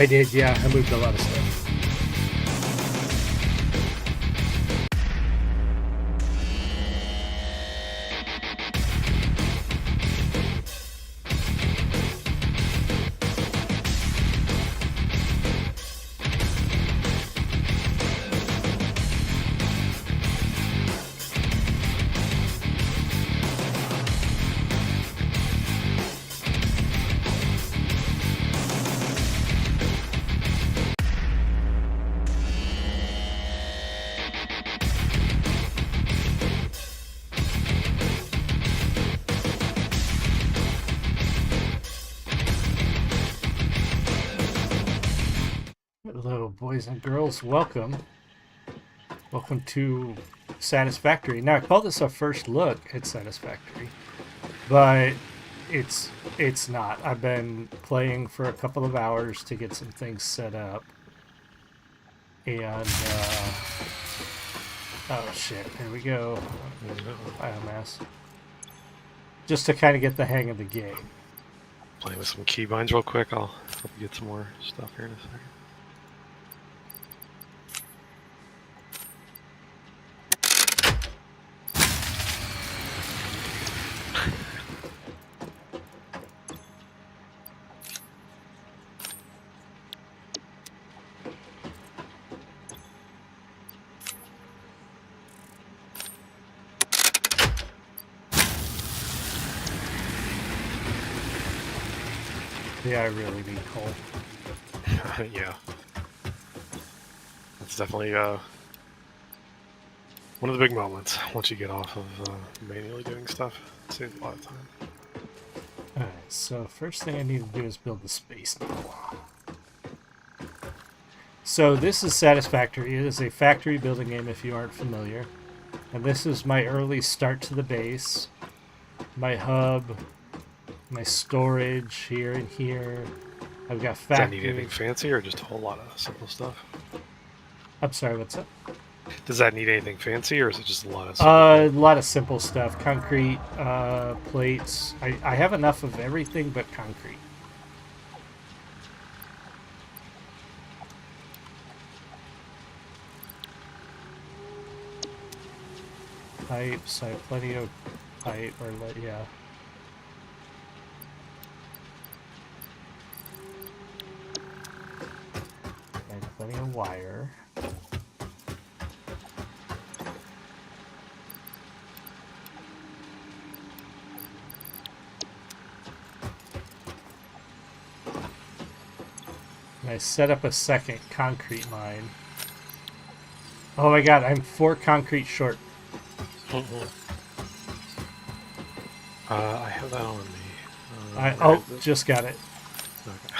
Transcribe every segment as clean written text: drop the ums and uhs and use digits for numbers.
I did, yeah. I moved a lot of stuff. Hello, boys and girls. Welcome. Welcome to Satisfactory. Now, I call this our first look at Satisfactory, but it's not. I've been playing for a couple of hours to get some things set up. And, oh shit, here we go. Biomass. Just to kind of get the hang of the game. Playing with some keybinds real quick. I'll help you get some more stuff here in a second. Yeah, I really need coal. Yeah. That's definitely one of the big moments once you get off of manually doing stuff. It saves a lot of time. Alright, so first thing I need to do is build the space needle. So this is Satisfactory. It is a factory building game if you aren't familiar. And this is my early start to the base. My hub. My storage here and here. I've got factory. Does that need anything fancy or just a whole lot of simple stuff? I'm sorry, what's up? Does that need anything fancy or is it just a lot of A lot of simple stuff. Concrete, plates. I have enough of everything but concrete. Pipes. I have plenty of pipe, or yeah. And plenty of wire. And I set up a second concrete mine. Oh my god, I'm 4 concrete short. I have that on me. Just got it. Okay.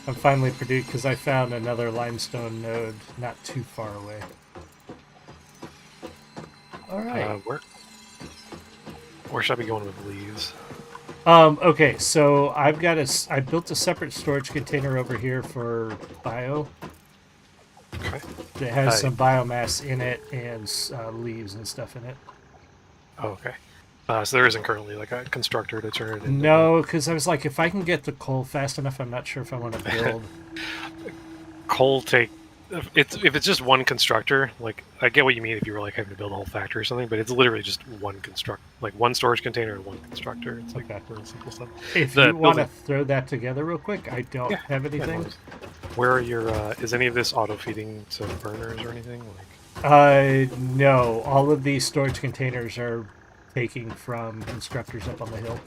I'm finally produced because I found another limestone node not too far away. All right. Where should I be going with leaves? Okay, so I built a separate storage container over here for bio. Okay. That has some biomass in it and leaves and stuff in it. Oh, okay. So there isn't currently like a constructor to turn it into. No, because I was like, if I can get the coal fast enough, I'm not sure if I want to build. Coal if it's just one constructor, like I get what you mean if you were like having to build a whole factory or something, but it's literally just one one storage container and one constructor. It's like real simple stuff. If you want to throw that together real quick, I don't have anything. Yeah, where are your? Is any of this auto feeding to burners or anything? Like. No. All of these storage containers are taking from constructors up on the hill.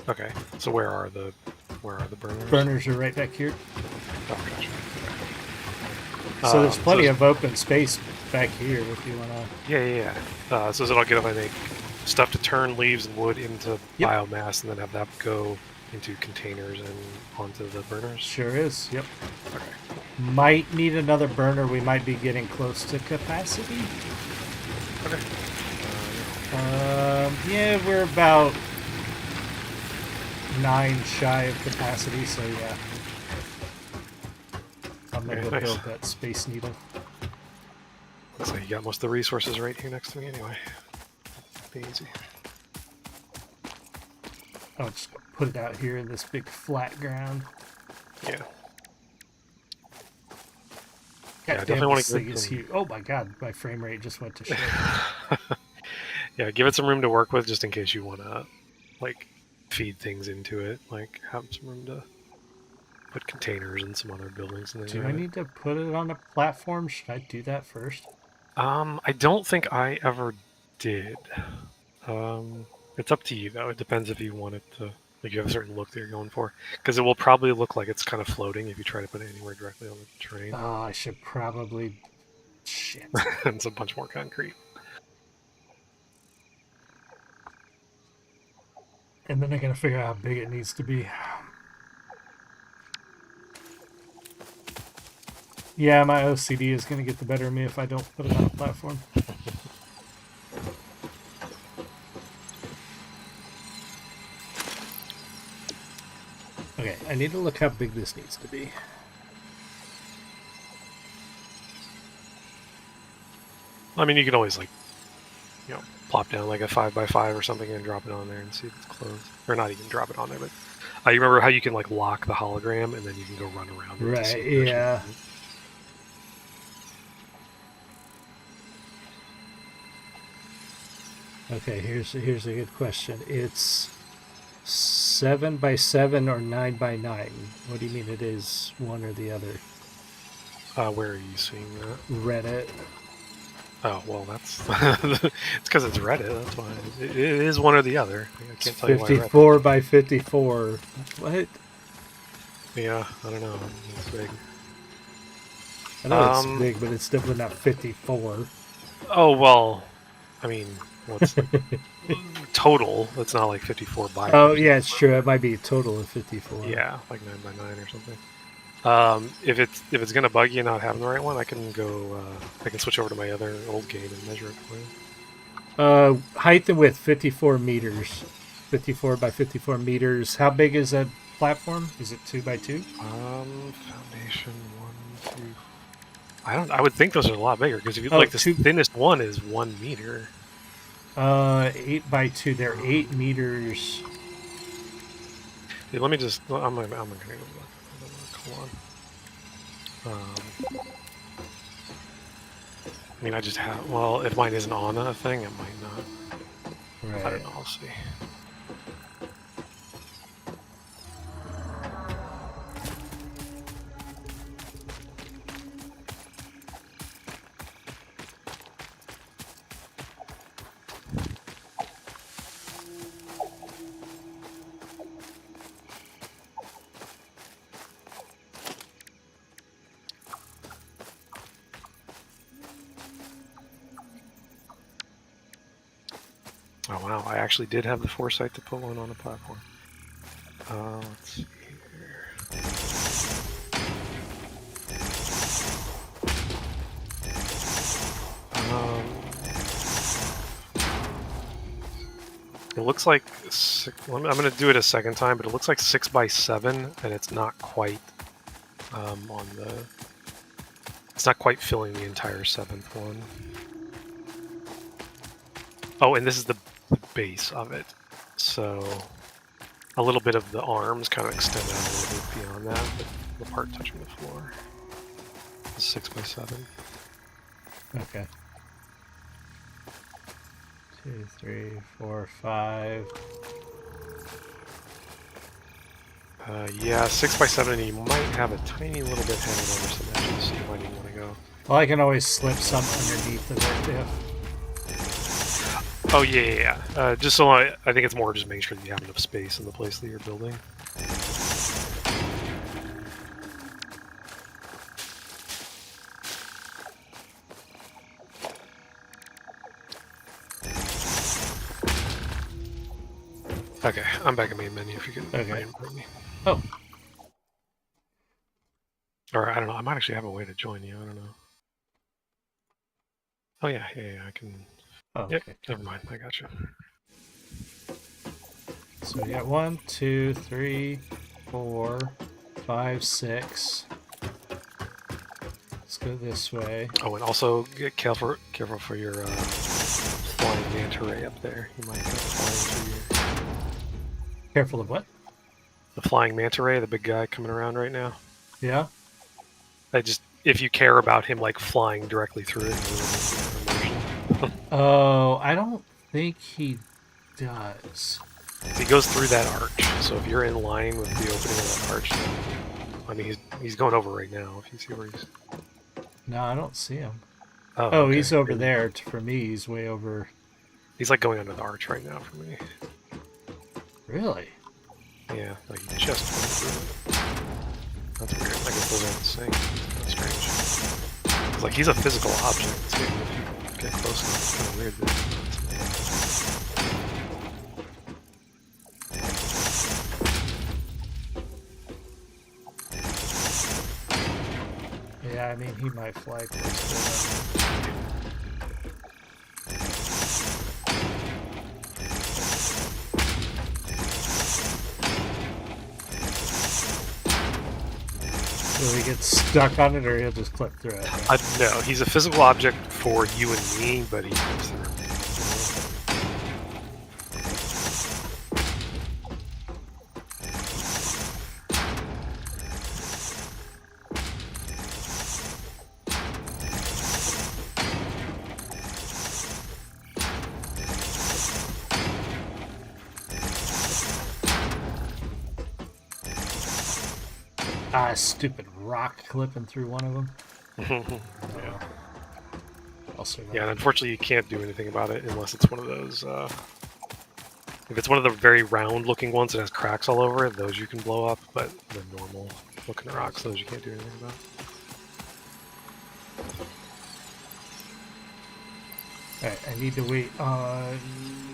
Okay. So where are the burners? Burners are right back here. Oh, gotcha. So there's plenty of open space back here if you want to... Yeah. So is it all good if I make stuff to turn leaves and wood into biomass and then have that go into containers and onto the burners? Sure is, yep. Okay. Might need another burner. We might be getting close to capacity. Okay. Yeah, we're about 9 shy of capacity, so yeah. I'm going to build that space needle. Looks like you got most of the resources right here next to me anyway. Be easy. I'll just put it out here in this big flat ground. Yeah. God Yeah, damn, definitely want this to thing give is some. huge. Oh my god, my frame rate just went to shit. Yeah, give it some room to work with, just in case you want to, like, feed things into it. Like, have some room to put containers and some other buildings in Do there. I need to put it on a platform? Should I do that first? I don't think I ever did. It's up to you though. It depends if you want it to, like, you have a certain look that you're going for, because it will probably look like it's kind of floating if you try to put it anywhere directly on the terrain. Oh, I should probably. Shit. It's a bunch more concrete. And then I gotta figure out how big it needs to be. Yeah, my OCD is gonna get the better of me if I don't put it on a platform. Okay, I need to look how big this needs to be. I mean, you can always, like, plop down like a 5x5 or something and drop it on there and see if it's closed. Or not even drop it on there, but you remember how you can, like, lock the hologram and then you can go run around it to see Right, if it yeah. actually- Okay, here's a good question. It's 7x7 or 9x9. What do you mean it is one or the other? Where are you seeing that? Reddit. Oh, well, that's it's because it's Reddit. That's why it is one or the other. I can't tell you why. 54 by 54. What? Yeah, I don't know. It's big. I know it's big, but it's definitely not 54. Oh well, I mean, what's total? It's not like 54 by. Oh yeah, it's true. It might be a total of 54. Yeah, like 9x9 or something. If it's gonna bug you not having the right one, I can go. I can switch over to my other old game and measure it for you. Height and width 54 meters. 54 by 54 meters. How big is that platform? Is it 2x2? Foundation 1, 2. I would think those are a lot bigger because if you like, the two... thinnest one is 1 meter. 8x2. They're 8 meters. Hey, let me just. I'm gonna go look. Hold on. I mean, I just have. Well, if mine isn't on a thing, it might not. Right. I don't know. I'll see. Oh wow, I actually did have the foresight to put one on a platform. Let's see here. It looks like I'm going to do it a second time, but it looks like 6x7, and it's not quite It's not quite filling the entire 7th one. Oh, and this is the base of it, so a little bit of the arms kind of extend out a little bit beyond that, but the part touching the floor is 6x7. Okay. 2, 3, 4, 5. Yeah, 6x7, and you might have a tiny little bit hanging over some edges, so you might even want to go. Well, I can always slip some underneath of it if. Oh yeah. Just so I think it's more just making sure that you have enough space in the place that you're building. Okay, I'm back in main menu if you can. Okay. Me. Oh. Or I don't know. I might actually have a way to join you. I don't know. Oh yeah, I can. Oh, okay. Yep, never mind. I got you. So we got 1, 2, 3, 4, 5, 6. Let's go this way. Oh, and also get careful for your flying manta ray up there. You might have flying through your... Careful of what? The flying manta ray, the big guy coming around right now. Yeah. if you care about him like flying directly through it and ruining immersion. Oh, I don't think he does. He goes through that arch, so if you're in line with the opening of that arch, I mean he's going over right now. If you see where he's. No, I don't see him. Oh, Oh, okay. he's over there. For me, he's way over. He's like going under the arch right now for me. Really? Yeah, like he just went through it. That's weird. I guess those aren't the same. That's strange. It's like he's a physical object too. If you get close enough, it's kind of weird. Yeah, I mean, he might fly close to them. Will he get stuck on it, or he'll just clip through it? No, he's a physical object for you and me, but he comes through. Ah, stupid rock clipping through one of them. Yeah. I'll survive. Yeah, and unfortunately you can't do anything about it unless it's one of those, if it's one of the very round-looking ones that has cracks all over it, those you can blow up, but the normal-looking rocks, those you can't do anything about. Alright, I need to wait on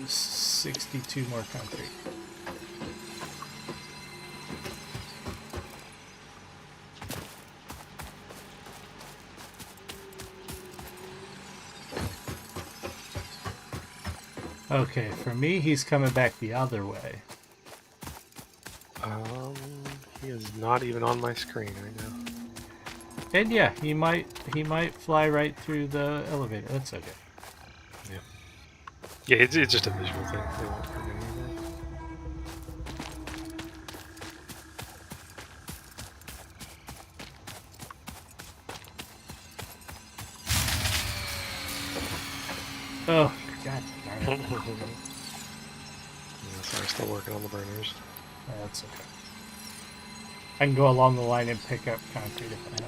62 more concrete. Okay, for me, he's coming back the other way. He is not even on my screen right now. And yeah, he might fly right through the elevator. That's okay. Yeah. Yeah, it's just a visual thing. They won't hurt anything. Oh, god darn it. Yeah, sorry, still working on the burners. That's okay. I can go along the line and pick up concrete if I have to.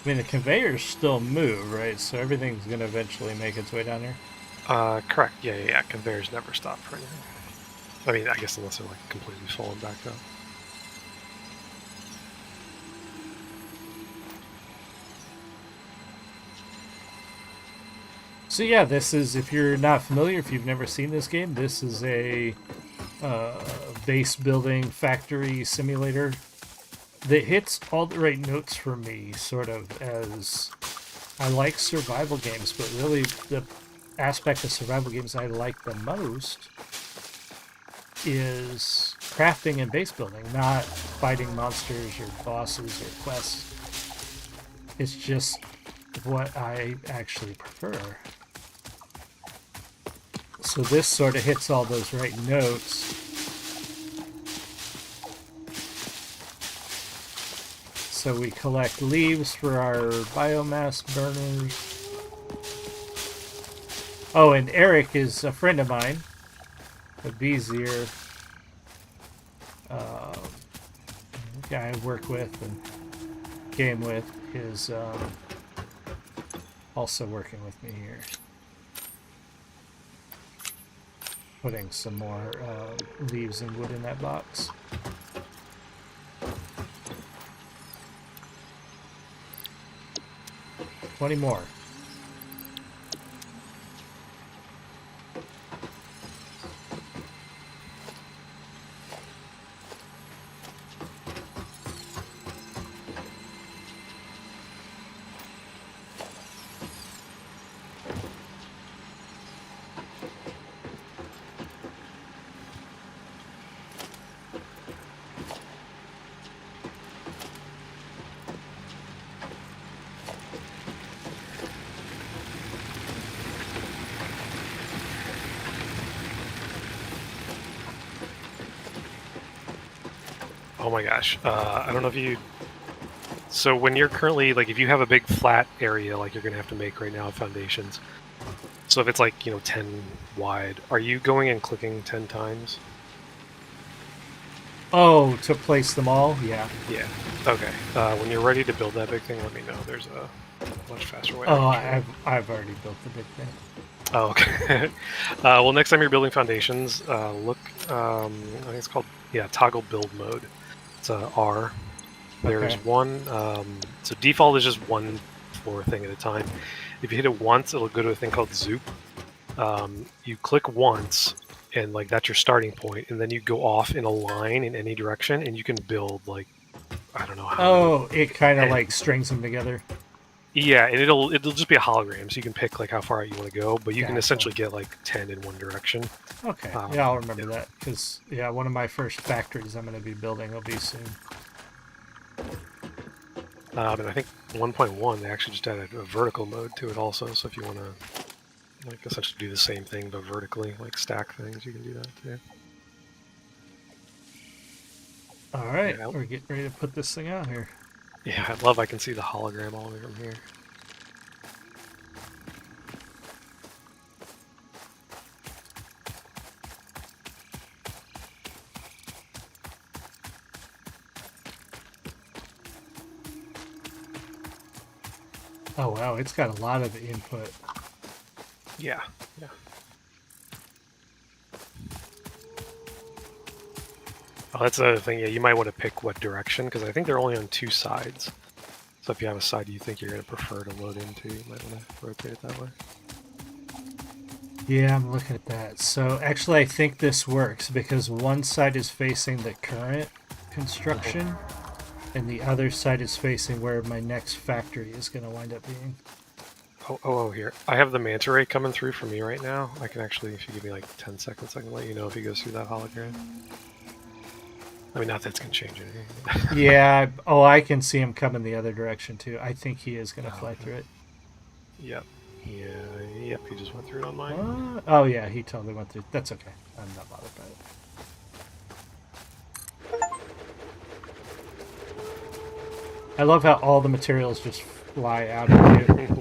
I mean, the conveyors still move, right? So everything's going to eventually make its way down here? Correct. Yeah. Conveyors never stop for anything. I mean, I guess unless they're like completely falling back up. So yeah, this is, if you're not familiar, if you've never seen this game, this is a base building factory simulator that hits all the right notes for me, sort of, as I like survival games, but really the aspect of survival games I like the most is crafting and base building, not fighting monsters or bosses or quests. It's just what I actually prefer. So this sort of hits all those right notes. So we collect leaves for our biomass burners. Oh, and Eric is a friend of mine, a Bezier, guy I work with and game with, is also working with me here. Putting some more leaves and wood in that box. $20 more. Oh my gosh. I don't know if you. So when you're currently like, if you have a big flat area like you're gonna have to make right now of foundations. So if it's like 10 wide, are you going and clicking 10 times? Oh, to place them all? Yeah. Yeah. Okay. When you're ready to build that big thing, let me know. There's a much faster way I Oh, can show you. I've already built the big thing. Oh, okay. Well, next time you're building foundations, look. I think it's called toggle build mode. It's R. There's Okay. one. So default is just one floor thing at a time. If you hit it once, it'll go to a thing called Zoop. You click once, and like that's your starting point, and then you go off in a line in any direction, and you can build like I don't know how many. Oh, it kind of 10. like strings them together. Yeah, and it'll just be a hologram, so you can pick like how far out you want to go, but you can Gotcha. essentially get like 10 in one direction. Okay. Yeah, I'll remember that because one of my first factories I'm going to be building will be soon. And I think 1.1 they actually just added a vertical mode to it also. So if you want to like essentially do the same thing but vertically, like stack things, you can do that too. All right, Yeah. we're getting ready to put this thing out here. Yeah, I love I can see the hologram all the way from here. Oh wow, it's got a lot of input. Yeah, yeah. Oh, that's another thing. Yeah, you might want to pick what direction because I think they're only on two sides. So if you have a side you think you're going to prefer to load into, you might want to rotate it that way. Yeah, I'm looking at that. So actually, I think this works because one side is facing the current construction, and the other side is facing where my next factory is going to wind up being. Oh, here. I have the manta ray coming through for me right now. I can actually, if you give me like 10 seconds, I can let you know if he goes through that hologram. I mean, not that it's going to change anything. Yeah. Oh, I can see him coming the other direction too. I think he is going to fly through it. Yep. Yeah, yep, he just went through it on mine. Oh yeah, he totally went through. That's okay. I'm not bothered by it. I love how all the materials just fly out of you. Yeah.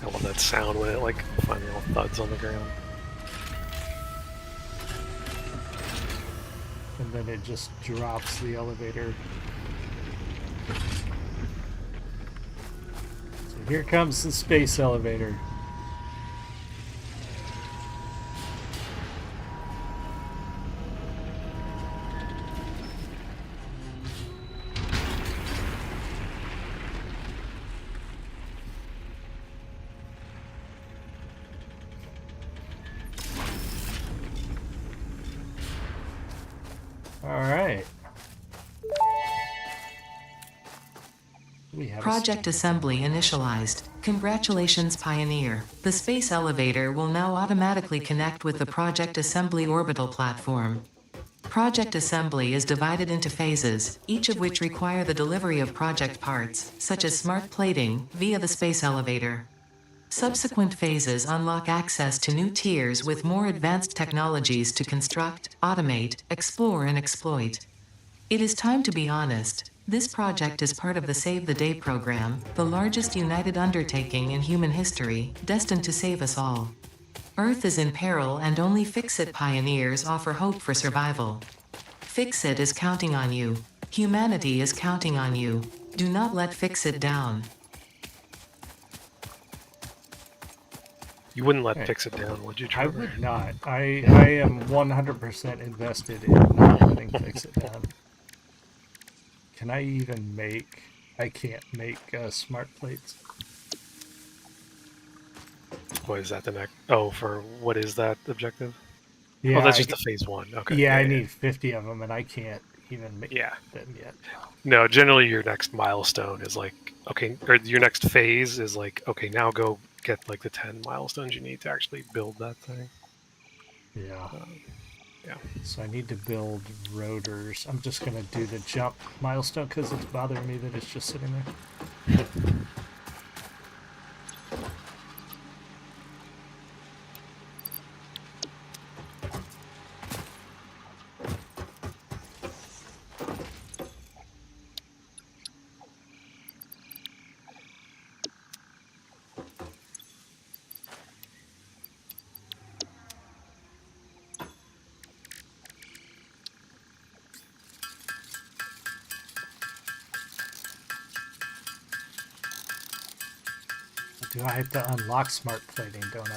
I love that sound when it like finally all thuds on the ground. And then it just drops the elevator. So here comes the space elevator. All right. Project assembly initialized. Congratulations, Pioneer. The space elevator will now automatically connect with the Project Assembly orbital platform. Project assembly is divided into phases, each of which require the delivery of project parts, such as smart plating, via the space elevator. Subsequent phases unlock access to new tiers with more advanced technologies to construct, automate, explore, and exploit. It is time to be honest. This project is part of the Save the Day program, the largest united undertaking in human history, destined to save us all. Earth is in peril and only Fix-It pioneers offer hope for survival. Fix-It is counting on you. Humanity is counting on you. Do not let Fix-It down. You wouldn't let Fix It down, would you, I Trevor? would not. I am 100% invested in not letting Fix It down. Can I even make... I can't make smart plates. What is that the next? Oh, for what is that objective? Yeah, Oh, that's just the phase one. Okay. Yeah, I need 50 of them, and I can't even make Yeah. them yet. No, generally your next milestone is like, okay, or your next phase is like, okay, now go get like the 10 milestones you need to actually build that thing. Yeah. Yeah. So I need to build rotors. I'm just going to do the jump milestone because it's bothering me that it's just sitting there. Do I have to unlock smart plating, don't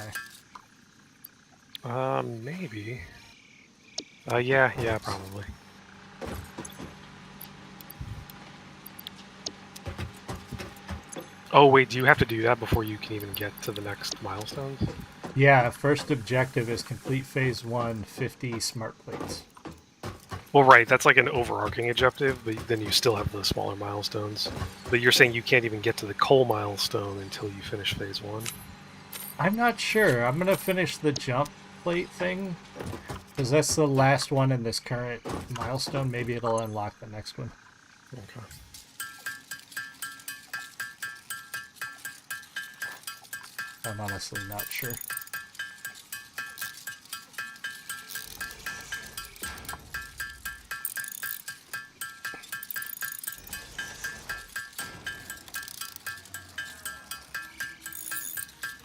I? Maybe. Yeah, probably. Oh wait, do you have to do that before you can even get to the next milestones? Yeah, first objective is complete phase 1, 50 smart plates. Well, right, that's like an overarching objective, but then you still have the smaller milestones. But you're saying you can't even get to the coal milestone until you finish phase 1? I'm not sure. I'm going to finish the jump plate thing, because that's the last one in this current milestone. Maybe it'll unlock the next one. Okay. I'm honestly not sure.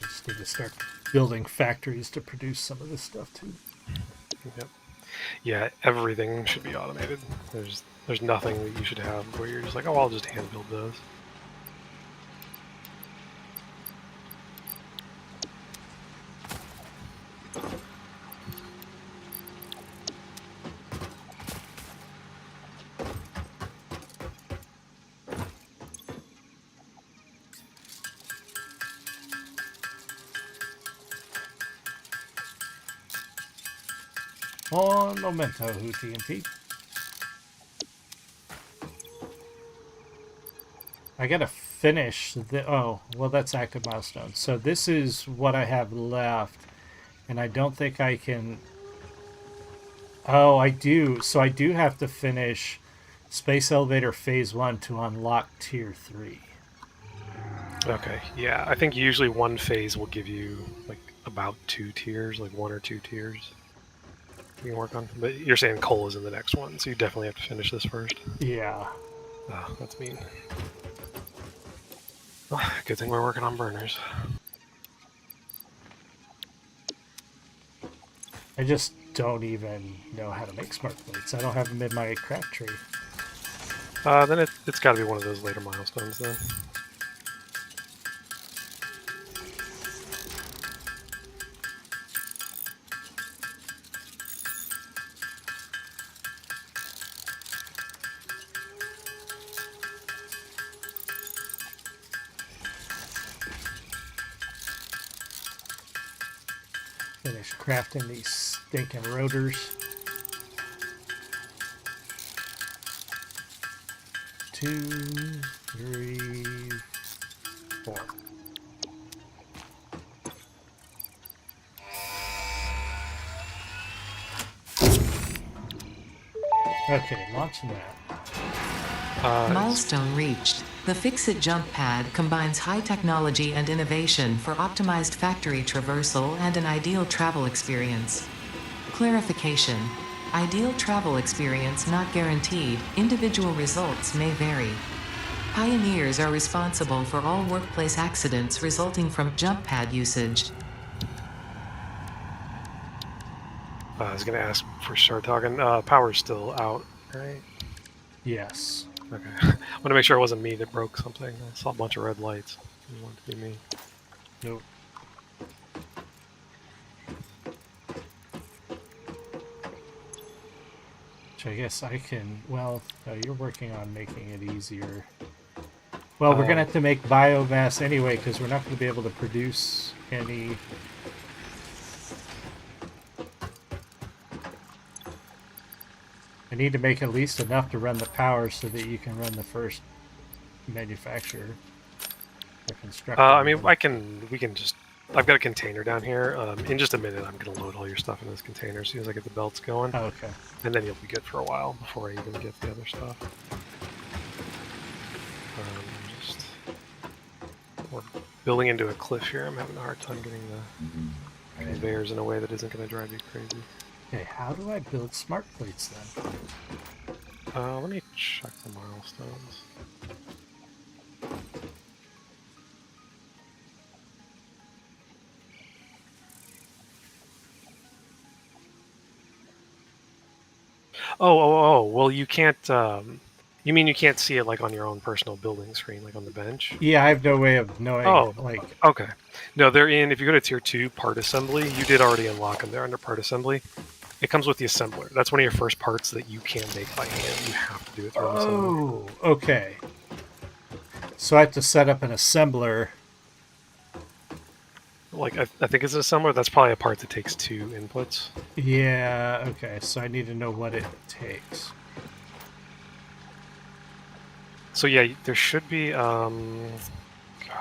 Just need to start building factories to produce some of this stuff too. Yep. Yeah, everything should be automated. There's nothing that you should have where you're just like, oh, I'll just hand build those. On momento, who TMP. I gotta finish the. Oh, well, that's active milestone. So this is what I have left, and I don't think I can. Oh, I do. So I do have to finish Space Elevator Phase 1 to unlock Tier 3. Okay, yeah, I think usually one phase will give you like about 2 tiers, like 1 or 2 tiers you can work on. But you're saying coal is in the next one, so you definitely have to finish this first. Yeah. Oh, that's mean. Well, good thing we're working on burners. I just don't even know how to make smart plates. I don't have them in my craft tree. Then it's got to be one of those later milestones then. Finish crafting these stinking rotors. 2, 3, 4. Okay, launching that. Milestone reached. The Fix-It jump pad combines high technology and innovation for optimized factory traversal and an ideal travel experience. Clarification. Ideal travel experience not guaranteed, individual results may vary. Pioneers are responsible for all workplace accidents resulting from jump pad usage. I was going to ask for start talking. Power's still out, right? Yes. Okay. I want to make sure it wasn't me that broke something. I saw a bunch of red lights. I didn't want it to be me. Nope. Which I guess I can. Well, you're working on making it easier. Well, we're gonna have to make biomass anyway because we're not going to be able to produce any. I need to make at least enough to run the power so that you can run the first manufacturer or constructor. I mean, we can just. I've got a container down here. In just a minute, I'm going to load all your stuff in this container as soon as I get the belts going. Oh, okay. And then you'll be good for a while before I even get the other stuff. Just building into a cliff here. I'm having a hard time getting the conveyors in a way that isn't going to drive you crazy. Okay, how do I build smart plates then? Let me check the milestones. Oh, well, you can't, you mean you can't see it, like, on your own personal building screen, like on the bench? Yeah, I have no way of knowing, Oh, like... okay. No, they're in, if you go to Tier 2, Part Assembly, you did already unlock them there under Part Assembly. It comes with the assembler. That's one of your first parts that you can make by hand. You have to do it through an assembler. Oh, okay. So I have to set up an assembler. Like, I think it's an assembler. That's probably a part that takes 2 inputs. Yeah, okay, so I need to know what it takes. So yeah, there should be, God,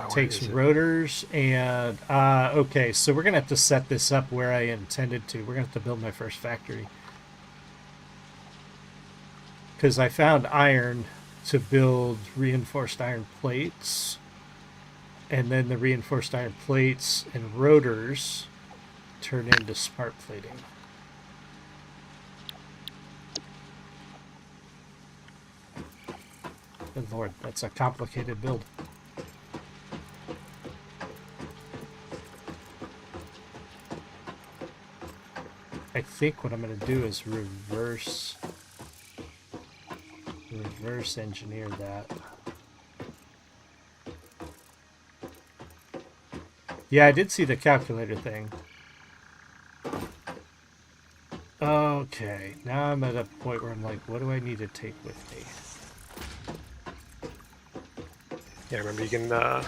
Takes rotors and okay, so we're gonna have to set this up where I intended to. We're gonna have to build my first factory because I found iron to build reinforced iron plates, and then the reinforced iron plates and rotors turn into smart plating. Good lord, that's a complicated build. I think what I'm going to do is reverse engineer that. Yeah, I did see the calculator thing. Okay, now I'm at a point where I'm like, what do I need to take with me? Yeah, remember you can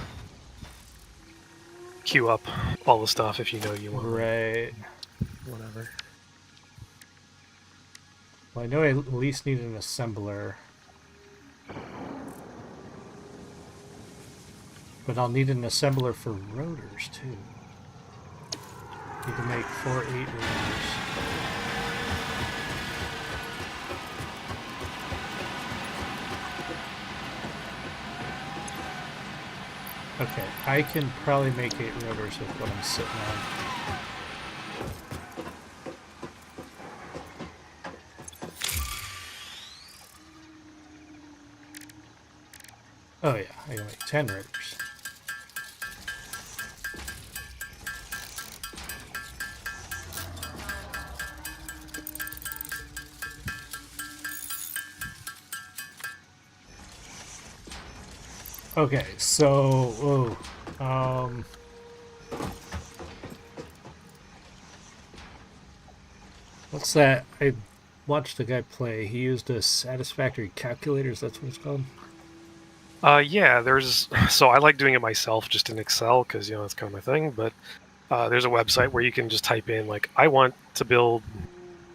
queue up all the stuff if you know you want. Right. Whatever. Well, I know I at least need an assembler. But I'll need an assembler for rotors, too. Need to make 4 8 rotors. Okay, I can probably make 8 rotors with what I'm sitting on. Oh yeah, I can make 10 rotors. Okay, so what's that? I watched a guy play. He used a Satisfactory calculators. That's what it's called. Yeah, so I like doing it myself just in Excel because, you know, that's kind of my thing, but there's a website where you can just type in, like, I want to build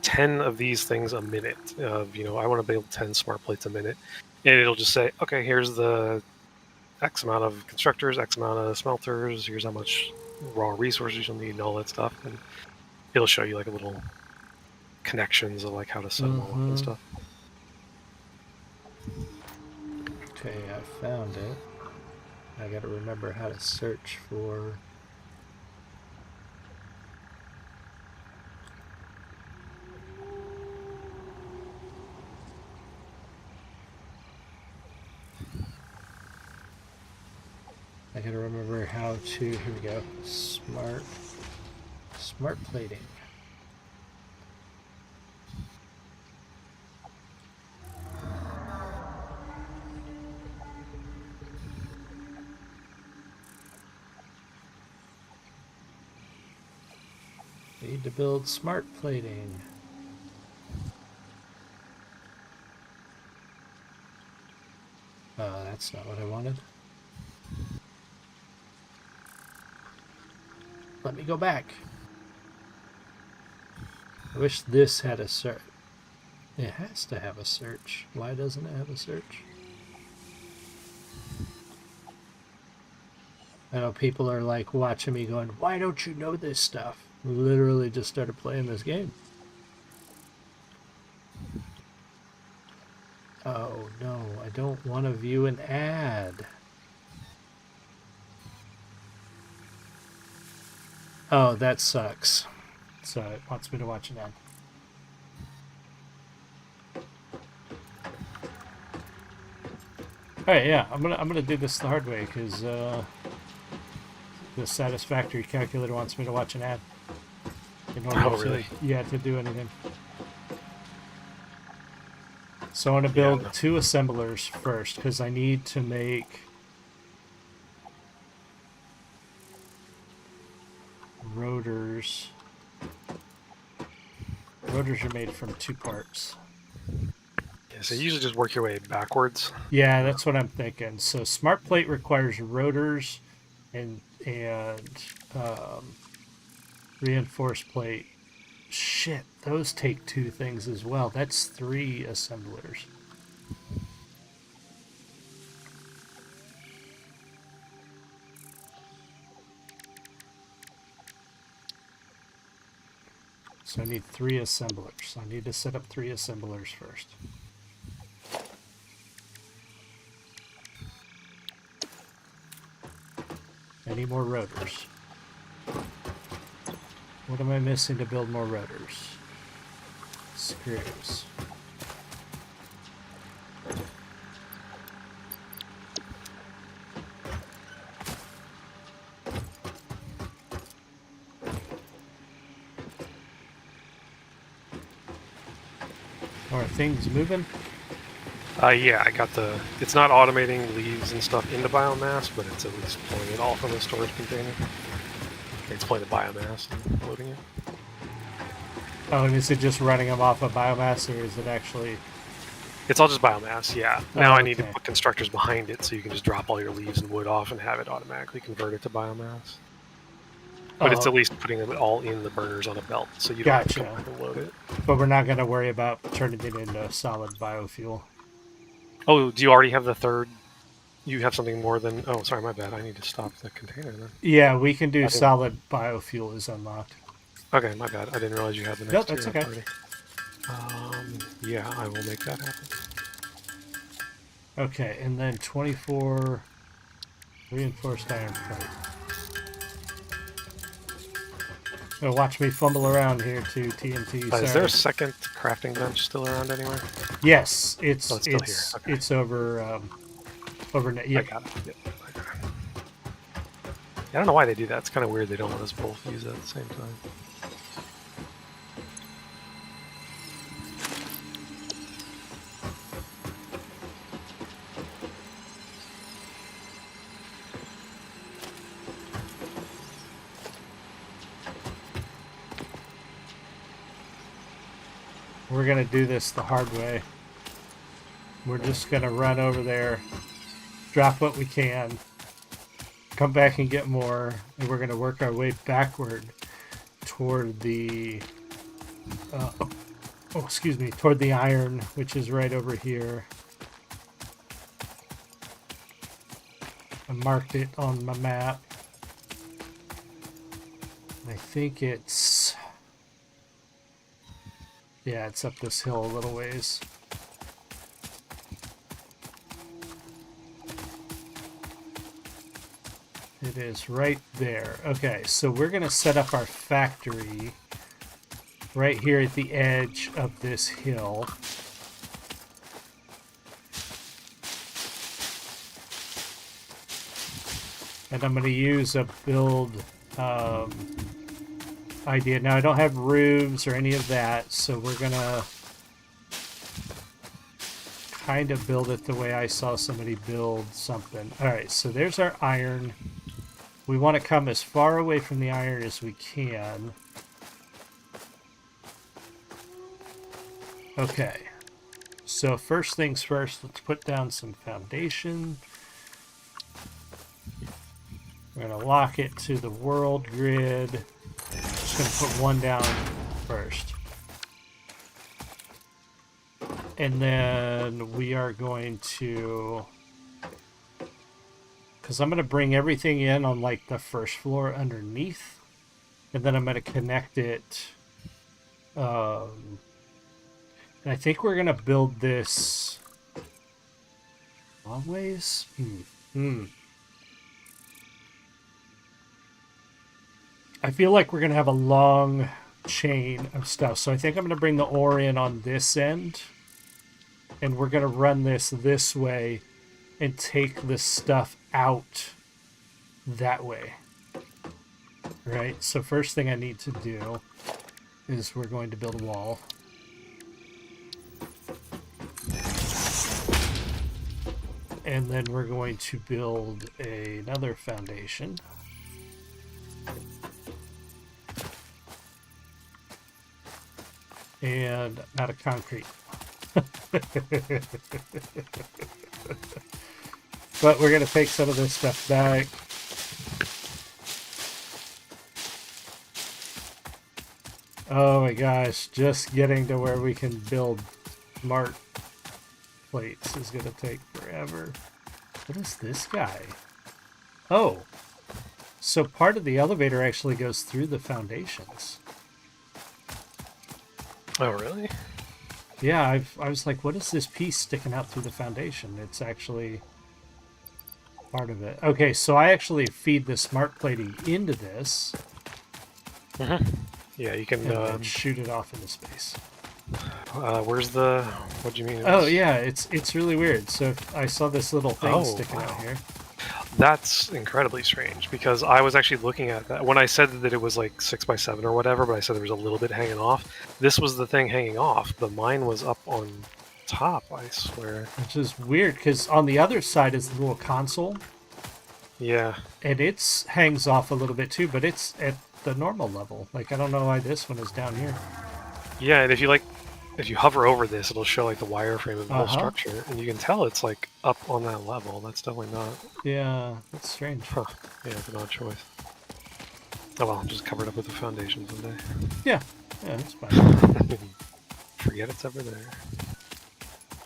10 of these things a minute. You know, I want to build 10 smart plates a minute. And it'll just say, okay, here's the X amount of constructors, X amount of smelters, here's how much raw resources you'll need and all that stuff. And it'll show you, like, a little connections of, like, how to set them all up and stuff. Okay, I found it. I gotta remember how to search for... I gotta remember how to... Here we go. Smart plating. Need to build smart plating. That's not what I wanted. Let me go back. I wish this had a search. It has to have a search. Why doesn't it have a search? I know people are like watching me going, why don't you know this stuff? Literally just started playing this game. Oh no, I don't want to view an ad. Oh, that sucks. So it wants me to watch an ad. All right, yeah, I'm gonna do this the hard way because the Satisfactory calculator wants me to watch an ad in order Oh, really? to do anything. So I want to Yeah, build 2 assemblers first because I need to make rotors. Rotors are made from 2 parts. Yeah, so you usually just work your way backwards. Yeah, that's what I'm thinking. So smart plate requires rotors and reinforced plate. Shit, those take 2 things as well. That's 3 assemblers. So I need 3 assemblers. I need to set up 3 assemblers first. I need more rotors. What am I missing to build more rotors? Screws. Are things moving? Yeah, I got the. It's not automating leaves and stuff into biomass, but it's at least pulling it all from the storage container. It's pulling the biomass and loading it. Oh, and is it just running them off of biomass, or is it actually... It's all just biomass, yeah. Now I need to okay. put constructors behind it so you can just drop all your leaves and wood off and have it automatically convert it to biomass. But it's at least putting it all in the burners on a belt, so you don't have to go back and load it. But we're not going to worry about turning it into solid biofuel. Oh, do you already have the third? You have something more than... Oh, sorry, my bad. I need to stop the container then. Yeah, we can do solid biofuel is unlocked. Okay, my bad. I didn't realize you had the next Nope, that's okay. already. Yeah, I will make that happen. Okay, and then 24 reinforced iron plate. Watch me fumble around here to TNT. Is there a second crafting bench still around anywhere? Yes, it's still here. Okay. It's over over. I got it. Yep. I don't know why they do that. It's kind of weird. They don't let us both use it at the same time. We're gonna do this the hard way. We're just gonna run over there, drop what we can, come back and get more, and we're gonna work our way backward toward the toward the iron, which is right over here. I marked it on my map. I think it's... Yeah, it's up this hill a little ways. It is right there. Okay, so we're going to set up our factory right here at the edge of this hill. And I'm going to use a build idea. Now, I don't have roofs or any of that, so we're going to kind of build it the way I saw somebody build something. All right, so there's our iron. We want to come as far away from the iron as we can. Okay, so first things first, let's put down some foundation. We're going to lock it to the world grid. Just going to put one down first. And then we are going to... Because I'm going to bring everything in on like the first floor underneath. And then I'm going to connect it. And I think we're going to build this... long ways? I feel like we're going to have a long chain of stuff. So I think I'm going to bring the ore in on this end. And we're going to run this way and take this stuff out that way. Right? So first thing I need to do is we're going to build a wall. And then we're going to build another foundation. And out of concrete. But we're going to take some of this stuff back. Oh my gosh, just getting to where we can build smart plates is going to take forever. What is this guy? Oh, so part of the elevator actually goes through the foundations. Oh, really? Yeah, I was like, what is this piece sticking out through the foundation? It's actually part of it. Okay, so I actually feed the smart plating into this. Mm-hmm. Yeah, you can And then shoot it off into space. where's the... What do you mean? Oh, yeah, it's really weird. So if I saw this little thing sticking out here. That's incredibly strange, because I was actually looking at that. When I said that it was like 6x7 or whatever, but I said there was a little bit hanging off, this was the thing hanging off. The mine was up on top, I swear. Which is weird, because on the other side is the little console. Yeah. And it hangs off a little bit too, but it's at the normal level. Like, I don't know why this one is down here. Yeah, and if you hover over this, it'll show like the wireframe of the whole structure, and you can tell it's like up on that level. That's definitely not... Yeah, that's strange. Huh. Yeah, it's an odd choice. Oh well, just cover it up with the foundation someday. Yeah, that's fine. Forget it's ever there.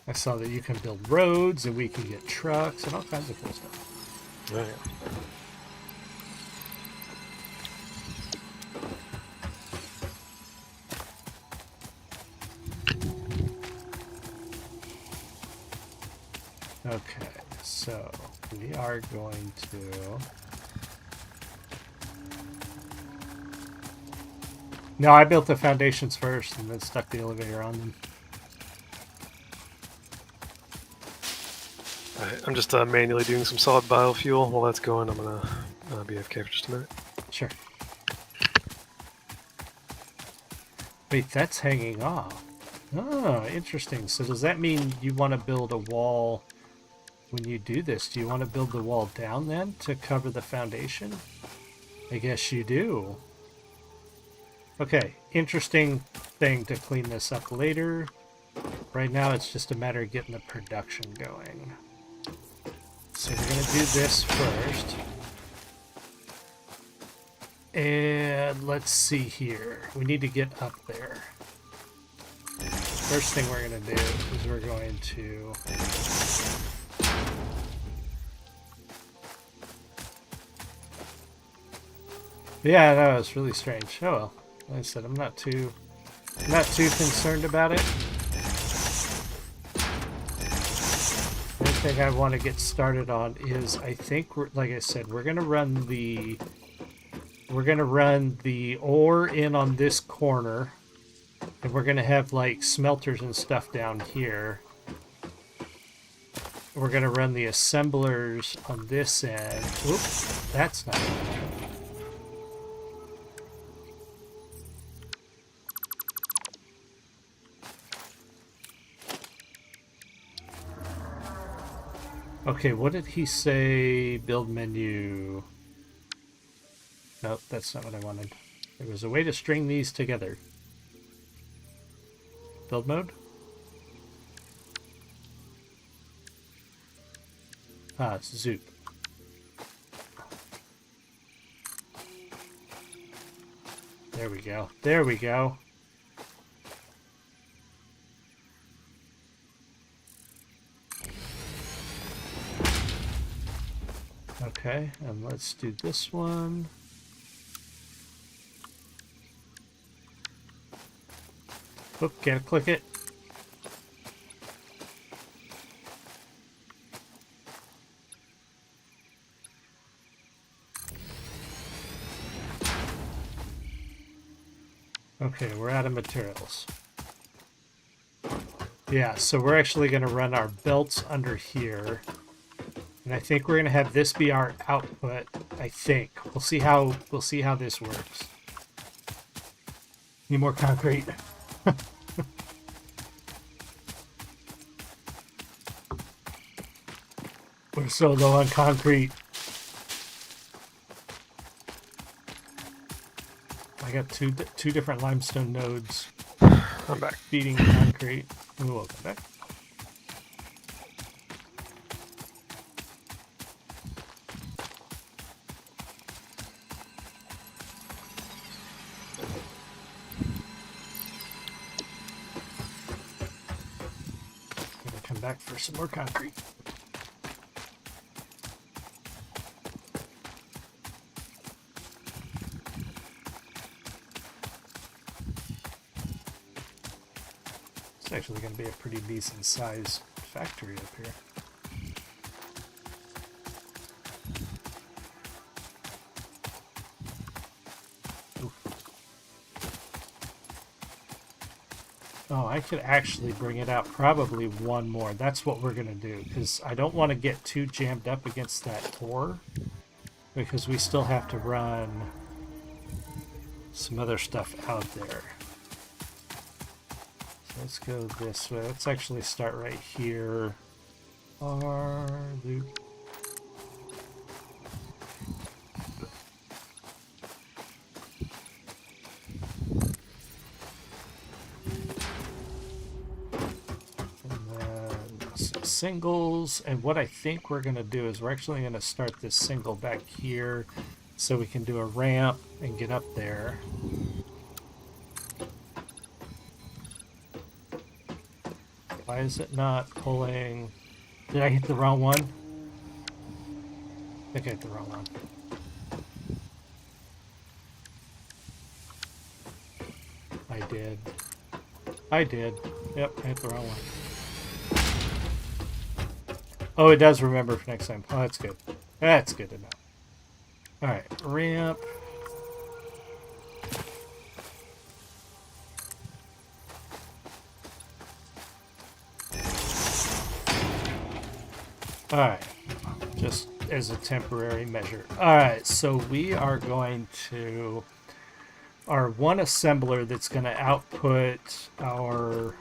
I saw that you can build roads, and we can get trucks, and all kinds of cool stuff. Oh, yeah. Okay, so we are going to... No, I built the foundations first and then stuck the elevator on them. Alright, I'm just manually doing some solid biofuel. While that's going, I'm gonna be AFK for just a minute. Sure. Wait, that's hanging off. Oh, interesting. So does that mean you want to build a wall when you do this? Do you want to build the wall down then to cover the foundation? I guess you do. Okay, interesting thing to clean this up later. Right now it's just a matter of getting the production going. So we're going to do this first. And let's see here. We need to get up there. First thing we're going to do is we're going to... Yeah, no, it's really strange. Oh well. Like I said, I'm not too concerned about it. The only thing I want to get started on is, I think, like I said, we're gonna run the ore in on this corner, and we're gonna have like smelters and stuff down here. We're gonna run the assemblers on this end. Whoops, that's not good. Okay, what did he say? Build menu. Nope, that's not what I wanted. There was a way to string these together. Build mode? Ah, it's Zoop. There we go. There we go. Okay, and let's do this one. Oop, can't click it. Okay, we're out of materials. Yeah, so we're actually going to run our belts under here. And I think we're going to have this be our output. I think. We'll see how this works. Need more concrete. We're so low on concrete. I got two different limestone nodes I'm back. feeding concrete. Ooh, welcome back. Gonna come back for some more concrete. It's actually going to be a pretty decent sized factory up here. Oh, I could actually bring it out probably one more. That's what we're going to do, because I don't want to get too jammed up against that ore, because we still have to run some other stuff out there. So let's go this way. Let's actually start right here. R loop. Singles, and what I think we're going to do is we're actually going to start this single back here so we can do a ramp and get up there. Why is it not pulling? Did I hit the wrong one? I think I hit the wrong one. I did. Yep, I hit the wrong one. Oh, it does remember for next time. Oh, that's good. That's good to know. Alright, ramp. Alright, just as a temporary measure. Alright, so we are going to... Our one assembler that's going to output our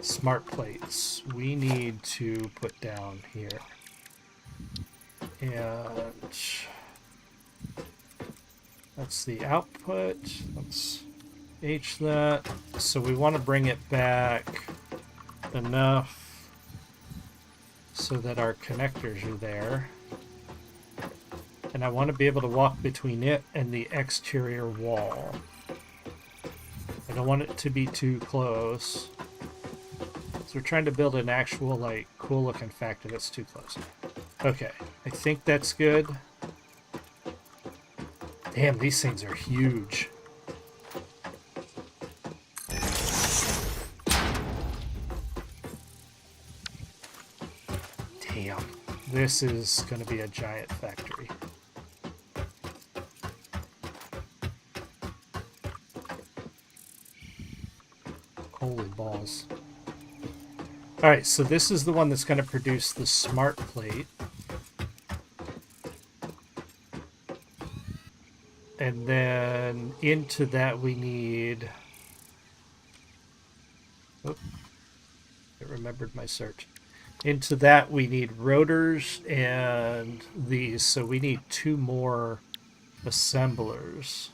smart plates, we need to put down here. And that's the output. Let's H that. So we want to bring it back enough so that our connectors are there. And I want to be able to walk between it and the exterior wall. I don't want it to be too close. So we're trying to build an actual, like, cool looking factory that's too close. Okay, I think that's good. Damn, these things are huge. Damn, this is going to be a giant factory. Holy balls. Alright, so this is the one that's going to produce the smart plate. And then into that we need... Oh, I remembered my search. Into that we need rotors and these, so we need 2 more assemblers.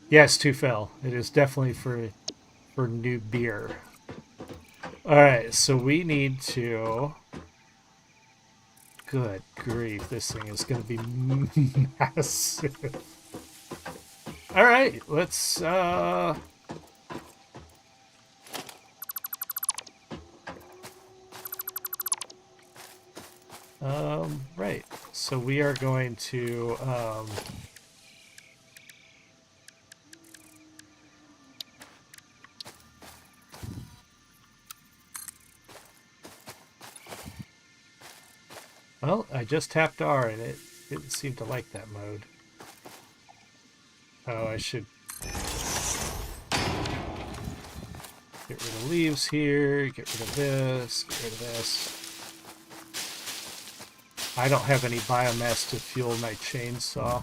Yes, 2 fell. It is definitely for new beer. Alright, so we need to... Good grief, this thing is going to be massive. Alright, let's... right. So we are going to... Well, I just tapped R and it didn't seem to like that mode. Oh, I should get rid of leaves here, get rid of this, get rid of this. I don't have any biomass to fuel my chainsaw.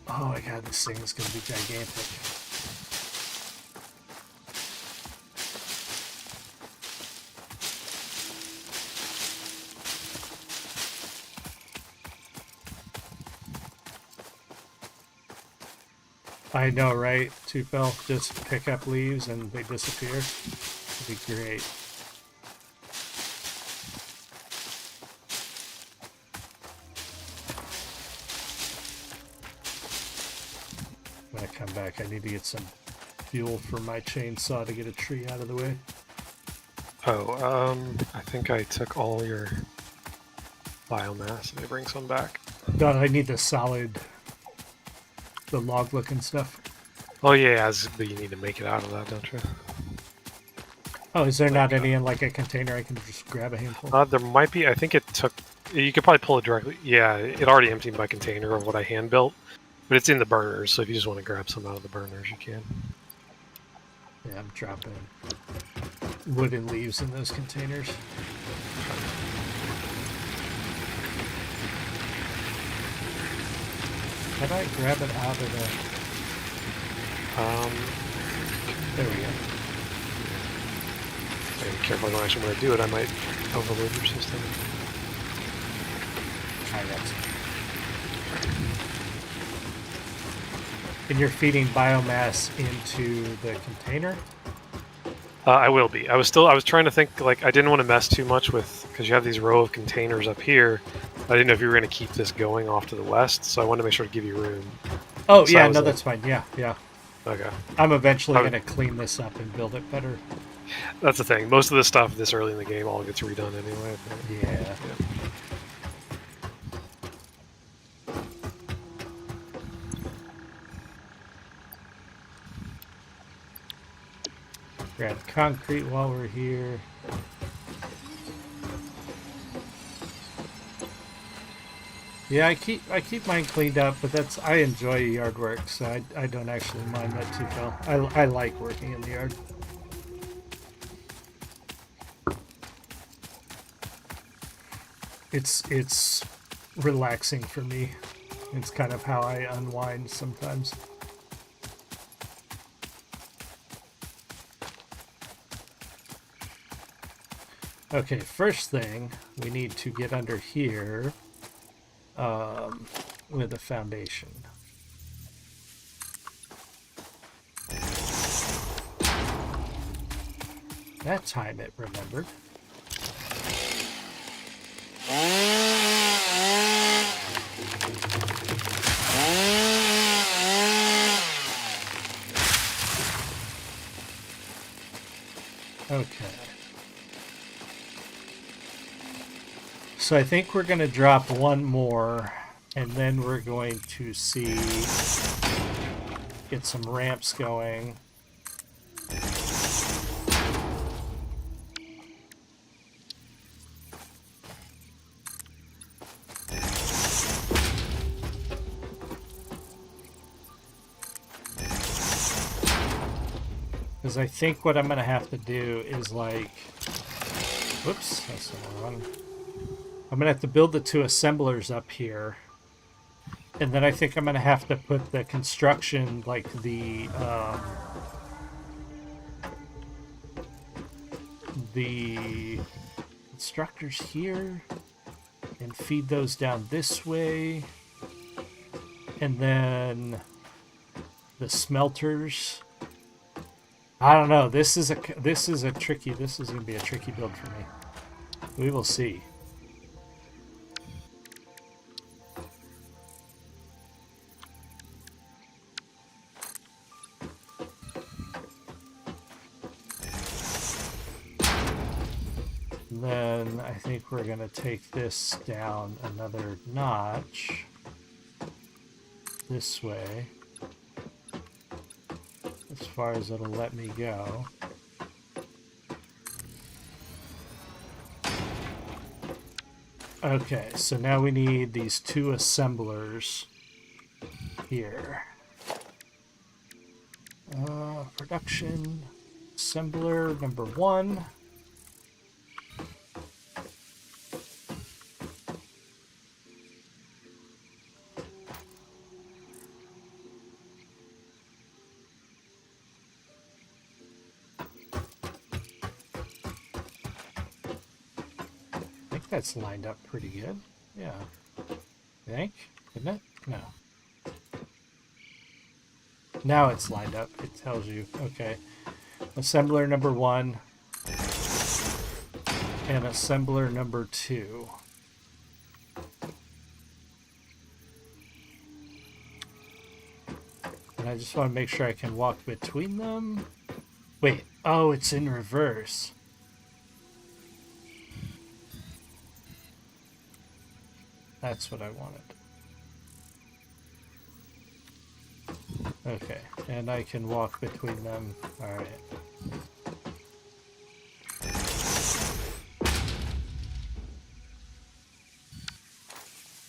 Oh my god, this thing is going to be gigantic. I know, right? Tupel, just pick up leaves and they disappear. It'd be great. When I come back, I need to get some fuel for my chainsaw to get a tree out of the way. Oh, I think I took all your biomass. Let me bring some back. No, I need the solid, the log looking stuff. Oh yeah, but you need to make it out of that, don't you? Oh, is there not any in like a container I can just grab a handful? There might be. I think it took. You could probably pull it directly. Yeah, it already emptied my container of what I hand built, but it's in the burners. So if you just want to grab some out of the burners, you can. Yeah, I'm dropping wood and leaves in those containers. How do I grab it out of the... There we go. Be careful. I don't actually want to do it. I might overload your system. I got some. And you're feeding biomass into the container? I will be. I was trying to think, like, I didn't want to mess too much with, because you have these row of containers up here. I didn't know if you were going to keep this going off to the west, so I wanted to make sure to give you room. Oh, So yeah, was no, like- that's fine. Yeah, yeah. Okay. I'm eventually I going would- to clean this up and build it better. That's the thing. Most of this stuff this early in the game all gets redone anyway. But, Yeah. Grab concrete while we're here. Yeah, I keep mine cleaned up, but I enjoy yard work, so I don't actually mind that too well. I like working in the yard. It's relaxing for me. It's kind of how I unwind sometimes. Okay, first thing, we need to get under here with a foundation. That time it remembered. Okay. So I think we're going to drop one more, and then we're going to get some ramps going. Because I think what I'm going to have to do is like... Whoops, that's the wrong one. I'm going to have to build the two assemblers up here. And then I think I'm going to have to put the construction, like the constructors here. And feed those down this way. And then the smelters. I don't know. This is going to be a tricky build for me. We will see. And then I think we're going to take this down another notch this way, as far as it'll let me go. Okay, so now we need these 2 assemblers here. Production assembler number 1. I think that's lined up pretty good. Yeah. I think, isn't it? No. Now it's lined up. It tells you. Okay. Assembler number 1 and assembler number 2. And I just want to make sure I can walk between them. Wait. Oh, it's in reverse. That's what I wanted. Okay, and I can walk between them. Alright.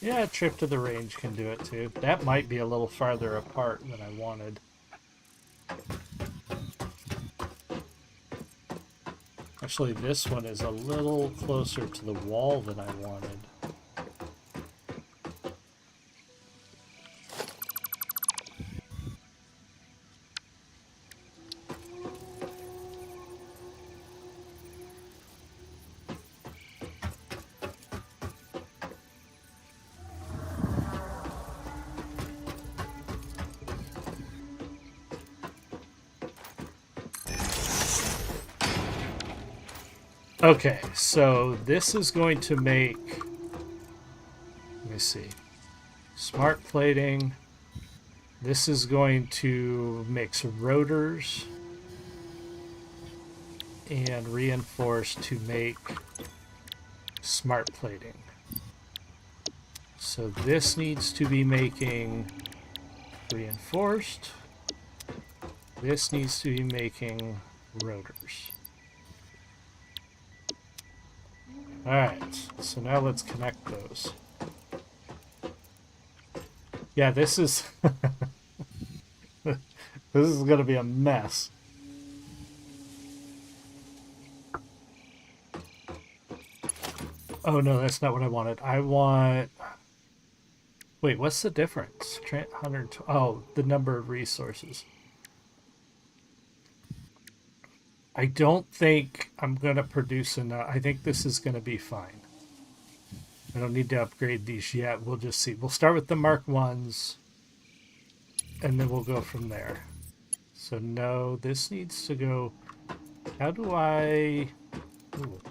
Yeah, trip to the range can do it too. That might be a little farther apart than I wanted. Actually, this one is a little closer to the wall than I wanted. Okay, so this is going to make, let me see, smart plating. This is going to mix rotors and reinforce to make smart plating. So this needs to be making reinforced. This needs to be making rotors. Alright, so now let's connect those. Yeah, this is... this is going to be a mess. Oh no, that's not what I wanted. I want... Wait, what's the difference? 100... Oh, the number of resources. I don't think I'm going to produce enough. I think this is going to be fine. I don't need to upgrade these yet. We'll just see. We'll start with the Mark 1s, and then we'll go from there. So no, this needs to go... How do I... Ooh.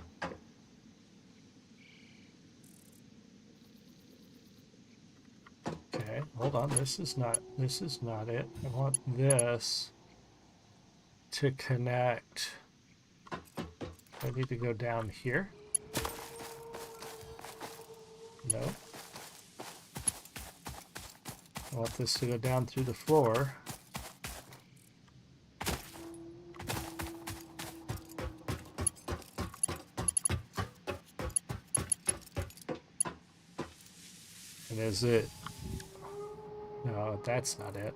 Okay, hold on. This is not it. I want this to connect. I need to go down here. No. I want this to go down through the floor. And is it? No, that's not it.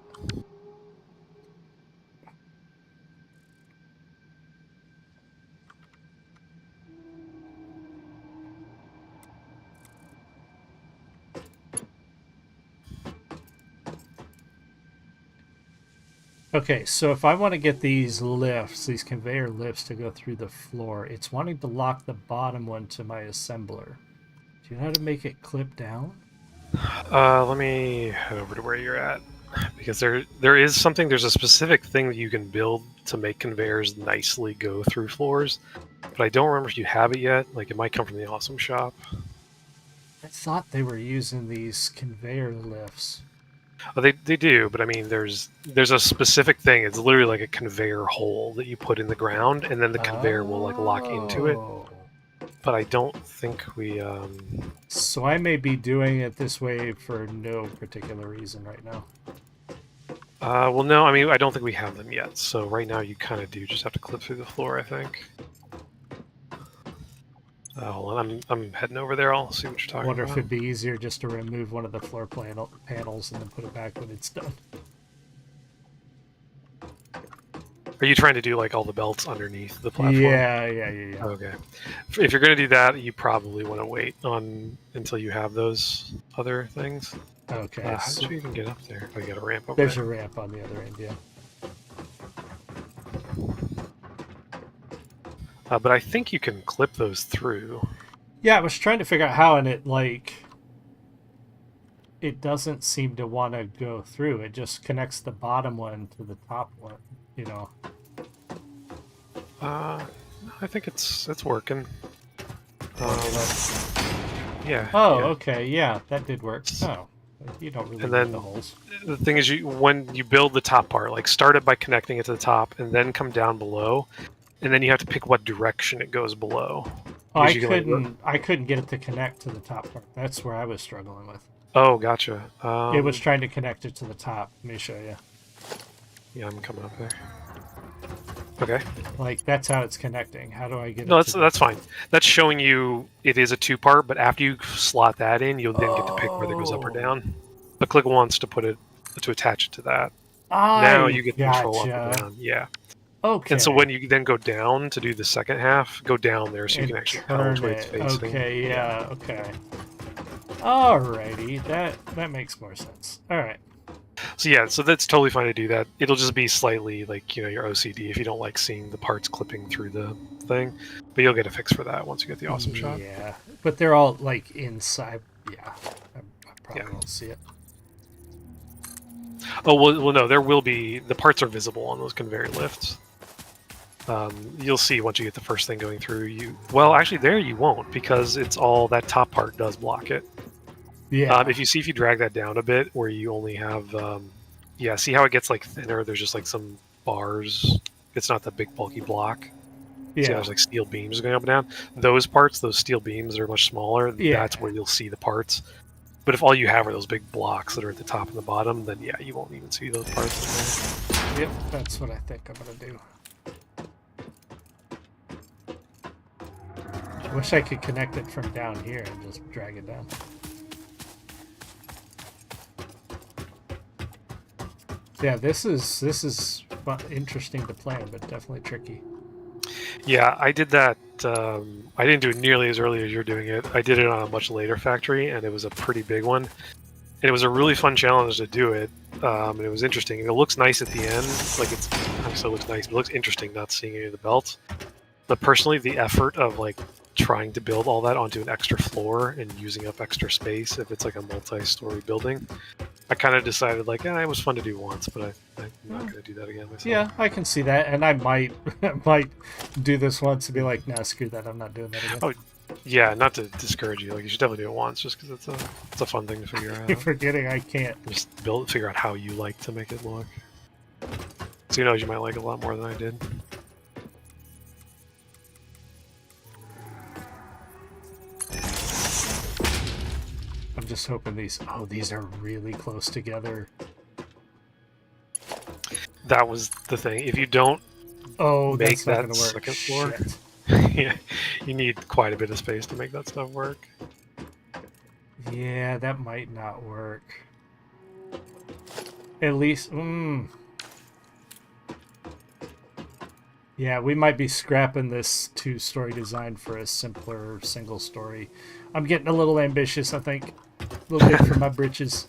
Okay, so if I want to get these lifts, these conveyor lifts to go through the floor, it's wanting to lock the bottom one to my assembler. Do you know how to make it clip down? Let me head over to where you're at, because there is something. There's a specific thing that you can build to make conveyors nicely go through floors, but I don't remember if you have it yet. Like, it might come from the Awesome Shop. I thought they were using these conveyor lifts. Oh, they do, but I mean, there's a specific thing. It's literally like a conveyor hole that you put in the ground, and then the conveyor will like lock into it. But I don't think we. So I may be doing it this way for no particular reason right now. Well, no, I mean, I don't think we have them yet. So right now, you kind of do just have to clip through the floor, I think. Hold on, I'm heading over there. I'll see what you're I talking wonder if about. it'd be easier just to remove one of the floor panels and then put it back when it's done. Are you trying to do like all the belts underneath the platform? Yeah. Okay. If you're going to do that, you probably want to wait on until you have those other things. Okay. How So did you even get up there? Oh, you got a ramp over there's there. a ramp on the other end, yeah. But I think you can clip those through. Yeah, I was trying to figure out how, and it doesn't seem to want to go through. It just connects the bottom one to the top one, you know. I think it's working. Yeah. Oh, yeah. okay, yeah, that did work. Oh, you don't really And need then the holes. the thing is, when you build the top part, like start it by connecting it to the top, and then come down below, and then you have to pick what direction it goes below. Oh, Because you can, I couldn't get it to connect to the top part. That's where I was struggling with. Oh, gotcha. It was trying to connect it to the top. Let me show you. Yeah, I'm coming up there. Okay. Like that's how it's connecting. How do I get No, it? that's fine. That's showing you it is a two-part, but after you slot that in, you'll then get to pick whether it goes up or down. But click once to attach it to that. Now you get control up or down. Yeah. Okay. And so when you then go down to do the second half, go down there so you can actually pedal turn which way it's it. facing. Okay, yeah, okay. Alrighty, that makes more sense. All right. So yeah, so that's totally fine to do that. It'll just be slightly like, your OCD if you don't like seeing the parts clipping through the thing. But you'll get a fix for that once you get the awesome shot. Yeah, but they're all like inside. Yeah, I probably won't see it. Oh, well, no, there will be... The parts are visible on those conveyor lifts. You'll see once you get the first thing going through. Well, actually, there you won't, because it's all... That top part does block it. Yeah. If you drag that down a bit, where you only have... yeah, see how it gets like thinner? There's just like some bars. It's not the big bulky block. Yeah. See how there's like steel beams going up and down? Those parts, those steel beams are much smaller. Yeah. That's where you'll see the parts. But if all you have are those big blocks that are at the top and the bottom, then yeah, you won't even see those parts in there. Yep, that's what I think I'm gonna do. I wish I could connect it from down here and just drag it down. Yeah, this is interesting to plan, but definitely tricky. Yeah, I did that. I didn't do it nearly as early as you're doing it. I did it on a much later factory, and it was a pretty big one. And it was a really fun challenge to do it, and it was interesting. It looks nice at the end, like it's obviously it looks nice, but it looks interesting not seeing any of the belts. But personally, the effort of like trying to build all that onto an extra floor and using up extra space, if it's like a multi-story building, I kind of decided like, it was fun to do once, but I'm not going to do that again myself. Yeah, I can see that, and I might do this once and be like, nah, screw that, I'm not doing that again. Oh, yeah, not to discourage you. Like, you should definitely do it once, just because it's a fun thing to figure out. You're forgetting I can't. Just figure out how you like to make it look. So you know, you might like it a lot more than I did. I'm just hoping these are really close together. That was the thing. If you don't make that's not that gonna work. second floor, Shit. yeah, you need quite a bit of space to make that stuff work. Yeah, that might not work. At least, yeah, we might be scrapping this two-story design for a simpler single-story. I'm getting a little ambitious, I think. A little bit for my britches.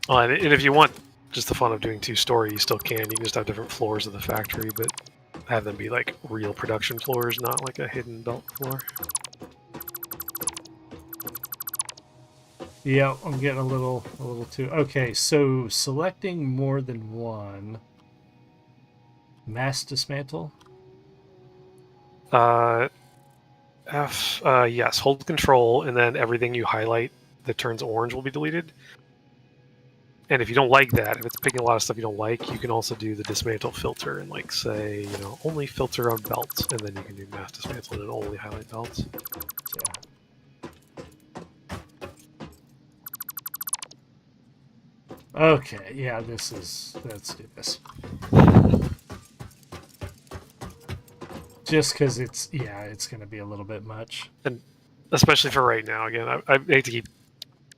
And if you want just the fun of doing two-story, you still can. You can just have different floors of the factory, but have them be like real production floors, not like a hidden belt floor. Yeah, I'm getting a little too... Okay, so selecting more than one. Mass dismantle? Yes, hold control, and then everything you highlight that turns orange will be deleted. And if you don't like that, if it's picking a lot of stuff you don't like, you can also do the dismantle filter and like say, only filter on belts, and then you can do mass dismantle and only highlight belts. Okay, yeah, let's do this. Just because it's going to be a little bit much. And especially for right now. Again, I hate to keep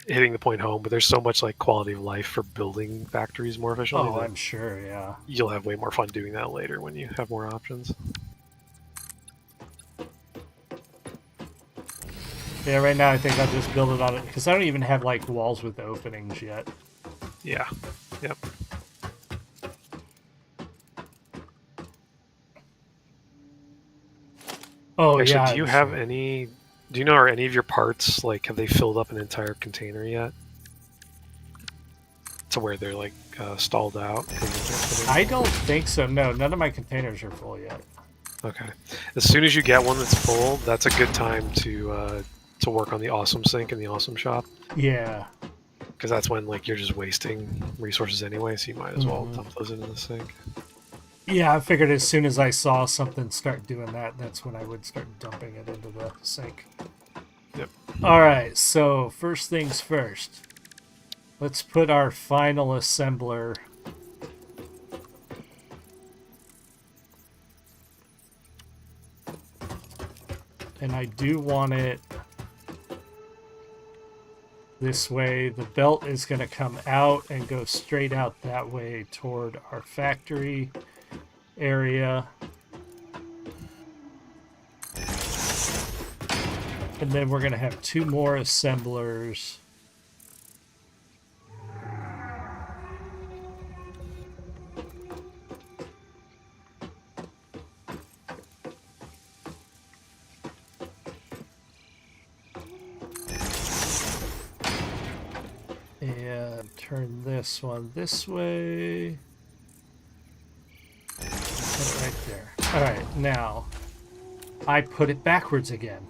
hitting the point home, but there's so much like quality of life for building factories more efficiently. Oh, that I'm sure. Yeah. you'll have way more fun doing that later when you have more options. Yeah. Right now, I think I'll just build it on it because I don't even have like walls with openings yet. Yeah. Yep. Oh Actually, yeah. do you have any? Do you know, are any of your parts like, have they filled up an entire container yet? To where they're like stalled out? 'Cause they can't fit in? I don't think so. No, none of my containers are full yet. Okay. As soon as you get one that's full, that's a good time to work on the awesome sink and the awesome shop. Yeah. Because that's when like you're just wasting resources anyway, so you might as well Mhm. dump those into the sink. Yeah, I figured as soon as I saw something start doing that, that's when I would start dumping it into the sink. Yep. All right, so first things first. Let's put our final assembler. And I do want it this way. The belt is going to come out and go straight out that way toward our factory area. And then we're going to have two more assemblers. And turn this one this way. Put it right there. All right, now I put it backwards again.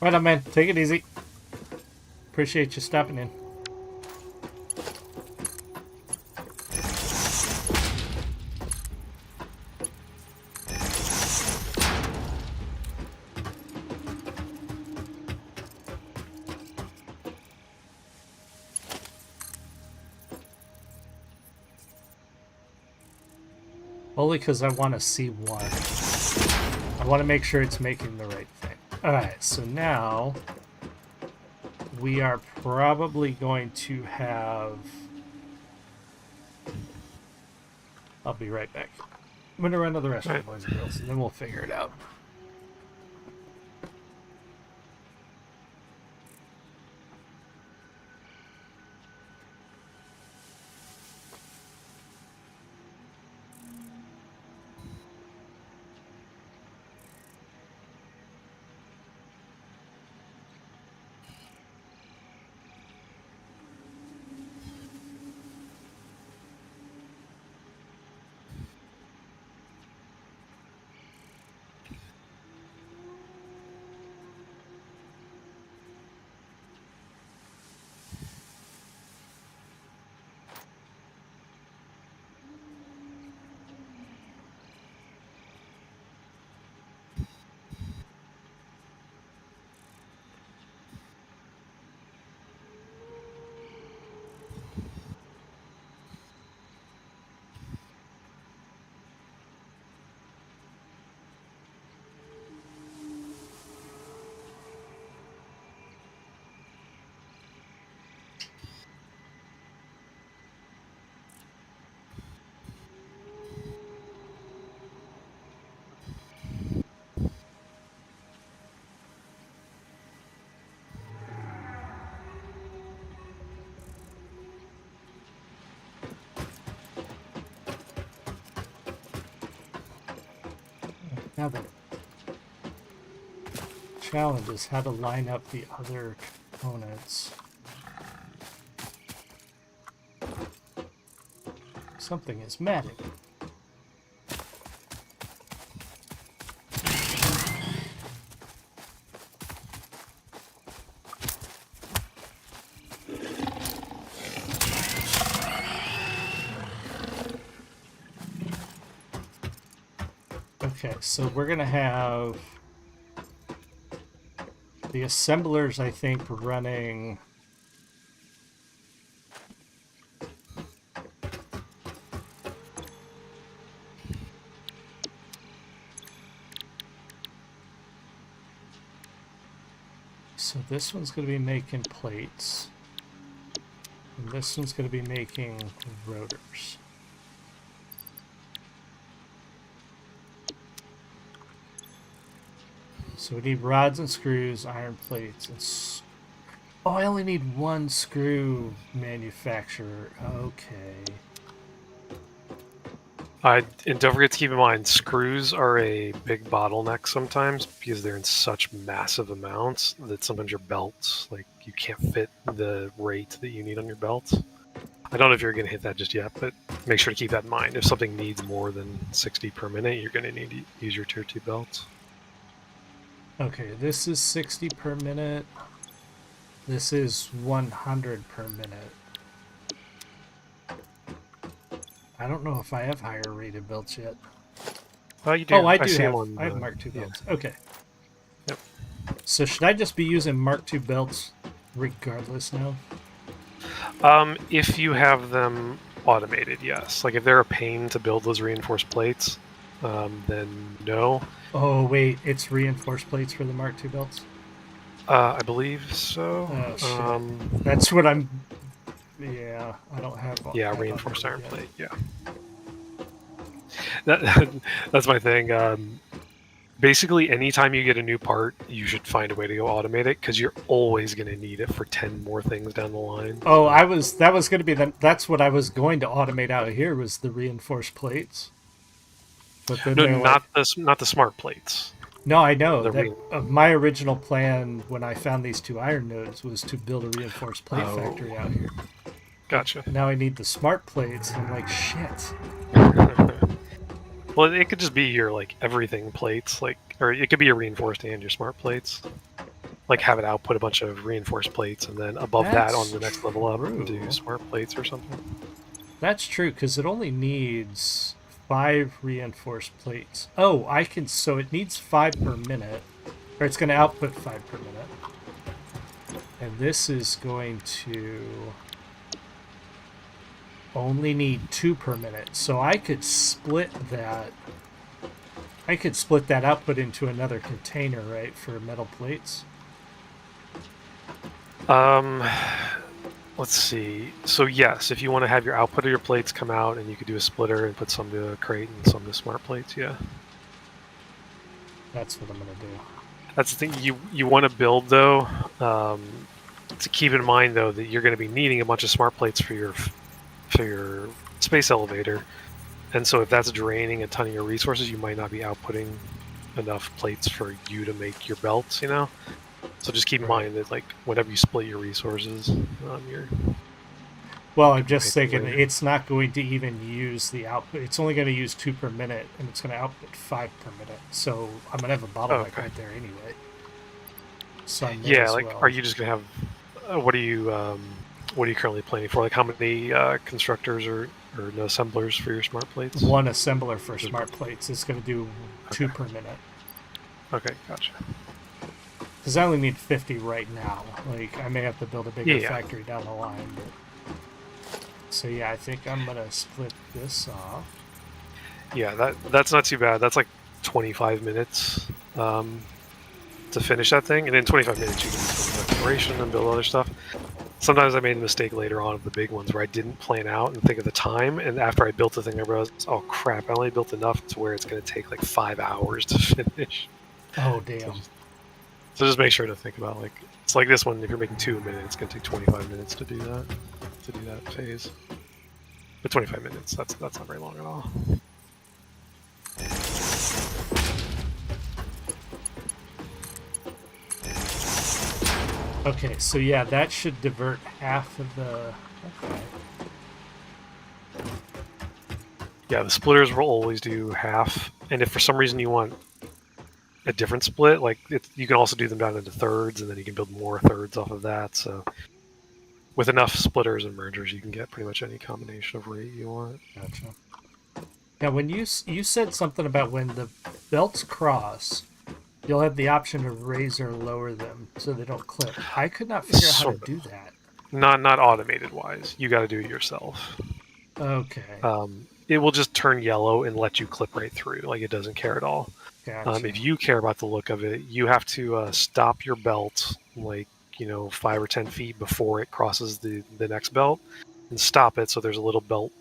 Right on, man. Take it easy. Appreciate you stopping in. Only because I want to see one. I want to make sure it's making the right thing. Alright, so now we are probably going to have... I'll be right back. I'm going to run to the restroom, boys and girls, and then we'll figure it out. Now the challenge is how to line up the other components. Something is matted. Okay, so we're gonna have the assemblers, I think, running. So this one's going to be making plates. And this one's going to be making rotors. So we need rods and screws, iron plates, and... Oh, I only need one screw manufacturer. Okay. And don't forget to keep in mind, screws are a big bottleneck sometimes because they're in such massive amounts that sometimes your belts, like, you can't fit the rate that you need on your belts. I don't know if you're going to hit that just yet, but make sure to keep that in mind. If something needs more than 60 per minute, you're going to need to use your tier 2 belts. Okay, this is 60 per minute. This is 100 per minute. I don't know if I have higher rated belts yet. Oh, you do. Oh, I do see have. them on, I have Mark II belts. Yeah. Okay. Yep. So should I just be using Mark II belts regardless now? If you have them automated, yes. Like if they're a pain to build those reinforced plates, then no. Oh wait, it's reinforced plates for the Mark II belts. I believe so. Oh shit. That's what I'm. Yeah, I don't have. Yeah, reinforced iron plate. Yeah. That's my thing. Basically, anytime you get a new part, you should find a way to go automate it because you're always going to need it for 10 more things down the line. Oh, that was going to be that's what I was going to automate out here was the reinforced plates. But then no, not the smart plates. No, I know that my original plan when I found these two iron nodes was to build a reinforced plate factory out here. Gotcha. Now I need the smart plates, and I'm like, shit. Well, it could just be your like everything plates, like, or it could be your reinforced and your smart plates. Like have it output a bunch of reinforced plates, and then above that on the next level up, do smart plates or something. That's true because it only needs 5 reinforced plates. Oh, I can. So it needs 5 per minute, or it's going to output 5 per minute. And this is going to only need 2 per minute. So I could split that. I could split that output into another container, right, for metal plates. Let's see. So yes, if you want to have your output of your plates come out, and you could do a splitter and put some to a crate and some to smart plates, yeah. That's what I'm gonna do. That's the thing you want to build though. To keep in mind though that you're going to be needing a bunch of smart plates for your space elevator, and so if that's draining a ton of your resources, you might not be outputting enough plates for you to make your belts. You know. So just keep in mind that, like, whenever you split your resources, Well, I'm just thinking it's not going to even use the output. It's only going to use 2 per minute, and it's going to output 5 per minute. So I'm going to have a bottleneck right there anyway. So yeah, like, are you just going to have? What are you currently planning for? Like, how many constructors or assemblers for your smart plates? 1 assembler for smart plates. It's going to do 2 per minute. Okay, gotcha. Because I only need 50 right now. Like, I may have to build a bigger factory down the line. But... So yeah, I think I'm gonna split this off. Yeah, that's not too bad. That's like 25 minutes to finish that thing, and in 25 minutes you can do some exploration and build other stuff. Sometimes I made a mistake later on of the big ones where I didn't plan out and think of the time, and after I built the thing, I realized, oh crap, I only built enough to where it's going to take like 5 hours to finish. Oh damn. So just make sure to think about, like, it's like this one, if you're making 2 a minute, it's going to take 25 minutes to do that phase. But 25 minutes, that's not very long at all. Okay, so yeah, that should divert half of the... Okay. Yeah, the splitters will always do half, and if for some reason you want a different split, like, you can also do them down into thirds, and then you can build more thirds off of that. So with enough splitters and mergers, you can get pretty much any combination of rate you want. Gotcha. Now, when you said something about when the belts cross, You'll have the option to raise or lower them so they don't clip. I could not figure out how to Sort of. do that. Not automated wise. You got to do it yourself. Okay. It will just turn yellow and let you clip right through. Like it doesn't care at all. Gotcha. If you care about the look of it, you have to stop your belt like 5 or 10 feet before it crosses the next belt, and stop it so there's a little belt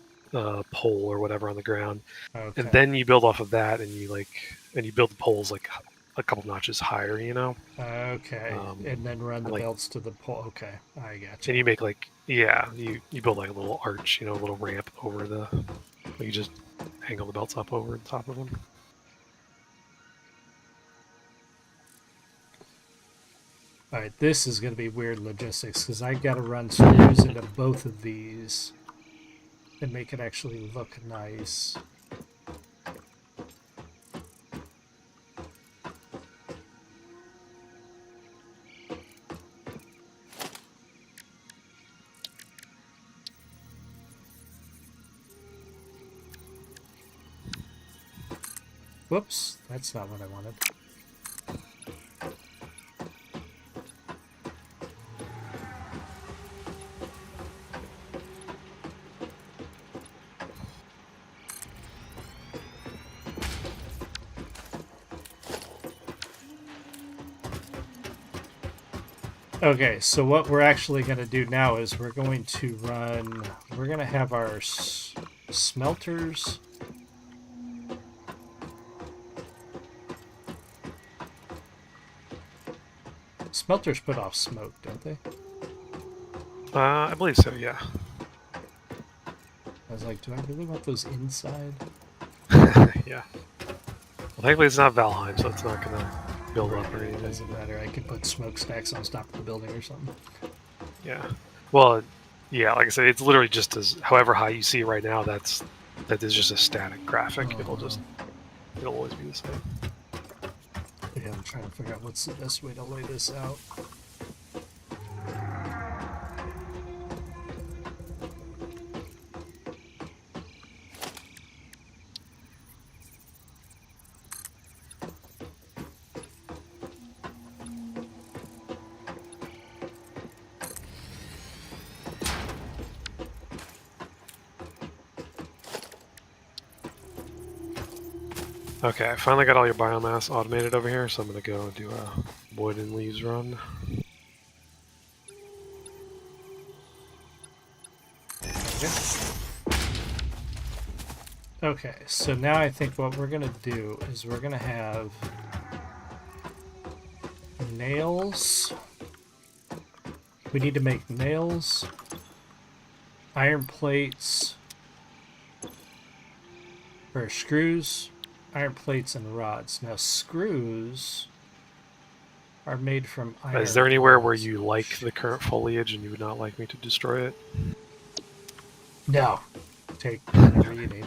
pole or whatever on the ground, Okay. and then you build off of that, and you build the poles like a couple notches higher, Okay. And then run the belts to the pole. Okay. I gotcha. And you make you build like a little arch, a little ramp over the. You just hang all the belts up over the top of them. All right, this is going to be weird logistics because I got to run screws into both of these and make it actually look nice. Whoops, that's not what I wanted. Okay, so what we're actually going to do now is we're going to have our smelters. Smelters put off smoke, don't they? I believe so, yeah. I was like, do I really want those inside? Yeah. Well, thankfully it's not Valheim, so it's not going to build up or anything. It doesn't matter. I could put smokestacks on top of the building or something. Yeah. Well, yeah, like I said, it's literally just as however high you see it right now, that is just a static graphic. It'll always be the same. Yeah, I'm trying to figure out what's the best way to lay this out. Okay, I finally got all your biomass automated over here, so I'm going to go do a wood and leaves run. Okay, so now I think what we're going to do is we're going to have nails. We need to make nails, iron plates, or screws, iron plates, and rods. Now, screws are made from iron. Is there anywhere where you like the current foliage and you would not like me to destroy it? No. Take whatever you need.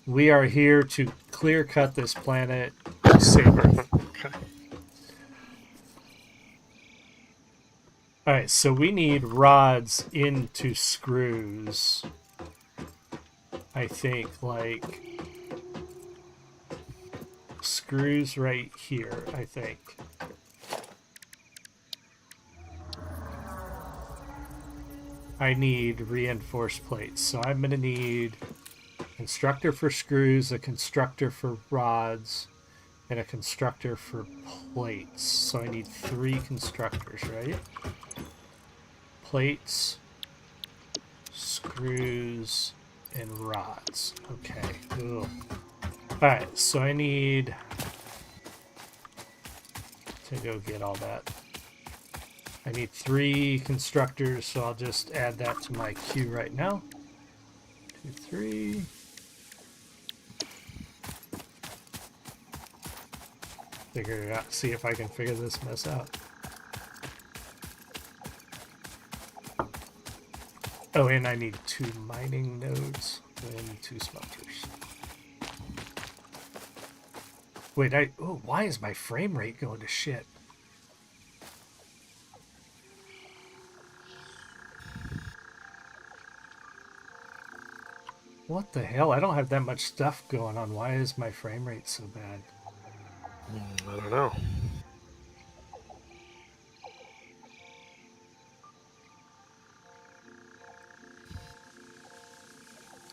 We are here to clear cut this planet to save Earth. Okay. Alright, so we need rods into screws. I think, like, screws right here, I think. I need reinforced plates, so I'm going to need a constructor for screws, a constructor for rods, and a constructor for plates. So I need 3 constructors, right? Plates, screws, and rods. Okay. Ugh. Alright, so I need to go get all that. I need 3 constructors, so I'll just add that to my queue right now. 2, 3. Figure it out. See if I can figure this mess out. Oh, and I need 2 mining nodes and 2 smelters. Wait, oh, why is my frame rate going to shit? What the hell? I don't have that much stuff going on. Why is my frame rate so bad? I don't know.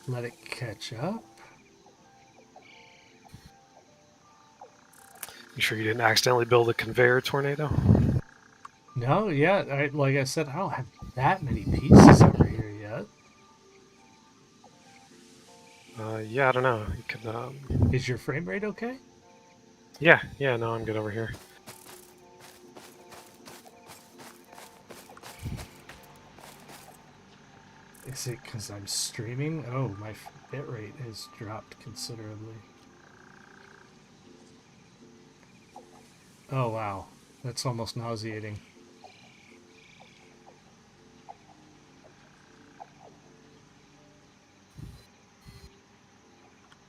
Let it catch up. You sure you didn't accidentally build a conveyor tornado? No, yeah, like I said, I don't have that many pieces over here yet. Yeah, I don't know. You could. Is your frame rate okay? Yeah, no, I'm good over here. Is it because I'm streaming? Oh, my bit rate has dropped considerably. Oh, wow. That's almost nauseating.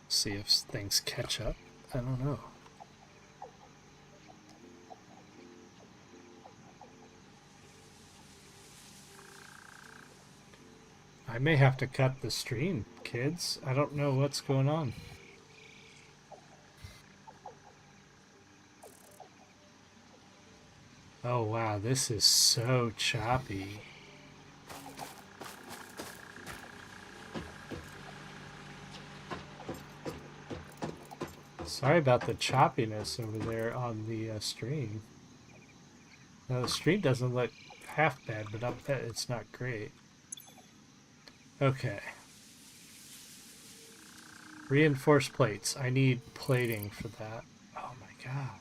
See if things catch up. I don't know. I may have to cut the stream, kids. I don't know what's going on. Oh, wow. This is so choppy. Sorry about the choppiness over there on the stream. Now, the stream doesn't look half bad, but I bet it's not great. Okay. Reinforced plates. I need plating for that. Oh my god.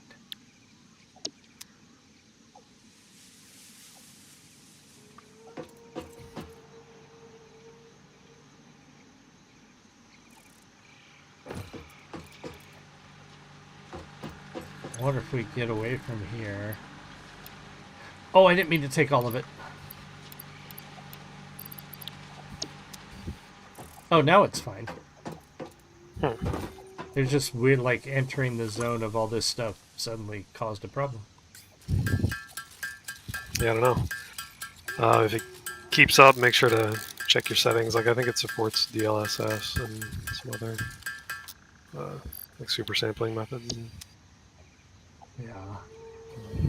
I wonder if we get away from here. Oh, I didn't mean to take all of it. Oh, now it's fine. There's just weird, like, entering the zone of all this stuff suddenly caused a problem. Yeah, I don't know. If it keeps up, make sure to check your settings. Like, I think it supports DLSS and some other like super sampling methods. Yeah.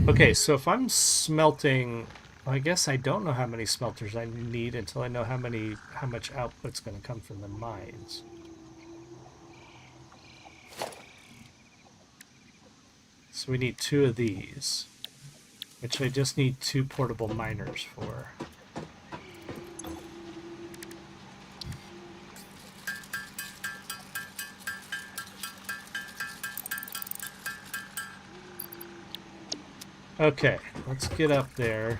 Okay, so if I'm smelting, I guess I don't know how many smelters I need until I know how much output's going to come from the mines. So we need 2 of these, which I just need 2 portable miners for. Okay, let's get up there.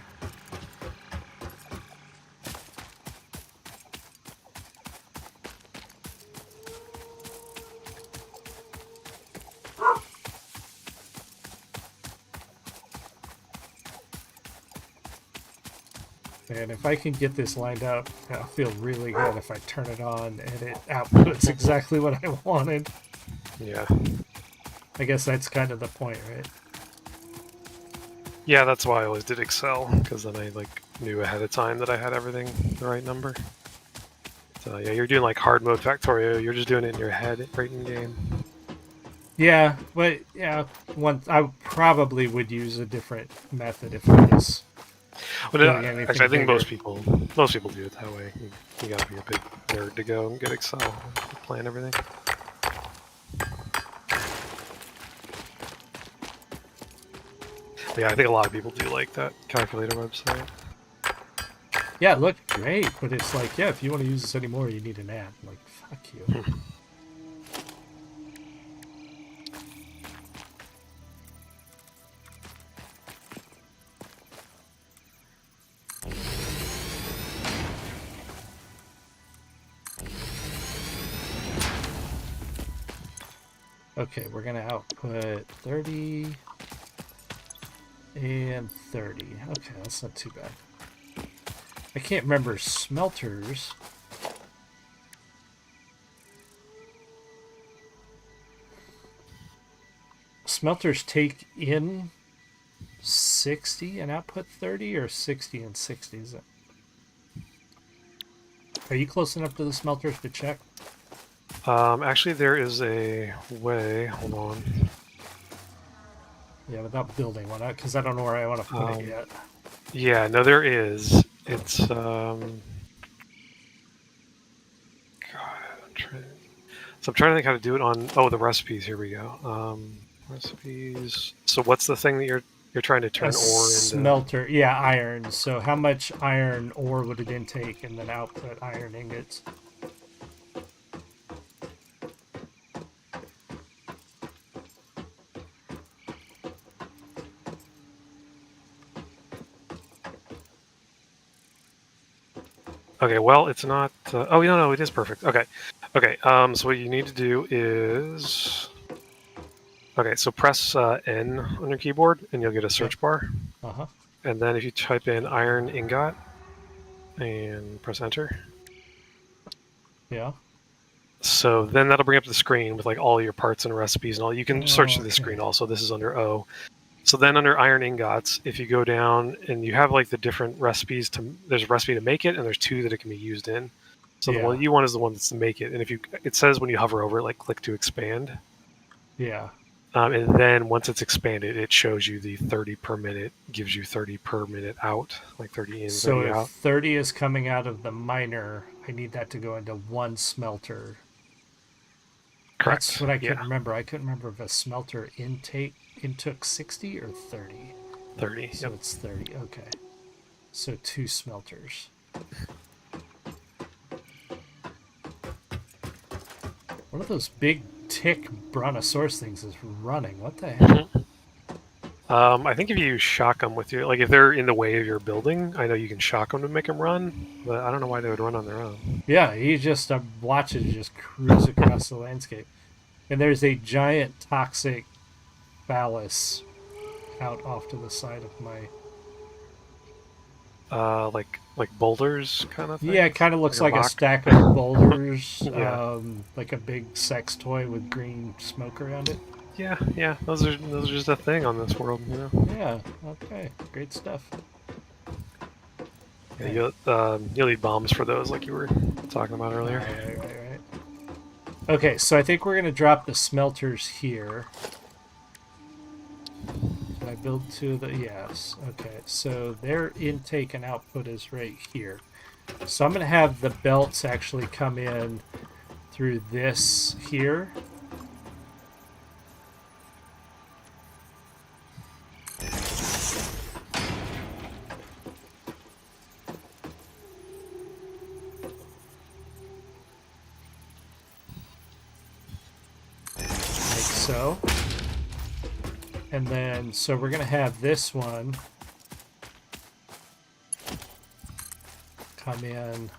And if I can get this lined up, I'll feel really good if I turn it on and it outputs exactly what I wanted. Yeah. I guess that's kind of the point, right? Yeah, that's why I always did Excel, because then I like knew ahead of time that I had everything the right number. So yeah, you're doing like hard mode Factorio. You're just doing it in your head right in game. Yeah, but yeah, I probably would use a different method if I was doing anything actually, I think bigger. most people do it that way. You gotta be a big nerd to go and get Excel to plan everything. But yeah, I think a lot of people do like that calculator website. Yeah, it looked great, but it's like, yeah, if you want to use this anymore, you need an app. I'm like, fuck you. Okay, we're gonna output 30 and 30. Okay, that's not too bad. I can't remember smelters. Smelters take in 60 and output 30, or 60 and 60? Is it? Are you close enough to the smelters to check? Actually, there is a way. Hold on. Yeah, without building one, because I don't know where I want to put it yet. Yeah, no, there is. It's God, I'm trying. So I'm trying to think how to do it on. Oh, the recipes. Here we go. Recipes. So what's the thing that you're trying to A turn ore into? smelter. Yeah, iron. So how much iron ore would it intake, and then output iron ingots? Okay, well, it's not. Oh, no, it is perfect. Okay, okay. So what you need to do is. Okay, so press N on your keyboard, and you'll get a search bar. Uh-huh. And then if you type in iron ingot and press enter, Yeah. so then that'll bring up the screen with like all your parts and recipes and all. You can search through the Okay. screen also. This is under O. So then under iron ingots, if you go down and you have like the different recipes there's a recipe to make it and there's 2 that it can be used in. So the Yeah. one you want is the one that's to make it. And it says when you hover over it, like click to expand. Yeah. And then once it's expanded, it shows you the 30 per minute, gives you 30 per minute out, like 30 in, So 30 if out. 30 is coming out of the miner, I need that to go into one smelter. Correct. That's what I couldn't Yeah. remember. I couldn't remember if a smelter intook 60 or 30. 30. So Yep. it's 30. Okay. So 2 smelters. One of those big tick brontosaurus things is running. What the hell? I think if you shock them with like if they're in the way of your building, I know you can shock them to make them run, but I don't know why they would run on their own. Yeah, he just watches just cruise across the landscape. And there's a giant toxic phallus out off to the side of my. Like boulders kind of thing. Yeah, it kind of looks like a rock. stack of boulders, Yeah. like a big sex toy with green smoke around it. Yeah. Those are just a thing on this world, you know. Yeah. Okay. Great stuff. Yeah, you'll need bombs for those, like you were talking about earlier. Right. Okay, so I think we're gonna drop the smelters here. Can I build 2 of the? Yes. Okay, so their intake and output is right here. So I'm gonna have the belts actually come in through this here. So, and then so we're gonna have this one come in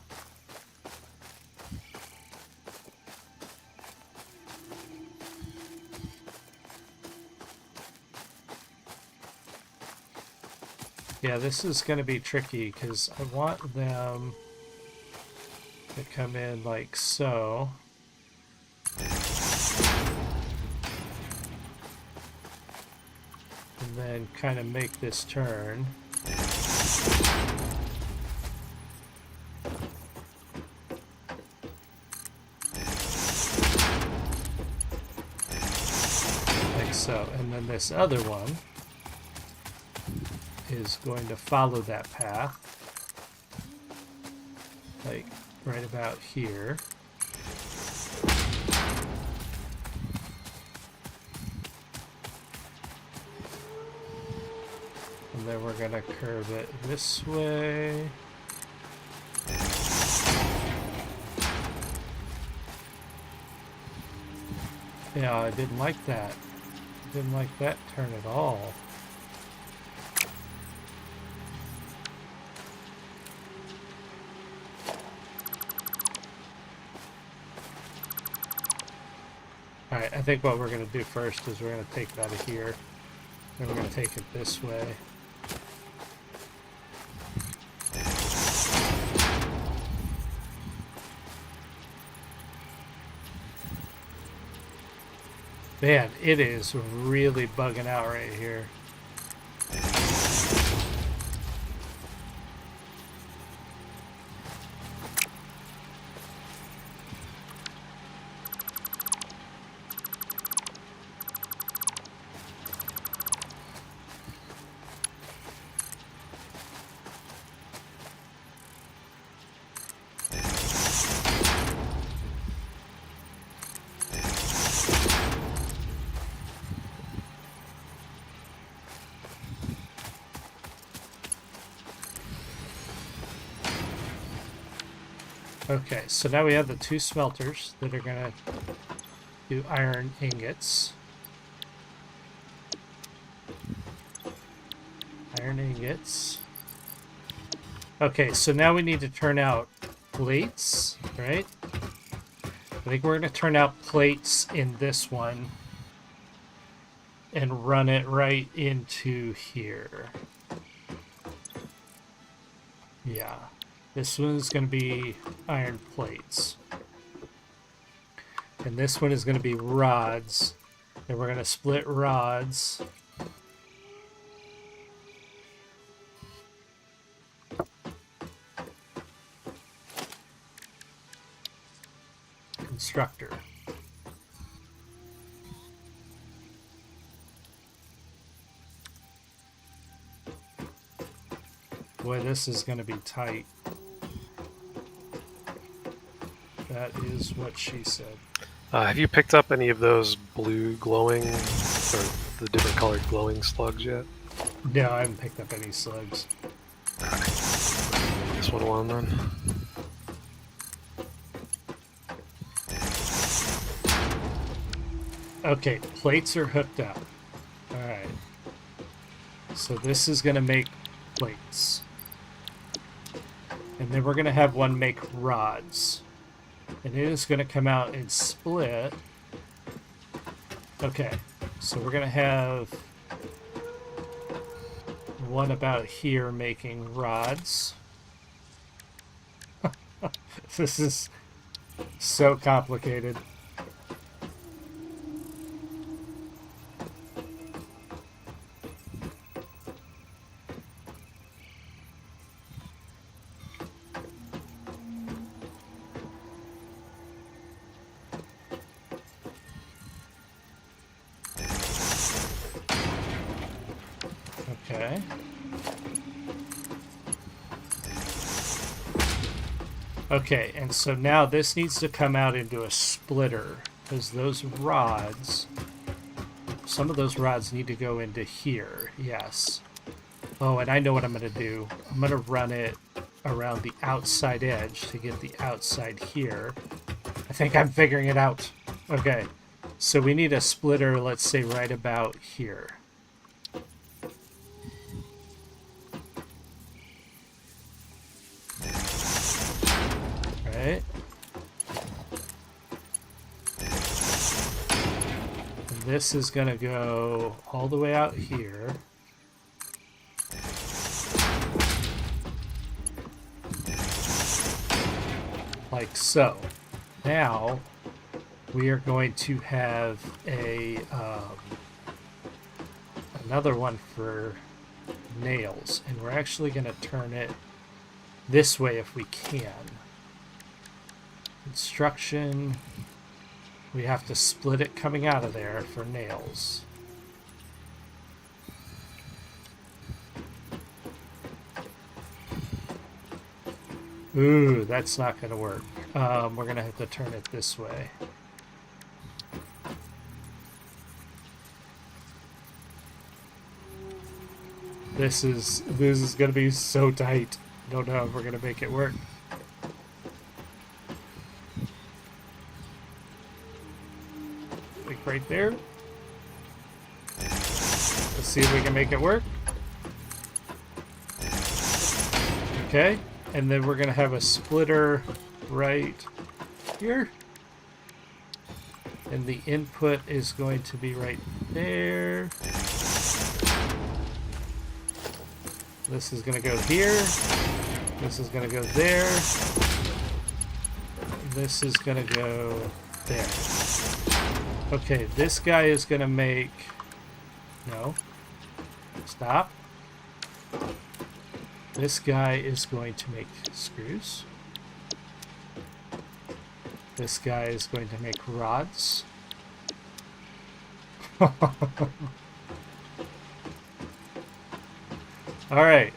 yeah, this is gonna be tricky because I want them to come in like so. And then kind of make this turn. Like so. And then this other one is going to follow that path. Like right about here. And then we're going to curve it this way. Yeah, I didn't like that. Didn't like that turn at all. Alright, I think what we're going to do first is we're going to take it out of here. And we're going to take it this way. Man, it is really bugging out right here. Okay, so now we have the 2 smelters that are gonna do iron ingots. Iron ingots. Okay, so now we need to turn out plates, right? I think we're going to turn out plates in this one and run it right into here. Yeah, this one's going to be iron plates. And this one is going to be rods. And we're going to split rods. Constructor. Boy, this is going to be tight. That is what she said. Have you picked up any of those blue glowing, or the different colored glowing slugs yet? No, I haven't picked up any slugs. This one alone then. Okay, plates are hooked up. Alright. So this is going to make plates. And then we're going to have one make rods. And it is going to come out and split. Okay, so we're going to have one about here making rods. This is so complicated. Okay. Okay, and so now this needs to come out into a splitter, because those rods, some of those rods need to go into here, yes. Oh, and I know what I'm going to do. I'm going to run it around the outside edge to get the outside here. I think I'm figuring it out. Okay, so we need a splitter, let's say right about here. Right? And this is going to go all the way out here. Like so. Now we are going to have a another one for nails, and we're actually going to turn it this way if we can. Construction, we have to split it coming out of there for nails. Ooh, that's not going to work. We're going to have to turn it this way. This is going to be so tight. Don't know if we're going to make it work. Like right there. Let's see if we can make it work. Okay. And then we're going to have a splitter right here. And the input is going to be right there. This is going to go here. This is going to go there. This is going to go there. Okay, this guy is going to make... No. Stop. This guy is going to make screws. This guy is going to make rods. Alright.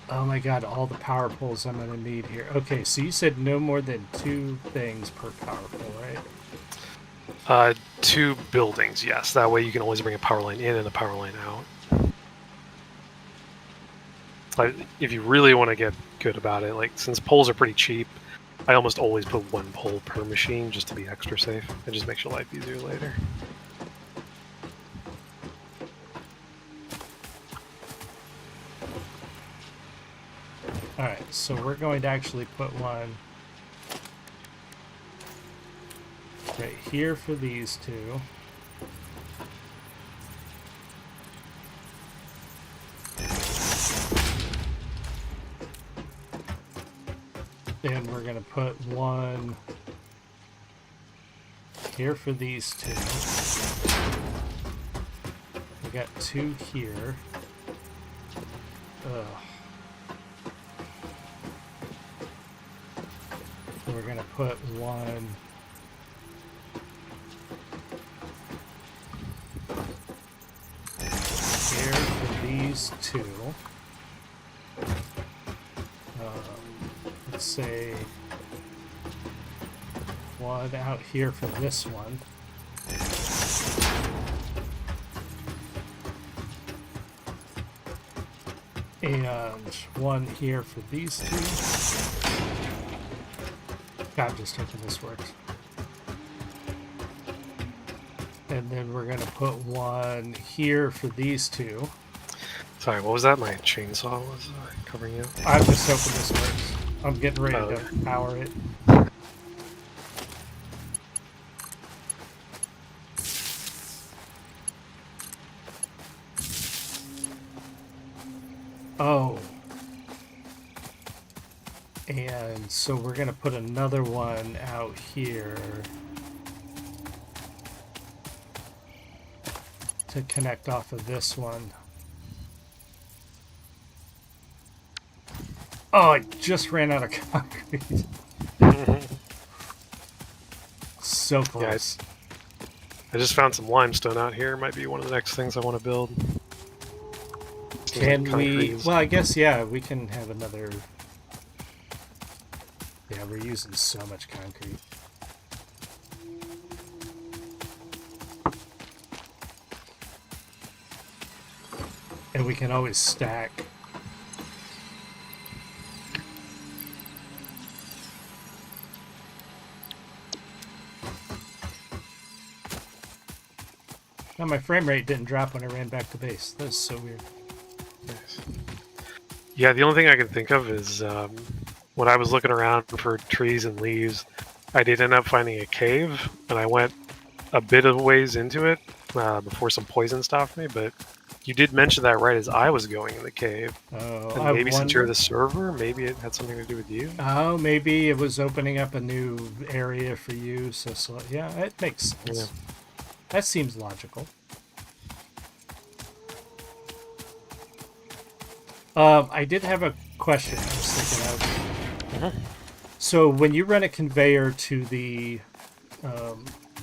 Oh my god, all the power poles I'm going to need here. Okay, so you said no more than 2 things per power pole, right? 2 buildings, yes. That way you can always bring a power line in and a power line out. Like, if you really want to get good about it, like since poles are pretty cheap, I almost always put one pole per machine just to be extra safe. It just makes your life easier later. Alright, so we're going to actually put one right here for these two. And we're going to put one here for these two. We got two here. Ugh. We're going to put one here for these two. Let's say one out here for this one. And one here for these two. God, I'm just hoping this works. And then we're going to put one here for these two. Sorry, what was that? My chainsaw was covering it. I'm just hoping this works. I'm getting ready to Okay. power it. Oh. And so we're going to put another one out here to connect off of this one. Oh, I just ran out of concrete. So close. I just found some limestone out here. Might be one of the next things I want to build. Can we... Well, I guess, yeah, we can have another... Yeah, we're using so much concrete. And we can always stack. Now my frame rate didn't drop when I ran back to base. That was so weird. Nice. Yeah, the only thing I can think of is when I was looking around for trees and leaves, I did end up finding a cave, and I went a bit of ways into it before some poison stopped me, but you did mention that right as I was going in the cave. Oh, And maybe since you're the server, maybe it had something to do with you? Oh, maybe it was opening up a new area for you. So yeah, it makes sense. Yeah. That seems logical. I did have a question I was thinking of. So when you run a conveyor to the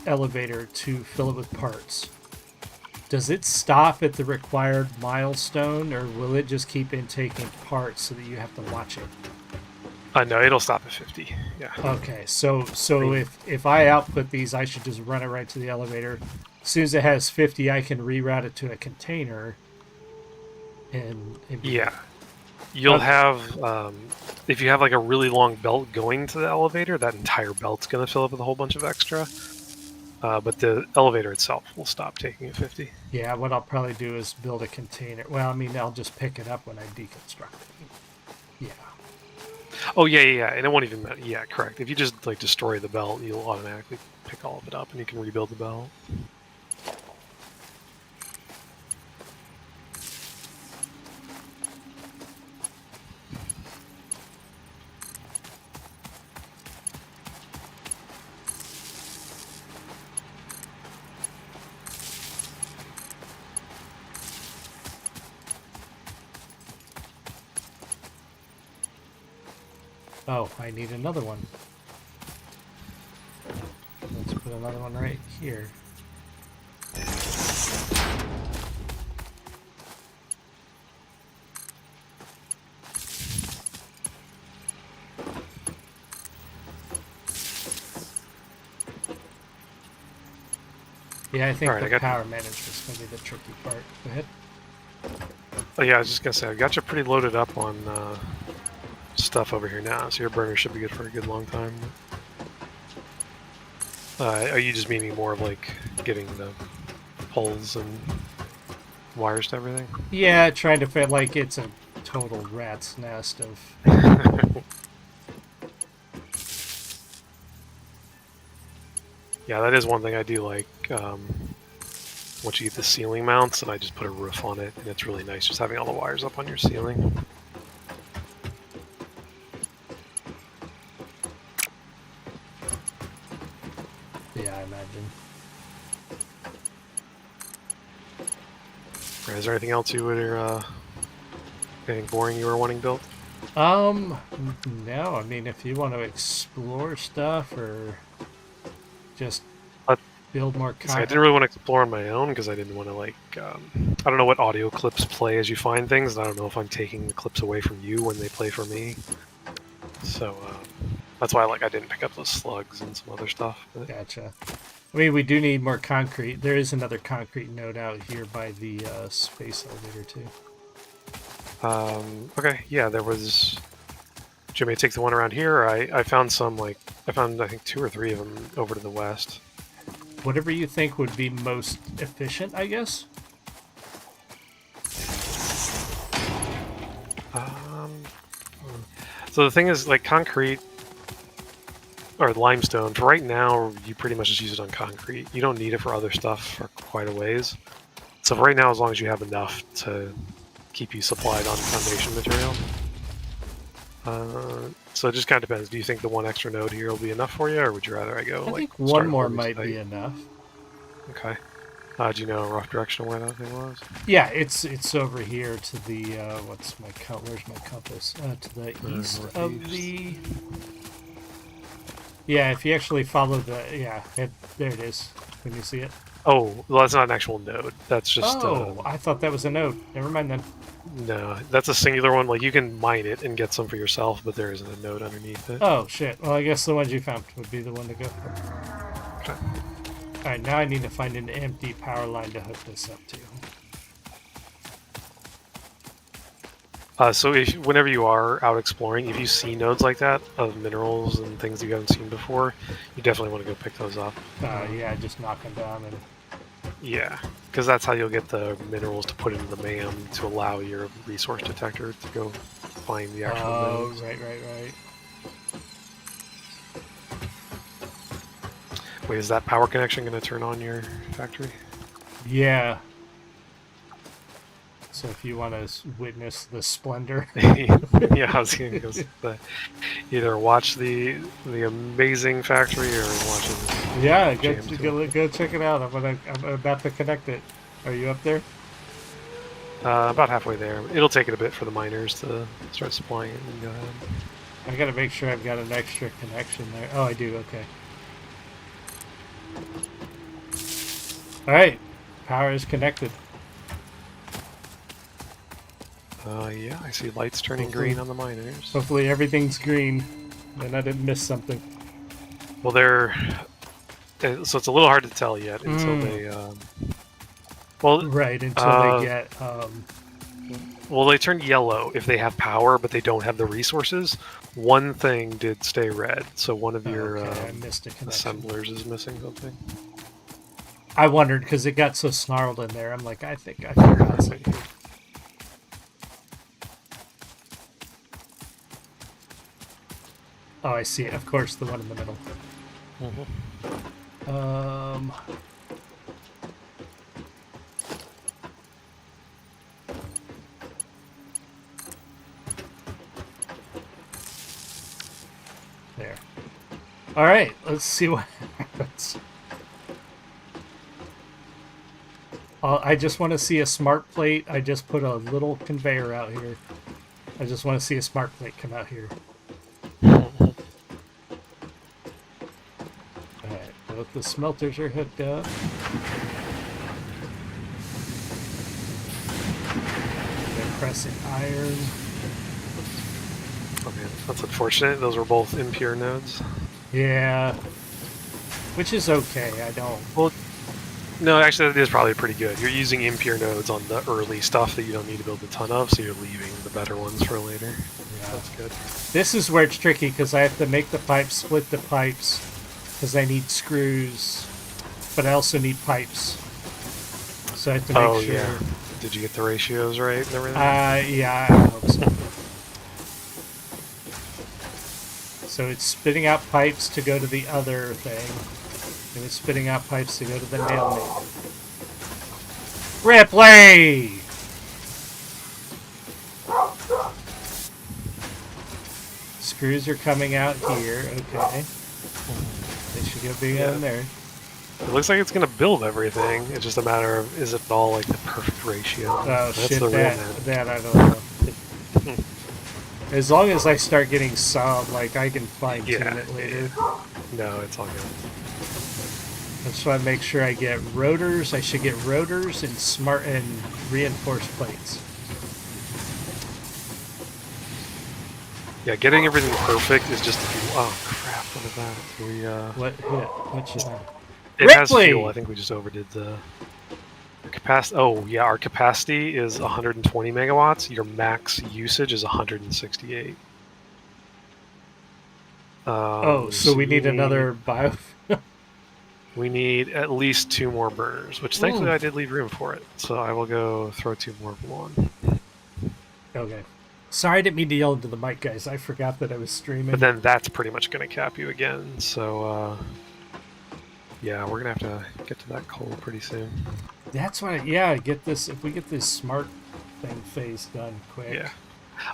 elevator to fill it with parts, does it stop at the required milestone, or will it just keep intaking parts so that you have to watch it? No, it'll stop at 50. Yeah. Okay, so if I output these, I should just run it right to the elevator. As soon as it has 50, I can reroute it to a container. And Yeah. You'll have, if you have like a really long belt going to the elevator, that entire belt's going to fill up with a whole bunch of extra. But the elevator itself will stop taking at 50. Yeah, what I'll probably do is build a container. Well, I mean, I'll just pick it up when I deconstruct it. Yeah. Oh, yeah, and it won't even matter. Yeah, correct. If you just like destroy the belt, you'll automatically pick all of it up and you can rebuild the belt. Oh, I need another one. Let's put another one right here. Yeah, I think Alright, the power management's going to be the tricky part. Go ahead. Oh yeah, I was just gonna say I got you pretty loaded up on stuff over here now, so your burner should be good for a good long time. Are you just meaning more of like getting the poles and wires to everything? Yeah, trying to fit like it's a total rat's nest of. Yeah, that is one thing I do like. Once you get the ceiling mounts, and I just put a roof on it, and it's really nice just having all the wires up on your ceiling. Yeah, I imagine. Right, is there anything else you would, anything boring you were wanting built? No, I mean, if you want to explore stuff or just build more I content. didn't really want to explore on my own because I didn't want to like, I don't know what audio clips play as you find things, and I don't know if I'm taking the clips away from you when they play for me. So that's why I didn't pick up those slugs and some other stuff. But... Gotcha. I mean, we do need more concrete. There is another concrete node out here by the space elevator too. Okay, yeah, there was. Jimmy, take the one around here. I found some I think 2 or 3 of them over to the west. Whatever you think would be most efficient, I guess. So the thing is, like concrete or limestone. For right now, you pretty much just use it on concrete. You don't need it for other stuff for quite a ways. So for right now, as long as you have enough to keep you supplied on foundation material. So it just kind of depends. Do you think the one extra node here will be enough for you, or would you rather I go? I think one more might be enough. Okay. Do you know a rough direction of where that thing was? Yeah, it's over here to the where's my compass? To the east of the. Yeah, if you actually follow there it is. Can you see it? Oh, well, that's not an actual node. That's just. Oh, I thought that was a node. Never mind then. No, that's a singular one. Like you can mine it and get some for yourself, but there isn't a node underneath it. Oh shit. Well, I guess the ones you found would be the one to go for. Okay. All right, now I need to find an empty power line to hook this up to. So whenever you are out exploring, if you see nodes like that of minerals and things you haven't seen before, you definitely want to go pick those up. Yeah, just knock them down and. Yeah, because that's how you'll get the minerals to put into the MAM to allow your resource detector to go find the actual nodes. Right. Wait, is that power connection going to turn on your factory? Yeah. So if you want to witness the splendor. Yeah, I was going to either watch the amazing factory or watch it. Yeah, go check it out. I'm about to connect it. Are you up there? About halfway there. It'll take it a bit for the miners to start supplying it. And go ahead. I gotta make sure I've got an extra connection there. Oh, I do. Okay. All right, power is connected. Yeah, I see lights turning green on the miners. Hopefully everything's green, and I didn't miss something. Well, so it's a little hard to tell yet until they. Right, until they get. Well, they turn yellow if they have power, but they don't have the resources. One thing did stay red, so one of your I missed a connection. assemblers is missing something. I wondered because it got so snarled in there. I'm like, I think I forgot something. Oh, I see it. Of course, the one in the middle. There. All right, let's see what happens. I just want to see a smart plate. I just put a little conveyor out here. I just want to see a smart plate come out here. Alright, both the smelters are hooked up. They're pressing iron. Okay, that's unfortunate. Those were both impure nodes. Yeah. Which is okay, I don't. Well, No, actually, that is probably pretty good. You're using impure nodes on the early stuff that you don't need to build a ton of, so you're leaving the better ones for later. Yeah. That's good. This is where it's tricky because I have to make the pipes, split the pipes, because I need screws, but I also need pipes. So I have to make sure. Yeah. Did you get the ratios right and everything? Yeah, I hope so. So it's spitting out pipes to go to the other thing, and it's spitting out pipes to go to the nail maker. Ripley! Screws are coming out here. Okay. They should go big in there. It looks like it's going to build everything. It's just a matter of, is it all like the perfect ratio? Oh, That's shit, the real man. that I don't know. As long as I start getting some, like, I can fine-tune it later. No, it's all good. I just want to make sure I get rotors. I should get rotors and smart and reinforced plates. Yeah, getting everything perfect is just... Oh, crap, what is that? We, What hit? What should I... It has Ripley! fuel. I think we just overdid the capacity. Oh, yeah, our capacity is 120 megawatts. Your max usage is 168. So we need another bio... We need at least 2 more burners, which thankfully I did leave room for it. So I will go throw 2 more of them on. Okay. Sorry, I didn't mean to yell into the mic, guys. I forgot that I was streaming. But then that's pretty much going to cap you again. So, yeah, we're going to have to get to that coal pretty soon. That's why, get this... If we get this smart thing phase done quick. Yeah.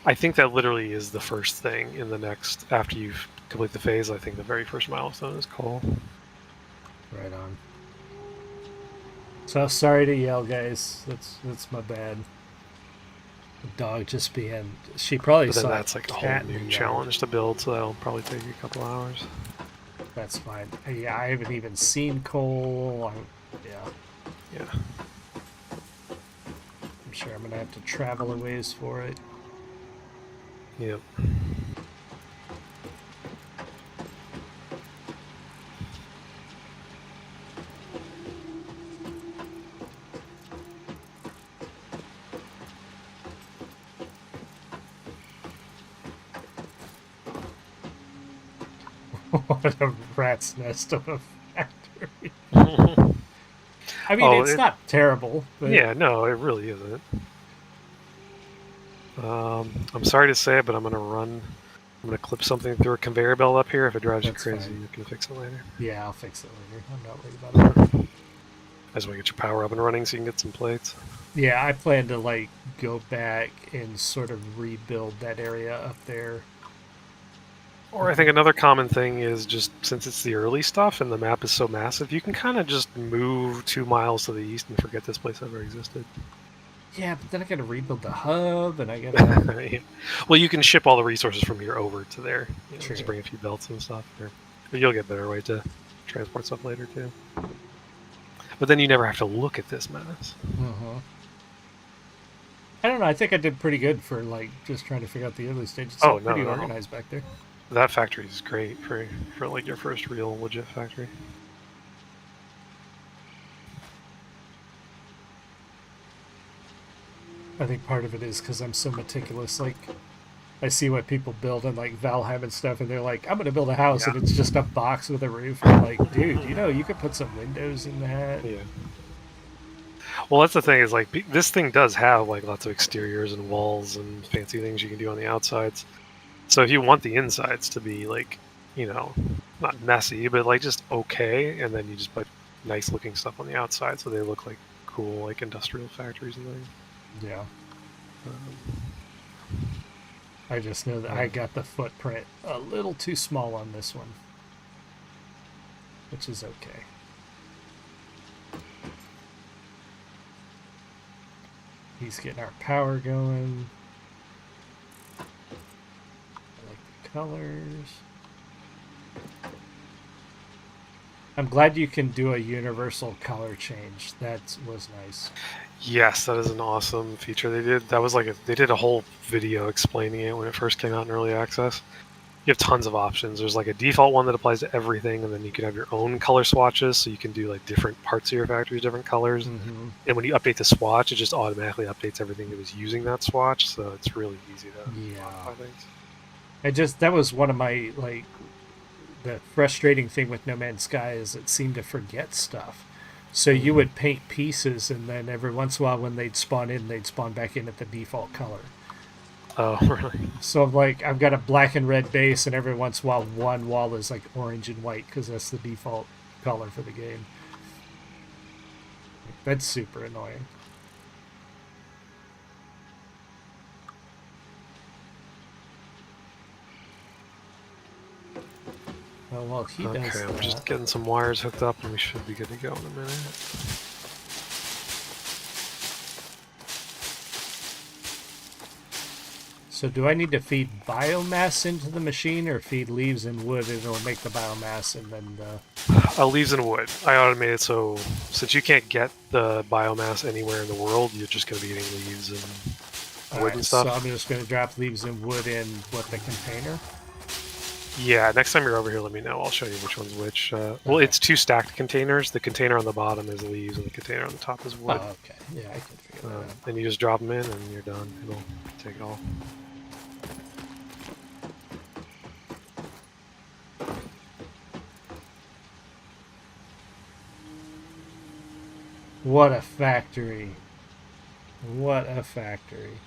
I think that literally is the first thing in the next... After you've complete the phase, I think the very first milestone is coal. Right on. So sorry to yell, guys. That's my bad. The dog just being... She probably But saw then that's like a whole new challenge to build, so that'll probably take you a couple hours. That's fine. Yeah, I haven't even seen coal. Yeah. I'm sure I'm gonna have to travel a ways for it. Yep. What a rat's nest of a factory. I mean, it's not terrible. But... Yeah, no, it really isn't. I'm sorry to say it, but I'm going to clip something through a conveyor belt up here. If it drives you crazy, you can fix it later. Yeah, I'll fix it later. I'm not worried about it. I just want to get your power up and running so you can get some plates. Yeah, I plan to, like, go back and sort of rebuild that area up there. Or I think another common thing is just since it's the early stuff and the map is so massive, you can kind of just move 2 miles to the east and forget this place ever existed. Yeah, but then I gotta rebuild the hub, and I gotta... Yeah. Well, you can ship all the resources from here over to there. You know, True. just bring a few belts and stuff. Or you'll get a better way to transport stuff later, too. But then you never have to look at this mess. Uh-huh. I don't know, I think I did pretty good for, like, just trying to figure out the early stages. It's pretty organized back there. That factory is great for like your first real legit factory. I think part of it is because I'm so meticulous. Like, I see what people build in, like, Valheim and stuff, and they're like, I'm going to build a house, and it's just a box with a roof. And I'm like, dude, you could put some windows in that. Yeah. Well, that's the thing is, like, this thing does have, like, lots of exteriors and walls and fancy things you can do on the outsides. So if you want the insides to be, like, you know, not messy, but, like, just okay, and then you just put nice looking stuff on the outside so they look like cool, like, industrial factories and things. Yeah. I just know that I got the footprint a little too small on this one, which is okay. He's getting our power going. Colors. I'm glad you can do a universal color change. That was nice. Yes, that is an awesome feature they did. That was like they did a whole video explaining it when it first came out in early access. you have tons of options. There's like a default one that applies to everything, and then you can have your own color swatches, so you can do like different parts of your factory, different colors. Mm-hmm. And when you update the swatch, it just automatically updates everything that was using that swatch, so it's really easy to modify things. That was one of my the frustrating thing with No Man's Sky is it seemed to forget stuff. So you would paint pieces, and then every once in a while, when they'd spawn in, they'd spawn back in at the default color. Oh, really? So like I've got a black and red base, and every once in a while, one wall is like orange and white because that's the default color for the game. That's super annoying. Oh, well, he does Okay, I'm that. just getting some wires hooked up, and we should be good to go in a minute. So do I need to feed biomass into the machine, or feed leaves and wood, and it'll make the biomass, and then Leaves and wood. I automated so since you can't get the biomass anywhere in the world, you're just going to be getting leaves and wood and stuff. So I'm just going to drop leaves and wood in the container. Yeah, next time you're over here, let me know. I'll show you which one's which. Well, it's 2 stacked containers. The container on the bottom is leaves, and the container on the top is wood. Oh, okay. Yeah, I can figure that out. And you just drop them in, and you're done. It'll take it all. What a factory. What a factory.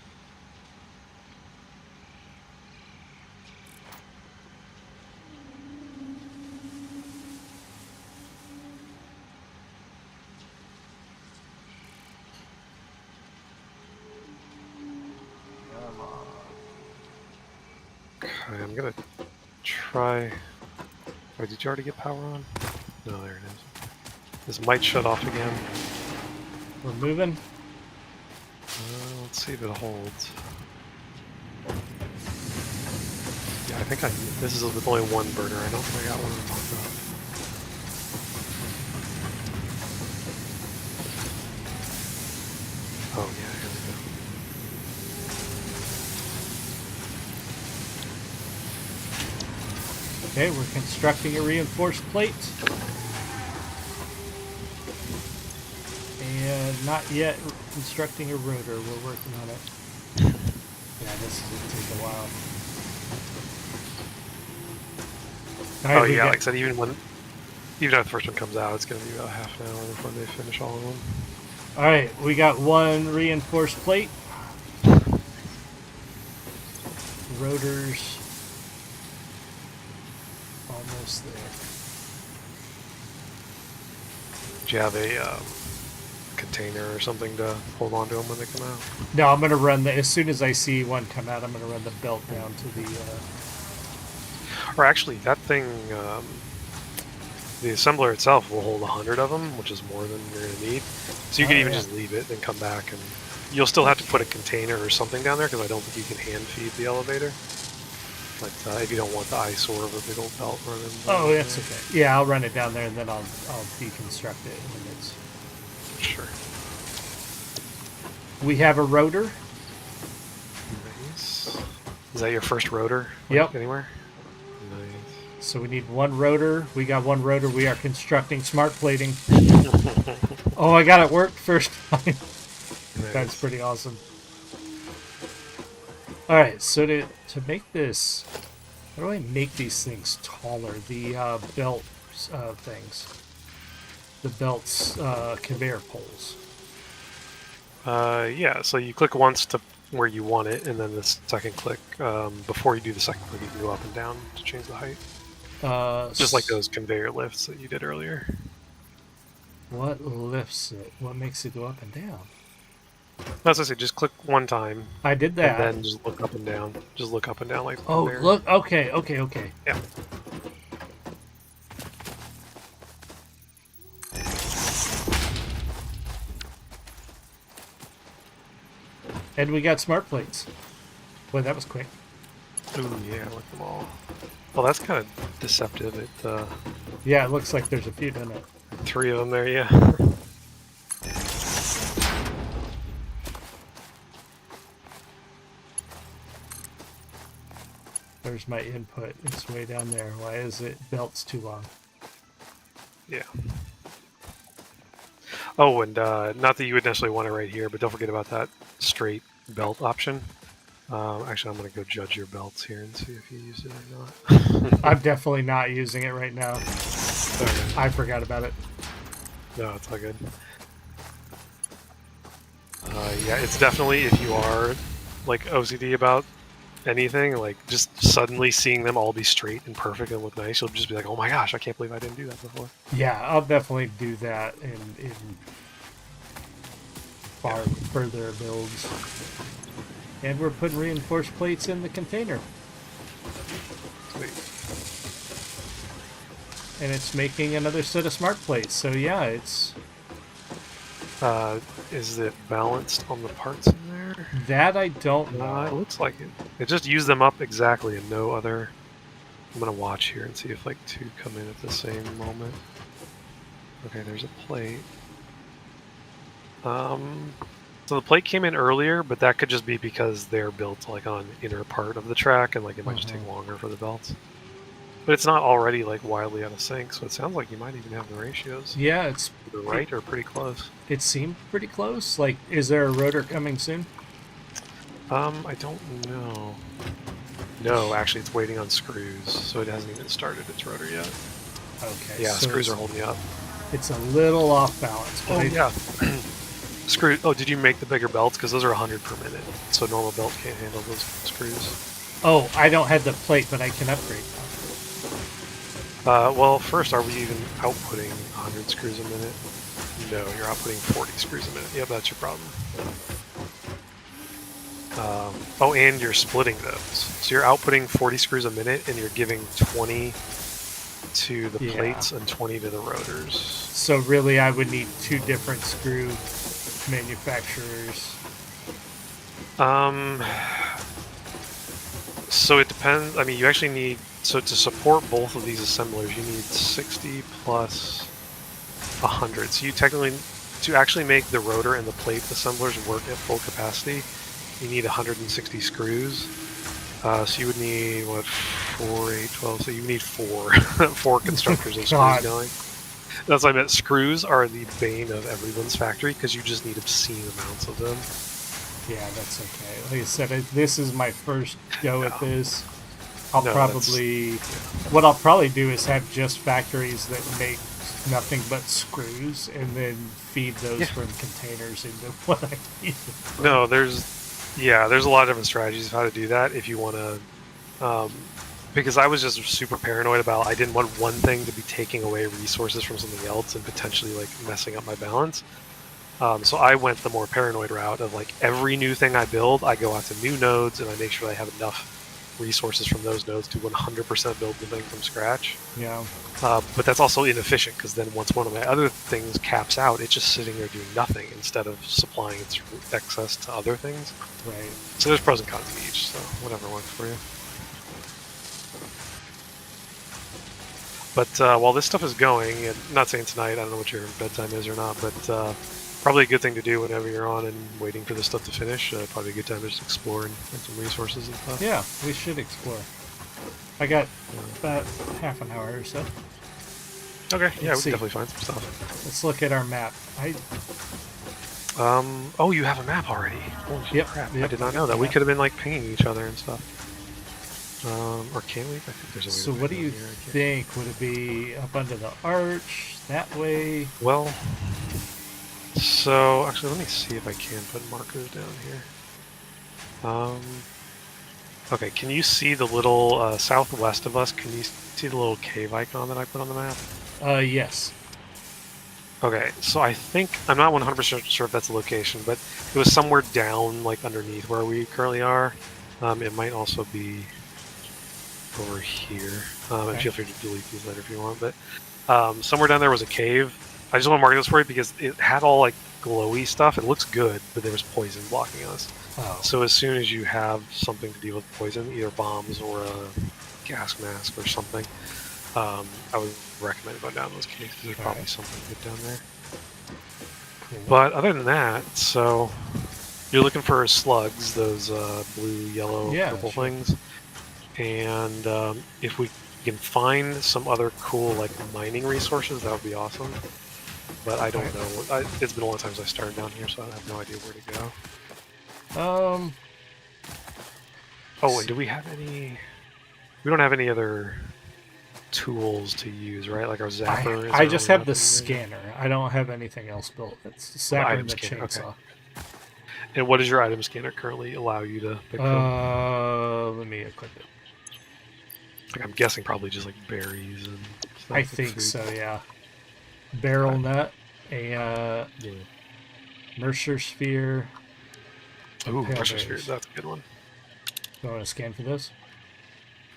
Okay, I'm gonna try. Oh, did you already get power on? No, there it is. This might shut off again. We're moving. Let's see if it holds. Yeah, I think this is with only one burner. I don't think I got one to talk about. Oh yeah, here we go. Okay, we're constructing a reinforced plate. And not yet constructing a rotor. We're working on it. Yeah, this is going to take a while. Oh yeah, like I said, even if the first one comes out, it's going to be about half an hour before they finish all of them. All right, we got one reinforced plate. Rotors almost there. Do you have a container or something to hold on to them when they come out? No, I'm going to run as soon as I see one come out, I'm going to run the belt down to the... Or actually, that thing, the assembler itself will hold 100 of them, which is more than you're going to need. So you can even just leave it and come back, and you'll still have to put a container or something down there, because I don't think you can hand feed the elevator. But if you don't want the eyesore of a big old belt running. Oh, that's okay. Yeah, I'll run it down there, and then I'll deconstruct it in minutes. Sure. We have a rotor. Nice. Is that your first rotor? Yep. Anywhere? Nice. So we need one rotor. We got one rotor. We are constructing smart plating. Oh, I got it worked first time. Nice. That's pretty awesome. All right, so to make this, how do I make these things taller? The belt things. The belts conveyor poles. Yeah, so you click once to where you want it, and then the second click, before you do the second click, you can go up and down to change the height. Just like those conveyor lifts that you did earlier. What lifts it? What makes it go up and down? As I say, just click one time. I did that. And then just look up and down. Just look up and down like the Oh, conveyor. look. Okay. Yeah. And we got smart plates. Boy, that was quick. Ooh, yeah, look at them all. Well, that's kind of deceptive. It, Yeah, it looks like there's a few, doesn't it? 3 of them there, yeah. There's my input. It's way down there. Why is it belts too long? Yeah. Oh, and not that you would necessarily want it right here, but don't forget about that straight belt option. Actually, I'm going to go judge your belts here and see if you use it or not. I'm definitely not using it right now. Okay. I forgot about it. No, it's all good. Yeah, it's definitely, if you are like OCD about anything, like just suddenly seeing them all be straight and perfect and look nice, you'll just be like, oh my gosh, I can't believe I didn't do that before. Yeah, I'll definitely do that in far further builds. And we're putting reinforced plates in the container. Sweet. And it's making another set of smart plates. So yeah, it's... Is it balanced on the parts in there? That I don't know. It looks like it. It just used them up exactly and no other... I'm going to watch here and see if like two come in at the same moment. Okay, there's a plate. So the plate came in earlier, but that could just be because they're built like on inner part of the track and like it might just take longer for the belts. But it's not already like wildly out of sync, so it sounds like you might even have the ratios. Yeah, it's either right or pretty close. It seemed pretty close. Like, is there a rotor coming soon? I don't know. No, actually, it's waiting on screws, so it hasn't even started its rotor yet. Okay. Yeah, so screws are holding you up. It's a little off balance. But Oh yeah. Screw. Oh, did you make the bigger belts? Because those are 100 per minute, so a normal belt can't handle those screws. Oh, I don't have the plate, but I can upgrade now. Well, first, are we even outputting 100 screws a minute? No, you're outputting 40 screws a minute. Yep, that's your problem. Oh, and you're splitting those. So you're outputting 40 screws a minute, and you're giving 20 to the plates and 20 to the rotors. So really, I would need two different screw manufacturers. So it depends. I mean, you actually need... So to support both of these assemblers, you need 60 plus 100. So you technically... To actually make the rotor and the plate assemblers work at full capacity, you need 160 screws. So you would need, what, 4, 8, 12... So you need 4. 4 constructors of screws going. That's what I meant. Screws are the bane of everyone's factory, because you just need obscene amounts of them. Yeah, that's okay. Like I said, this is my first go at this. What I'll probably do is have just factories that make nothing but screws, and then feed those from containers into what I need. No, there's a lot of different strategies of how to do that if you want to. Because I was just super paranoid about, I didn't want one thing to be taking away resources from something else and potentially like messing up my balance. So I went the more paranoid route of like every new thing I build, I go out to new nodes and I make sure I have enough resources from those nodes to 100% build the thing from scratch. Yeah. But that's also inefficient, because then once one of my other things caps out, it's just sitting there doing nothing instead of supplying its excess to other things. Right. So there's pros and cons to each, so whatever works for you. But while this stuff is going, and I'm not saying tonight, I don't know what your bedtime is or not, but probably a good thing to do whenever you're on and waiting for this stuff to finish. Probably a good time to just explore and find some resources and stuff. Yeah, we should explore. I got about half an hour or so. Okay, yeah, we see. can definitely find some stuff. Let's look at our map. Oh, you have a map already. Holy crap, I did not know that. We could have been like pinging each other and stuff. Or can we? I think there's a So what do you think? Would it be up under the arch, that way? Well, so actually let me see if I can put markers down here. Okay, can you see the little southwest of us? Can you see the little cave icon that I put on the map? Yes. Okay, so I think, I'm not 100% sure if that's the location, but it was somewhere down, like underneath where we currently are. It might also be over here. And feel free to delete these later if you want, but somewhere down there was a cave. I just want to mark this for you because it had all like glowy stuff. It looks good, but there was poison blocking us. Oh. So as soon as you have something to deal with poison, either bombs or a gas mask or something, I would recommend going down those caves. There's probably something good down there. Cool. But other than that, so you're looking for slugs, those blue, yellow, purple things. And if we can find some other cool like mining resources, that would be awesome. But I don't know. It's been a long time since I started down here, so I have no idea where to go. Oh, and do we have any? We don't have any other tools to use, right? Like our zapper. I just have the scanner. I don't have anything else built. It's the zapper and the chainsaw. Okay. And what does your item scanner currently allow you to pick from? Let me equip it. Like I'm guessing probably just like berries and stuff. I think so, yeah. Barrel nut, a Mercer sphere. Ooh, Mercer sphere. That's a good one. You want to scan for this?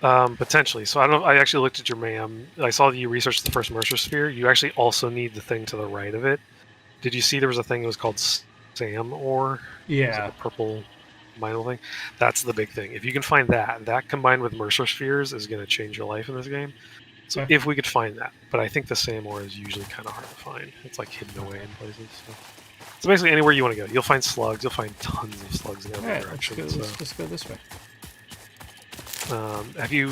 Potentially. So I don't know. I actually looked at your MAM. I saw that you researched the first Mercer sphere. You actually also need the thing to the right of it. Did you see there was a thing that was called Sam ore? Yeah. Like a purple minor thing. That's the big thing. If you can find that combined with Mercer spheres is going to change your life in this game. So if we could find that, but I think the Sam ore is usually kind of hard to find. It's like hidden away in places. So basically anywhere you want to go, you'll find slugs. You'll find tons of slugs in every direction. Let's go this way. Have you?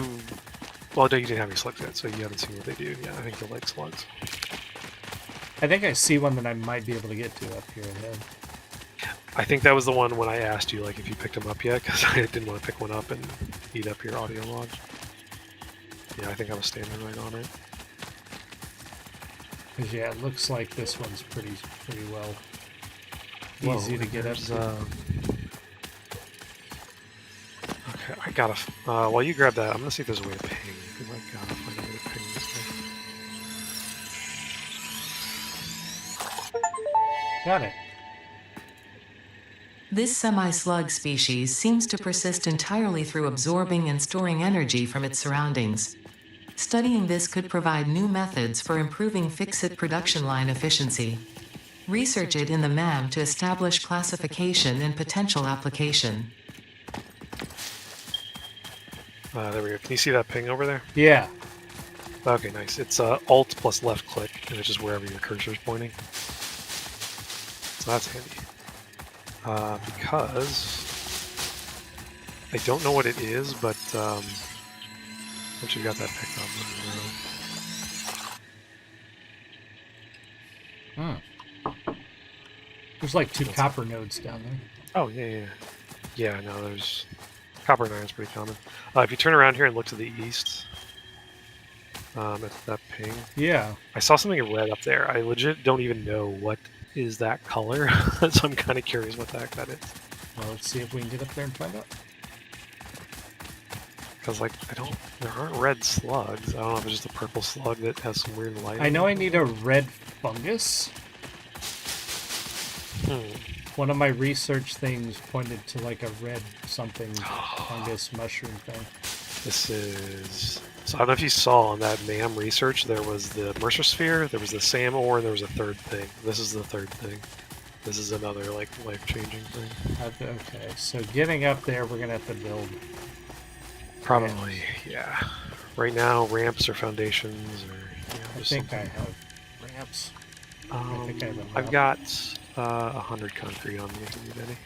Well, no, you didn't have any slugs yet, so you haven't seen what they do. Yeah, I think you'll like slugs. I think I see one that I might be able to get to up here ahead. I think that was the one when I asked you, like, if you picked them up yet, because I didn't want to pick one up and eat up your audio log. Yeah, I think I was standing right on it. Because yeah, it looks like this one's pretty well easy to get up to. Okay, I gotta. While you grab that, I'm gonna see if there's a way to ping. Because I gotta find a way to ping this thing. Got it. This semi-slug species seems to persist entirely through absorbing and storing energy from its surroundings. Studying this could provide new methods for improving fixit production line efficiency. Research it in the MAM to establish classification and potential application. There we go. Can you see that ping over there? Yeah. Okay, nice. It's Alt plus left click, and it's just wherever your cursor is pointing. So that's handy. Because I don't know what it is, but once you got that picked up, let me know. There's like 2 copper nodes down there. Oh, yeah. Yeah, no, there's... Copper and iron is pretty common. If you turn around here and look to the east, at that ping... Yeah. I saw something red up there. I legit don't even know what is that color, so I'm kind of curious what the heck that is. Well, let's see if we can get up there and find out. Because, like, there aren't red slugs. I don't know if it's just a purple slug that has some weird light. I know I need a red fungus. One of my research things pointed to like a red something fungus mushroom thing. This is... So I don't know if you saw on that MAM research, there was the Mercer sphere, there was the Sam ore, and there was a third thing. This is the third thing. This is another, like, life-changing thing. Okay, so getting up there, we're going to have to build. Probably, yeah. Right now, ramps or foundations or... I think I have ramps. I think I have enough. I've got 100 concrete on me if you need any.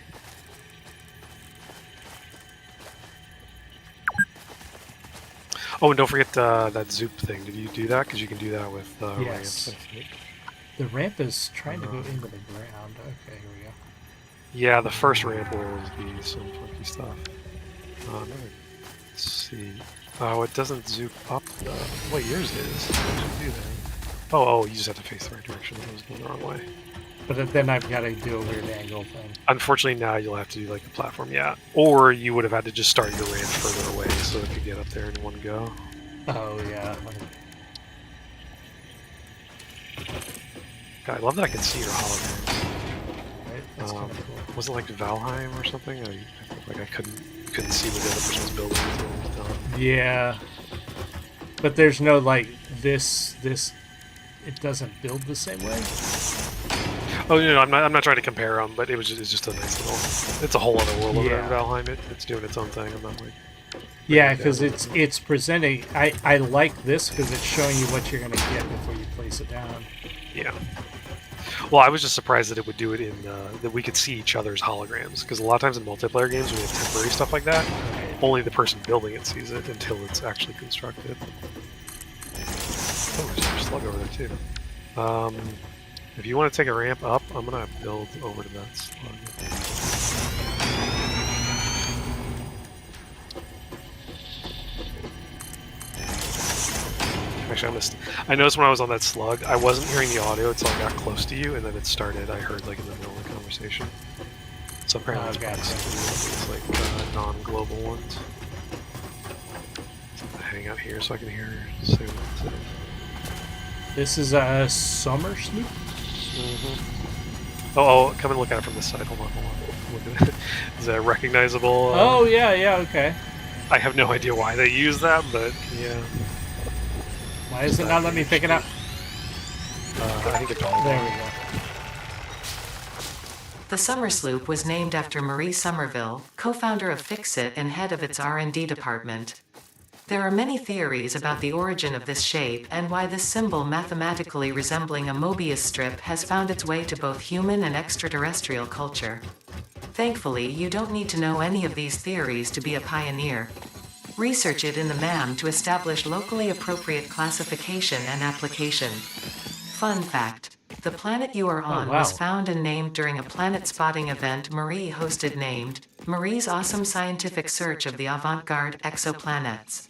Oh, and don't forget that zoop thing. Did you do that? Because you can do that with ramps, I think. The ramp is trying to go into the ground. Okay, here we go. Yeah, the first ramp will always be some funky stuff. Let's see. Oh, it doesn't zoop up though. Well, yours is. Do that. Oh, you just have to face the right direction. I was going the wrong way. But then I've got to do a weird angle thing. Unfortunately, now you'll have to do like the platform, yeah. Or you would have had to just start your ramp further away so it could get up there in one go. Oh, yeah. God, I love that I can see your holograms. Right? That's kind of cool. Was it like Valheim or something? I think like I couldn't see what the other person was building until it was done. Yeah. But there's no like this it doesn't build the same way. Oh, you know, I'm not trying to compare them, but it's just a nice little. It's a whole other world over in Valheim. It's doing its own thing. I'm not like. Yeah, because it's presenting. I like this because it's showing you what you're gonna get before you place it down. Yeah. Well, I was just surprised that it would do it in that we could see each other's holograms, because a lot of times in multiplayer games when you have temporary stuff like that, only the person building it sees it until it's actually constructed. Oh, there's a slug over there too. If you want to take a ramp up, I'm gonna build over to that slug. Actually, I noticed when I was on that slug, I wasn't hearing the audio until I got close to you, and then it started. I heard like in the middle of the conversation. So apparently, it's probably something to do with these like non-global ones. So I'm gonna hang out here so I can hear soon. So. This is a summer sloop. Mm-hmm. Oh, come and look at it from this side. Hold on. Look at it. Is that recognizable? Oh yeah, okay. I have no idea why they use that, but yeah. Why is it not letting me pick it up? I think it's all there. We go. The summer sloop was named after Marie Somerville, co-founder of Fixit and head of its R&D department. There are many theories about the origin of this shape and why this symbol mathematically resembling a Mobius strip has found its way to both human and extraterrestrial culture. Thankfully, you don't need to know any of these theories to be a pioneer. Research it in the MAM to establish locally appropriate classification and application. Fun fact: the planet you are on was found and named during a planet spotting event Marie hosted named Marie's Awesome Scientific Search of the Avant-Garde Exoplanets.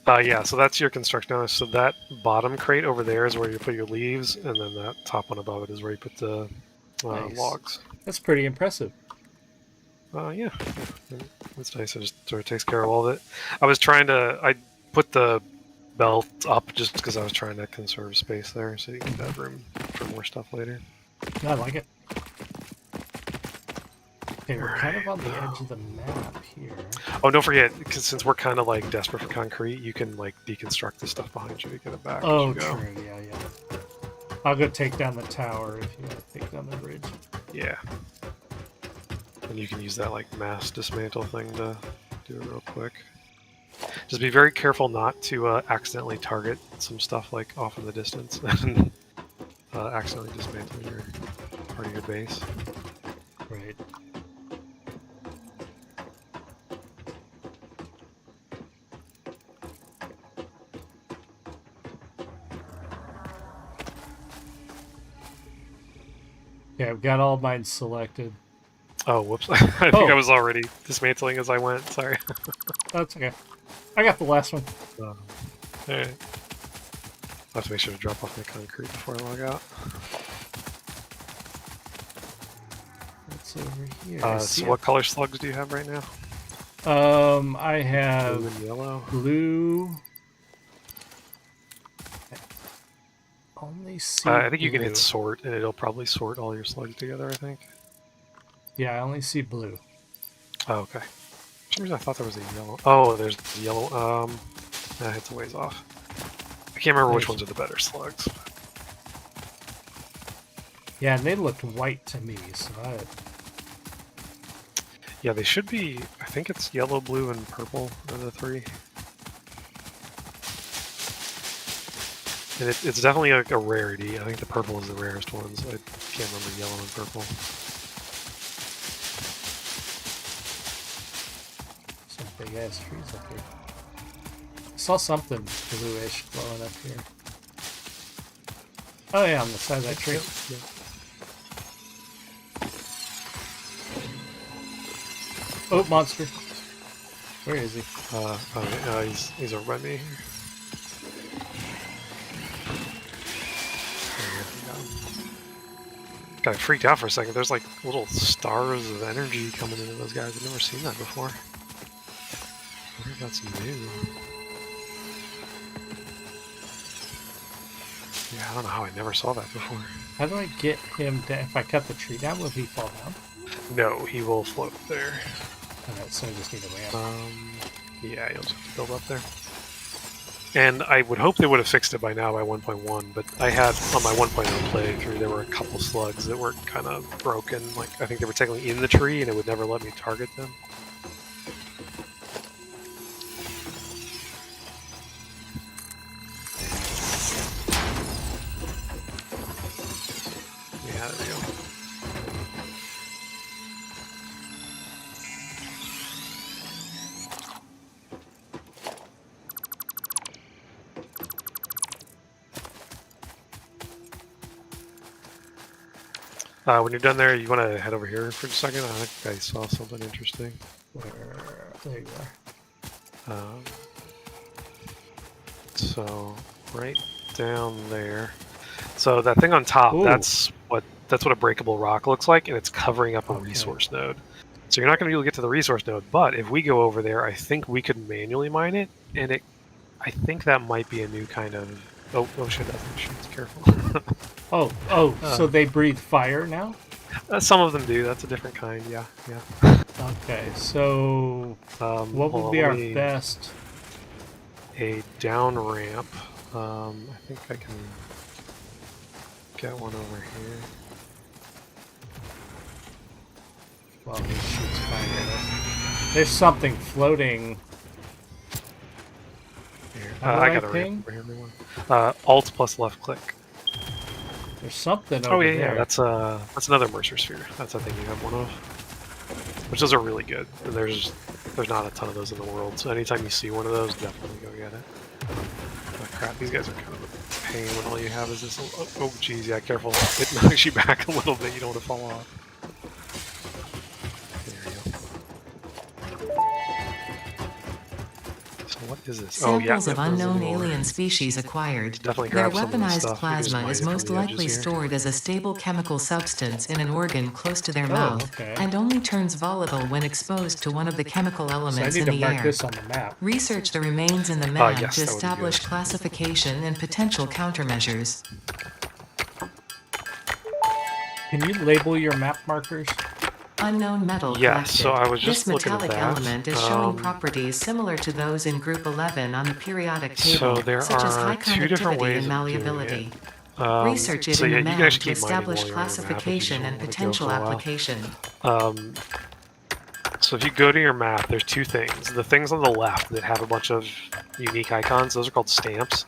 Yeah, so that's your construction now. So that bottom crate over there is where you put your leaves, and then that top one above it is where you put the logs. That's pretty impressive. Yeah, that's nice. It just sort of takes care of all of it. I put the belt up just because I was trying to conserve space there, so you can have room for more stuff later. I like it. Okay, we're kind of on the edge of the map here. Oh, don't forget, because since we're kind of like desperate for concrete, you can like deconstruct the stuff behind you to get it back. Oh, true. Yeah. I'll go take down the tower if you want to take down the bridge. Yeah. And you can use that like mass dismantle thing to do it real quick. Just be very careful not to accidentally target some stuff like off in the distance and accidentally dismantle your part of your base. Right. Yeah, I've got all mine selected. Oh, whoops. I think I was already dismantling as I went. Sorry. That's okay. I got the last one. Alright. I'll have to make sure to drop off my concrete before I log out. What's over here? So what color slugs do you have right now? I have blue and yellow. Blue. I only see I think you can blue. hit sort, and it'll probably sort all your slugs together, I think. Yeah, I only see blue. Oh, okay. For some reason I thought there was a yellow. Oh, there's the yellow. It's a ways off. I can't remember which ones are the better slugs. Yeah, and they looked white to me, so Yeah, they should be. I think it's yellow, blue, and purple are the three. And it's definitely like a rarity. I think the purple is the rarest ones. I can't remember yellow and purple. Some big ass trees up here. I saw something bluish glowing up here. Oh yeah, on the side of that tree. Yep. Oh, monster. Where is he? He's over by me. Got freaked out for a second. There's like little stars of energy coming into those guys. I've never seen that before. I wonder if that's new. Yeah, I don't know how I never saw that before. How do I get him down? If I cut the tree down, will he fall down? No, he will float there. Alright, so I just need a ramp. Yeah, you'll just have to build up there. And I would hope they would have fixed it by now by 1.1, but I had, on my 1.0 playthrough, there were a couple slugs that were kind of broken. Like, I think they were technically in the tree, and it would never let me target them. Yeah, there we go. When you're done there, you want to head over here for a second. I think I saw something interesting. There you are. So right down there. So that thing on top, Ooh. that's what a breakable rock looks like, and it's covering up a Okay. resource node. So you're not going to be able to get to the resource node, but if we go over there, I think we could manually mine it, and I think that might be a new kind of. Oh shit! That's machines. Careful. So they breathe fire now? Some of them do. That's a different kind. Yeah. Okay, so what would be our best? A down ramp. I think I can get one over here. Well, he shoots fire at us. There's something floating. Here. How do I I got a ping? ramp over here, everyone. Alt plus left click. There's something over Yeah, there. that's another Mercer sphere. That's a thing you have one of. Which those are really good. And there's not a ton of those in the world, so anytime you see one of those, definitely go get it. Oh crap, these guys are kind of a pain when all you have is this. Oh geez, yeah, careful. It knocks you back a little bit. You don't want to fall off. There you go. So what is this? Samples of those are unknown the alien orange. species acquired. Definitely Their grab some of this weaponized stuff. plasma You is can just most mine it from the likely edges here. stored as a stable chemical substance in an organ close to their mouth, okay. and only turns volatile when exposed to one of the chemical So I elements need in to the mark air. this on the map. Research the remains in the map yes, to that would be establish good. classification and potential countermeasures. Can you label your map markers? Unknown metal Yeah, collected. so I was just this looking at metallic that. element is showing properties similar to those in Group 11 on the periodic table, So there such as high are two different conductivity ways and of doing malleability. it. Research it So in yeah, the you can map actually to keep mining establish while you're on the map if you classification just and want to go potential for a while. application. So if you go to your map, there's two things. The things on the left that have a bunch of unique icons, those are called stamps.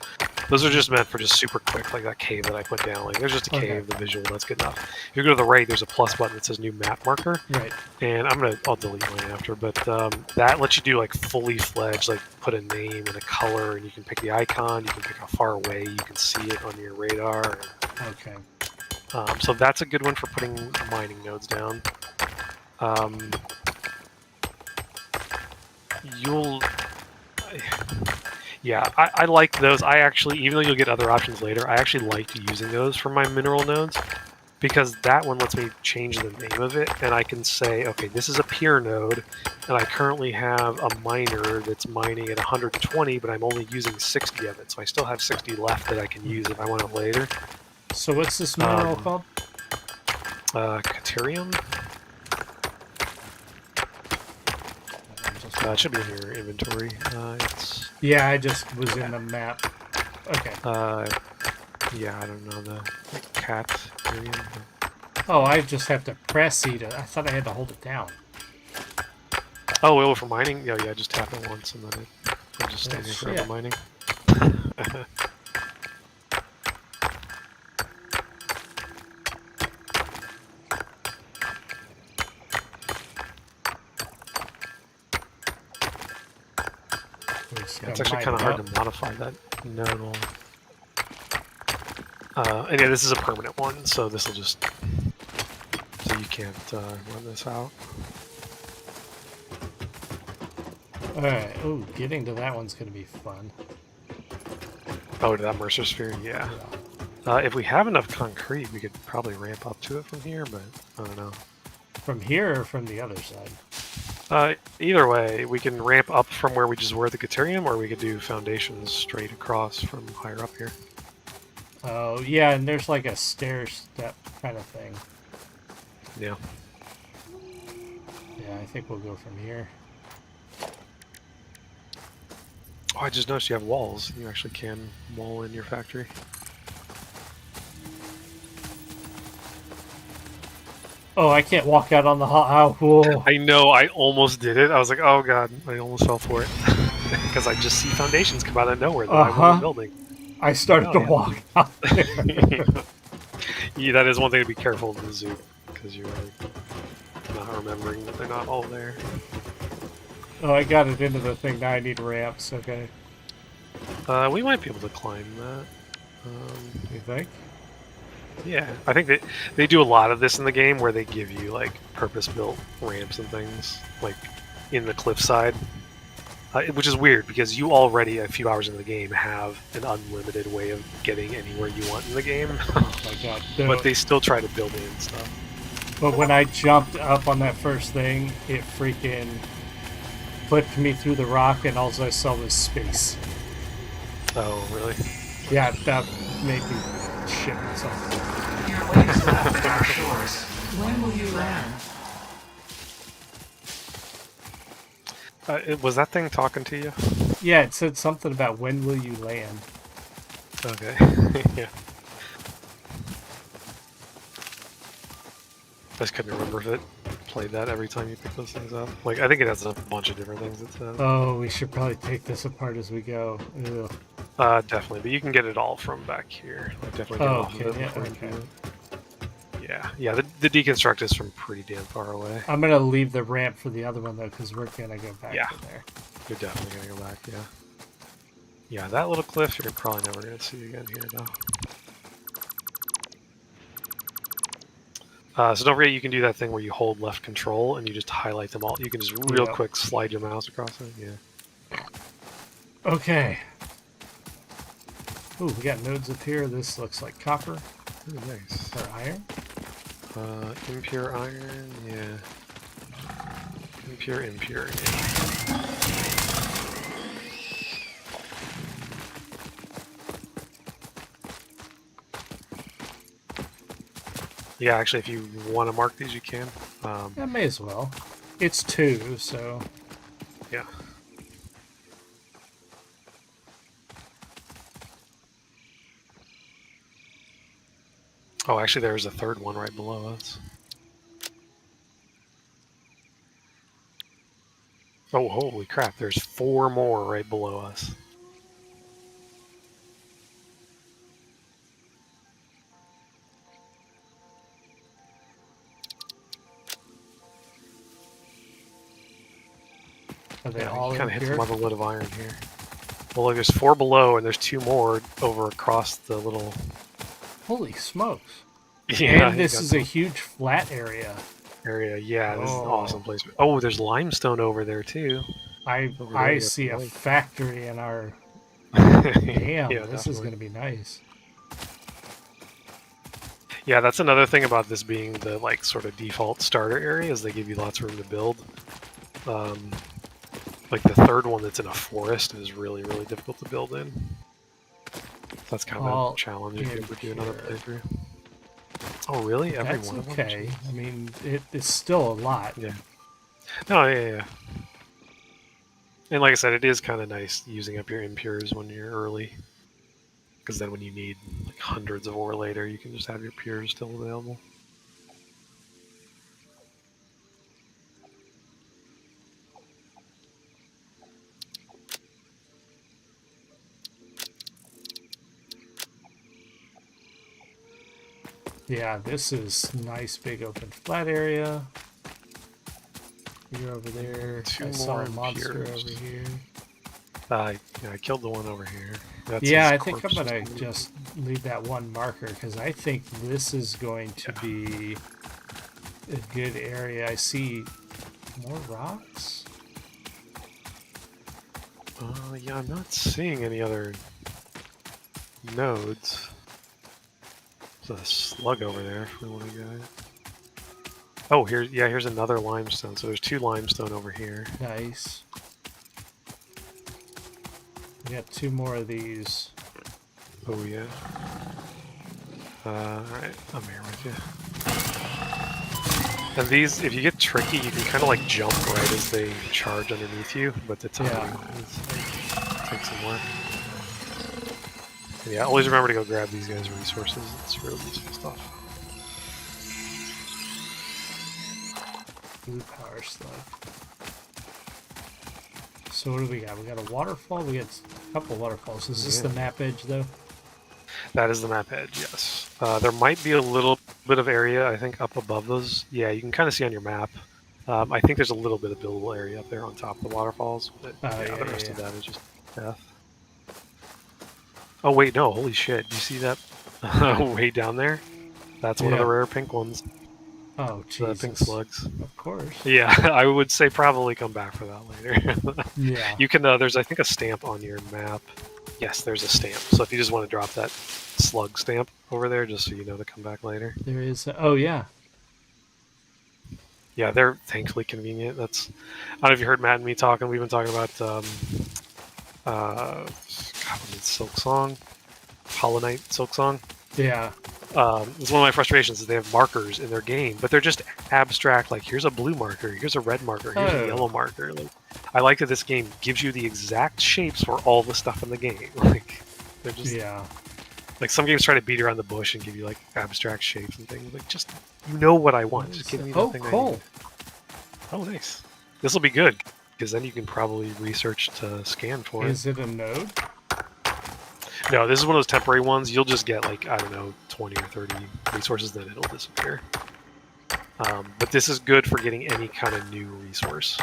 Those are just meant for just super quick, like that cave that I put down. Like there's just a cave, the visual, that's good enough. If you go to the right, there's a plus button that says new map marker. Right. And I'll delete mine after, but that lets you do like fully fledged, like put a name and a color, and you can pick the icon, you can pick how far away you can see it on your radar. Okay. So that's a good one for putting mining nodes down. I like those. I actually, even though you'll get other options later, I actually liked using those for my mineral nodes because that one lets me change the name of it, and I can say, okay, this is a peer node, and I currently have a miner that's mining at 120, but I'm only using 60 of it, so I still have 60 left that I can use if I want it later. So what's this mineral called? Caterium? It should be in your inventory. Yeah, I just was in the map. Okay. Yeah, I don't know the cat. Oh, I just have to press E to. I thought I had to hold it down. Oh, for mining? Yeah, just tap it once and then it'll just stay there forever mining. It's actually kind of hard to modify that node. And yeah, this is a permanent one, so this will just... So you can't run this out. Alright, ooh, getting to that one's going to be fun. Oh, to that Mercer sphere? Yeah. If we have enough concrete, we could probably ramp up to it from here, but I don't know. From here or from the other side? Either way, we can ramp up from where we just were at the Caterium, or we could do foundations straight across from higher up here. Oh, yeah, and there's like a stair step kind of thing. Yeah. Yeah, I think we'll go from here. Oh, I just noticed you have walls. You actually can wall in your factory. Oh, I can't walk out on the hot. Oh, cool. I know, I almost did it. I was like, oh god, I almost fell for it. Because I just see foundations come out of nowhere that I wasn't building. I started to walk out there. Yeah, that is one thing to be careful of the zoo, because you're not remembering that they're not all there. Oh, I got it into the thing. Now I need ramps. Okay. We might be able to climb that. You think? Yeah, I think they do a lot of this in the game where they give you like purpose-built ramps and things, like in the cliffside, which is weird because you already a few hours into the game have an unlimited way of getting anywhere you want in the game, Oh my god. but they still try to build in stuff. But when I jumped up on that first thing, it freaking flipped me through the rock, and all I saw was space. Oh, really? Yeah, that made me shit myself. Your waves left our shores. When will you land? Was that thing talking to you? Yeah, it said something about when will you land. Okay. Yeah. I just couldn't remember if it played that every time you pick those things up. Like, I think it has a bunch of different things it says. Oh, we should probably take this apart as we go. Ew. Definitely, but you can get it all from back here. Like, definitely get off of it before you do it. Yeah. The deconstruct is from pretty damn far away. I'm gonna leave the ramp for the other one though, because we're gonna go back to there. You're definitely gonna go back. Yeah. Yeah, that little cliff you're probably never gonna see again here though. So don't forget you can do that thing where you hold left control and you just highlight them all. You can just real quick slide your mouse across it. Yeah. Okay. Ooh, we got nodes up here. This looks like copper. Ooh, nice. Or iron. Impure iron, yeah. Impure, yeah. Yeah, actually, if you want to mark these, you can. I may as well. It's 2, so... Yeah. Oh, actually, there's a third one right below us. Oh, holy crap, there's 4 more right below us. Are they all kind in of hit here? some other lit of iron here. Well, look, there's 4 below, and there's 2 more over across the little... Holy smokes. Yeah, and this is a huge flat area. Yeah, this is an awesome place. Oh, there's limestone over there, too. I see a factory in our... Damn, yeah, this is going to be nice. Yeah, that's another thing about this being the, like, sort of default starter area, is they give you lots of room to build. Like, the third one that's in a forest is really, really difficult to build in. That's kind of a challenge if you ever do another playthrough. Oh, really? Every That's one of them? okay. I mean, it's still a lot. Yeah. No, yeah. And like I said, it is kind of nice using up your impures when you're early. Because then when you need like hundreds of ore later, you can just have your pures still available. Yeah, this is nice big open flat area. You're over there. I saw a monster over here. I killed the one over here. That's yeah, I think I'm gonna just leave that one marker because I think this is going to be a good area. I see more rocks. Yeah, I'm not seeing any other nodes. There's a slug over there if we want to go. Oh, here's another limestone. So there's 2 limestone over here. Nice. We got 2 more of these. Oh yeah. Alright, I'm here with you. And these, if you get tricky, you can kind of like jump right as they charge underneath you, but the timing takes some work. And yeah, always remember to go grab these guys' resources. It's really useful stuff. Blue power slug. So what do we got? We got a waterfall. We got a couple waterfalls. Is this the map edge though? That is the map edge, yes. There might be a little bit of area, I think, up above those. Yeah, you can kind of see on your map. I think there's a little bit of buildable area up there on top of the waterfalls, but the rest of that is just death. Oh wait, no, holy shit! Do you see that way down there? That's one of the Yeah. rare pink ones. Oh, The Jesus. pink slugs. Of course. Yeah, I would say probably come back for that later. Yeah. You can. There's I think a stamp on your map. Yes, there's a stamp. So if you just want to drop that slug stamp over there, just so you know to come back later. There is. Oh, yeah. Yeah, they're thankfully convenient. That's. I don't know if you heard Matt and me talking. We've been talking about God, what's it, Silk Song, Hollow Knight Silk Song. Yeah. It's one of my frustrations is they have markers in their game, but they're just abstract. Like here's a blue marker, here's a red marker, here's a yellow marker. Like, I like that this game gives you the exact shapes for all the stuff in the game. Like they're just like some games try to beat around the bush and give you like abstract shapes and things. Like just you know what I want. Just give me the thing I need. Oh, nice. This will be good because then you can probably research to scan for it. Is it a node? No, this is one of those temporary ones. You'll just get like, I don't know, 20 or 30 resources, then it'll disappear. But this is good for getting any kind of new resource,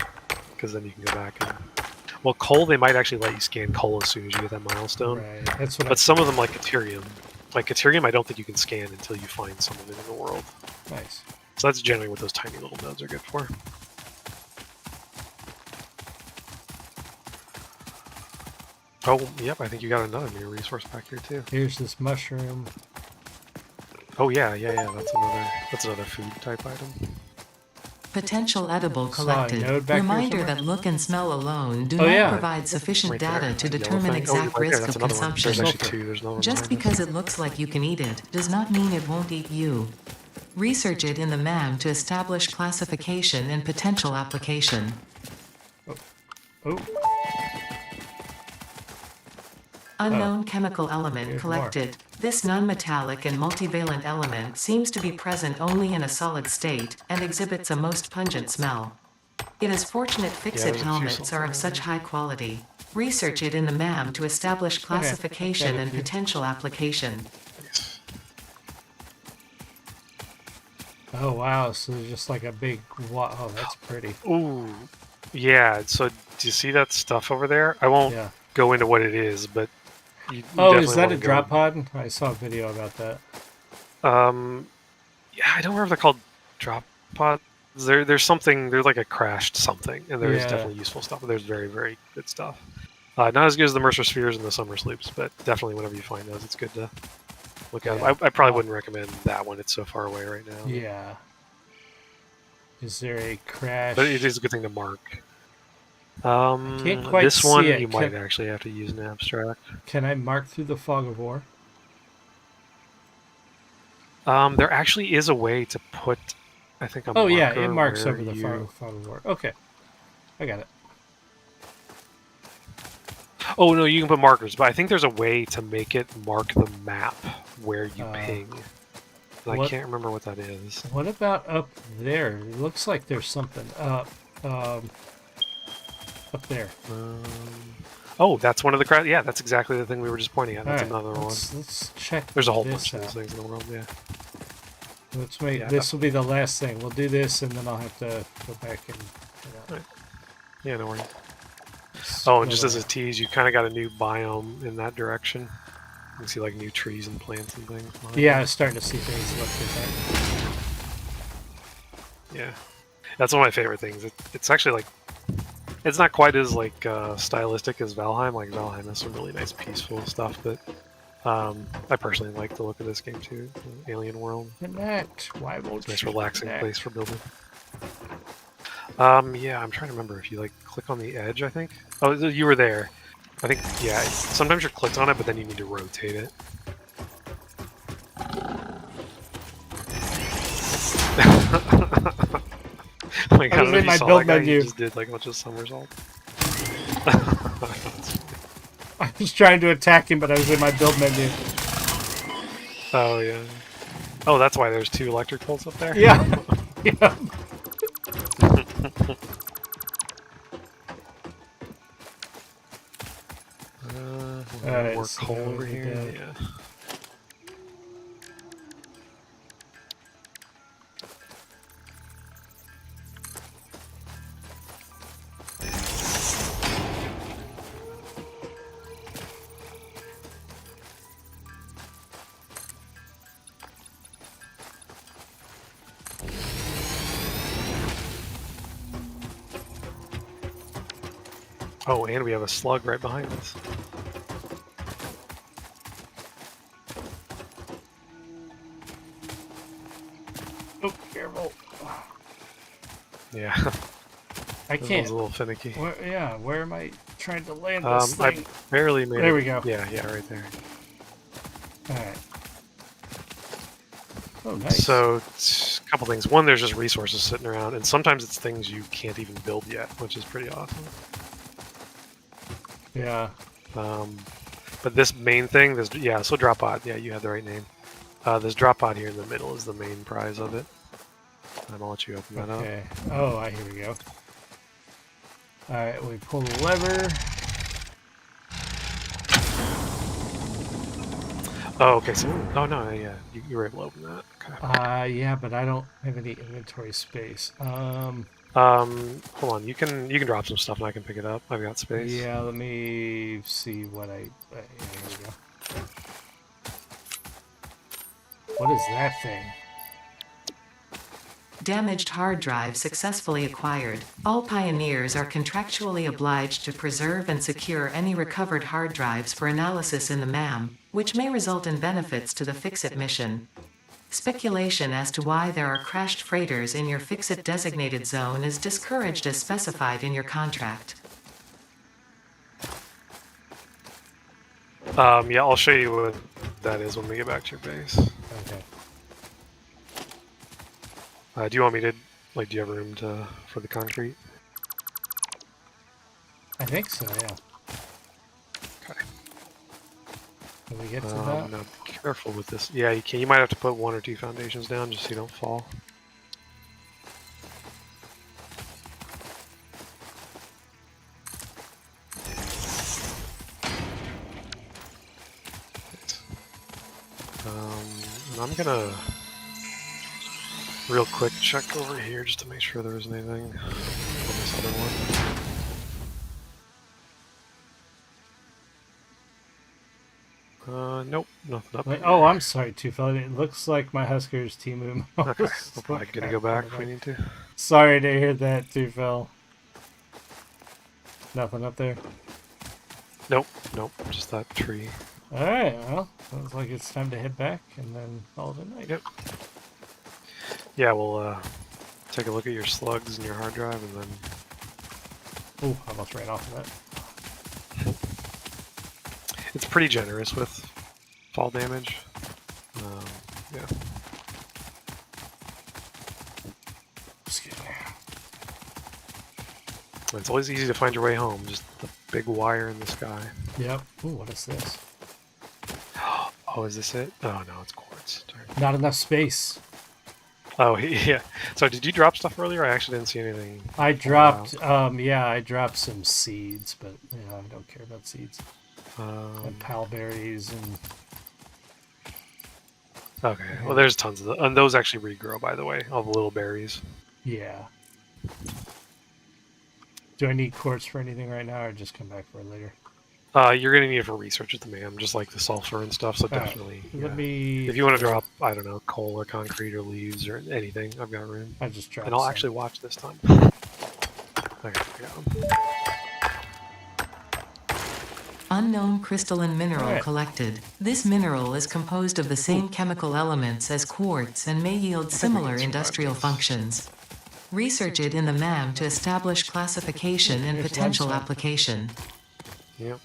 because then you can go back and... Well, coal, they might actually let you scan coal as soon as you get that milestone. Right. That's what But some of them, like Ethereum, I don't think you can scan until you find some of it in the world. Nice. So that's generally what those tiny little nodes are good for. Oh, yep, I think you got another new resource back here, too. Here's this mushroom. Oh, yeah, that's another food type item. Potential edible Saw a collected. node back here Reminder somewhere? that look and smell alone do Oh, not yeah. provide sufficient Right there, data to that yellow determine thing. exact right there, risk that's of another one. consumption. There's actually two. There's another one Just behind because it looks like you can eat it does not mean it won't eat you. Research it in the MAM to establish classification and potential application. Oh. Unknown chemical element Here's collected. This non-metallic and multivalent element seems to be present only in a solid state and exhibits a most pungent smell. It is fortunate fix-it there's a few helmets salts are in of there. such high quality. Research it in the MAM to establish classification Okay, and thank you. potential application. Nice. Oh, wow. So there's just like a big... Oh, that's pretty. Ooh, yeah. So do you see that stuff over there? I won't Yeah. go into what it is, but you Oh, definitely is that wanna a go- drop pod? I saw a video about that. Yeah, I don't remember if they're called drop pods. There's something. There's like a crashed something, and there's Yeah. definitely useful stuff. There's very, very good stuff. Not as good as the Mercer Spheres and the Summer Sloops, but definitely whenever you find those, it's good to look at. Yeah. I probably wouldn't recommend that one. It's so far away right now. Yeah. Is there a crash? But it is a good thing to mark. can't quite This one see it. you might actually have to use an abstract. Can I mark through the fog of war? There actually is a way to put, I think, a Oh, yeah. marker It marks where over the you... fog of war. Okay. I got it. Oh, no, you can put markers, but I think there's a way to make it mark the map where you ping. And I what- can't remember what that is. What about up there? It looks like there's something up. Up there. Oh, that's one of the... Yeah, that's exactly the thing we were just pointing at. That's All right, another one. let's check. There's a whole this bunch of those out. things in the world, yeah. Let's make Yeah, this will be the last thing. We'll do this, and then I'll have to go back and. Right. Yeah, no worries. Let's Oh, and go just as a back. tease, you kind of got a new biome in that direction. You can see like new trees and plants and things. Yeah, I was starting to see things look like that. Yeah, that's one of my favorite things. It's actually like, it's not quite as like stylistic as Valheim. Like Valheim has some really nice peaceful stuff, but I personally like the look of this game too. The Alien World, Connect. Why won't it's a nice you relaxing connect? place for building. Yeah, I'm trying to remember if you like click on the edge. I think. Oh, you were there. I think. Yeah. Sometimes you're clicked on it, but then you need to rotate it. Like, I I was don't know in if my you saw build that guy, menu. He just did like a bunch of somersaults. I was trying to attack him, but I was in my build menu. Oh yeah. Oh, that's why there's two electric bolts up there. Yeah. Yeah. Alright, More so coal what over we here. got? Yeah. Oh, and we have a slug right behind us. Oh, careful. Yeah, I this can't. one's a little finicky. Where am I trying to land this I thing? barely made it. There we go. Yeah, right there. Alright. Oh, nice. So, a couple things. One, there's just resources sitting around, and sometimes it's things you can't even build yet, which is pretty awesome. Yeah. But this main thing, so drop pod. Yeah, you had the right name. This drop pod here in the middle is the main prize of it. I'll let you open that up. Okay. Oh, here we go. Alright, we pull the lever. Oh, okay. So, no, yeah, you were able to open that. Okay. Yeah, but I don't have any inventory space. Hold on. You can drop some stuff and I can pick it up. I've got space. Yeah, let me see what here we go. What is that thing? Damaged hard drive successfully acquired. All pioneers are contractually obliged to preserve and secure any recovered hard drives for analysis in the MAM, which may result in benefits to the Fix-It mission. Speculation as to why there are crashed freighters in your Fix-It designated zone is discouraged as specified in your contract. Yeah, I'll show you what that is when we get back to your base. Okay. Do you want me to, do you have room for the concrete? I think so, yeah. Okay. Can we get to that? Now be careful with this. Yeah, you can. You might have to put 1 or 2 foundations down just so you don't fall. And I'm gonna real quick check over here just to make sure there isn't anything on this other one. Nope, nothing up. Wait, oh, I'm sorry, Tufel. It looks like my Husker's Timu. Okay, we're probably gonna go back if we need to. Sorry to hear that, Tufel. Nothing up there? Nope, just that tree. Alright, well, sounds like it's time to head back and then call it a night. Yep. Yeah, we'll take a look at your slugs and your hard drive and then... Ooh, I almost ran off of that. It's pretty generous with fall damage. Yeah. Excuse me. It's always easy to find your way home, just the big wire in the sky. Yep. Ooh, what is this? Oh, is this it? Oh, no, it's quartz. Darn. Not enough space. Oh, yeah. So did you drop stuff earlier? I actually didn't see anything. I dropped, I dropped some seeds, but, I don't care about seeds. And palberries and... Okay, well, there's tons of them. And those actually regrow, by the way, all the little berries. Yeah. Do I need quartz for anything right now, or just come back for it later? You're going to need it for research at the MAM, just like the sulfur and stuff, so definitely. Let me... If you want to drop, I don't know, coal or concrete or leaves or anything, I've got room. I just dropped And I'll some. actually watch this time. Okay, I got them. Unknown crystalline mineral Alright. collected. This mineral is composed of the same chemical elements as quartz and may yield similar industrial functions. Research it in the MAM to establish classification and Here's potential limestone. application. Yep.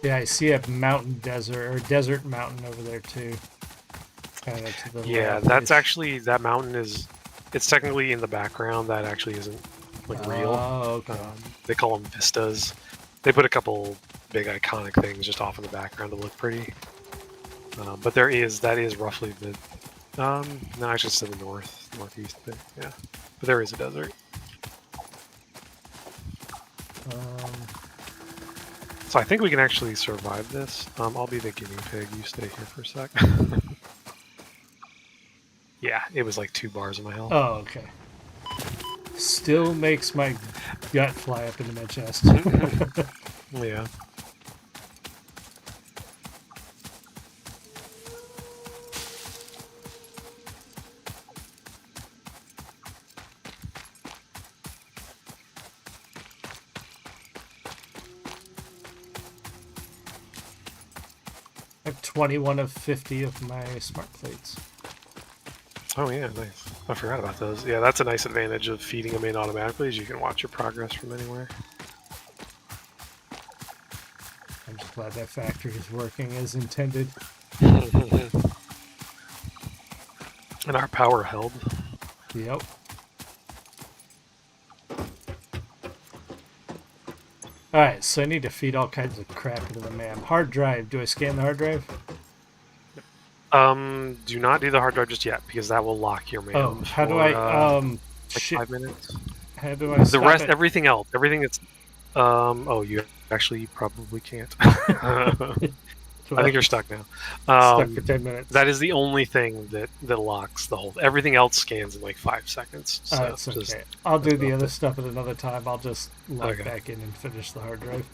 Yeah, I see a mountain desert, or desert mountain over there, too. Kind of to the Yeah, left. that's actually, that mountain is, it's technically in the background. That actually isn't, real. Oh, okay. They call them vistas. They put a couple big iconic things just off in the background to look pretty. But that is roughly the, no, actually it's to the northeast there, yeah. But there is a desert. So I think we can actually survive this. I'll be the guinea pig, you stay here for a sec. Yeah, it was like 2 bars of my health. Oh, okay. Still makes my gut fly up into my chest. Yeah. I have 21 of 50 of my smart plates. Oh yeah, nice. I forgot about those. Yeah, that's a nice advantage of feeding them in automatically, is you can watch your progress from anywhere. I'm just glad that factory is working as intended. And our power held. Yep. Alright, so I need to feed all kinds of crap into the MAM. Hard drive. Do I scan the hard drive? Do not do the hard drive just yet, because that will lock your MAM. Oh, how do for, I, like shit. 5 minutes. How do I The stop rest, it? everything else, everything that's, oh, you actually probably can't. I think you're stuck now. Stuck for 10 minutes. That is the only thing that locks the whole. Everything else scans in like 5 seconds. So That's okay. I'll do the other stuff at another time. I'll just log back in and finish the hard drive.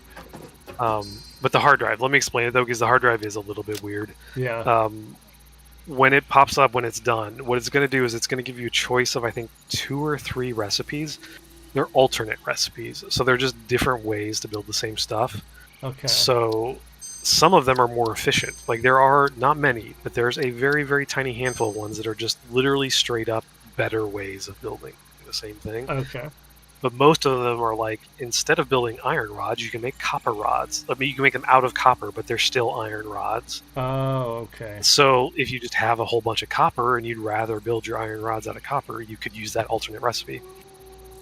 But the hard drive, let me explain it though, because the hard drive is a little bit weird. Yeah. When it pops up when it's done, what it's going to do is it's going to give you a choice of, I think, 2 or 3 recipes. They're alternate recipes, so they're just different ways to build the same stuff. Okay. So some of them are more efficient. Like, there are not many, but there's a very, very tiny handful of ones that are just literally straight up better ways of building the same thing. Okay. But most of them are like, instead of building iron rods, you can make copper rods. I mean, you can make them out of copper, but they're still iron rods. Oh, okay. So if you just have a whole bunch of copper and you'd rather build your iron rods out of copper, you could use that alternate recipe.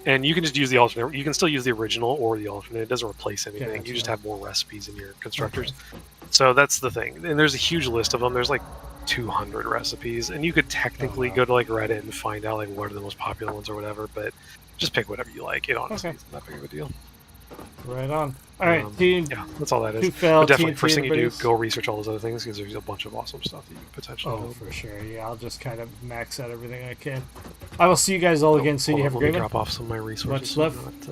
And you can just use the alternate. You can still use the original or the alternate. It doesn't replace anything. Gotcha. You just have more recipes in your constructors. Okay. So that's the thing. And there's a huge list of them. There's like 200 recipes, and you could technically go to like Reddit and find out like what are the most popular ones or whatever. But just pick whatever you like. It honestly isn't that big of a deal. Right on. All right, team. Yeah, that's all that is. But definitely, first thing you do, go research all those other things, because there's a bunch of awesome stuff that you can potentially build. For sure. Yeah, I'll just kind of max out everything I can. I will see you guys all again soon. You have a great one. Drop off some of my resources. Much love.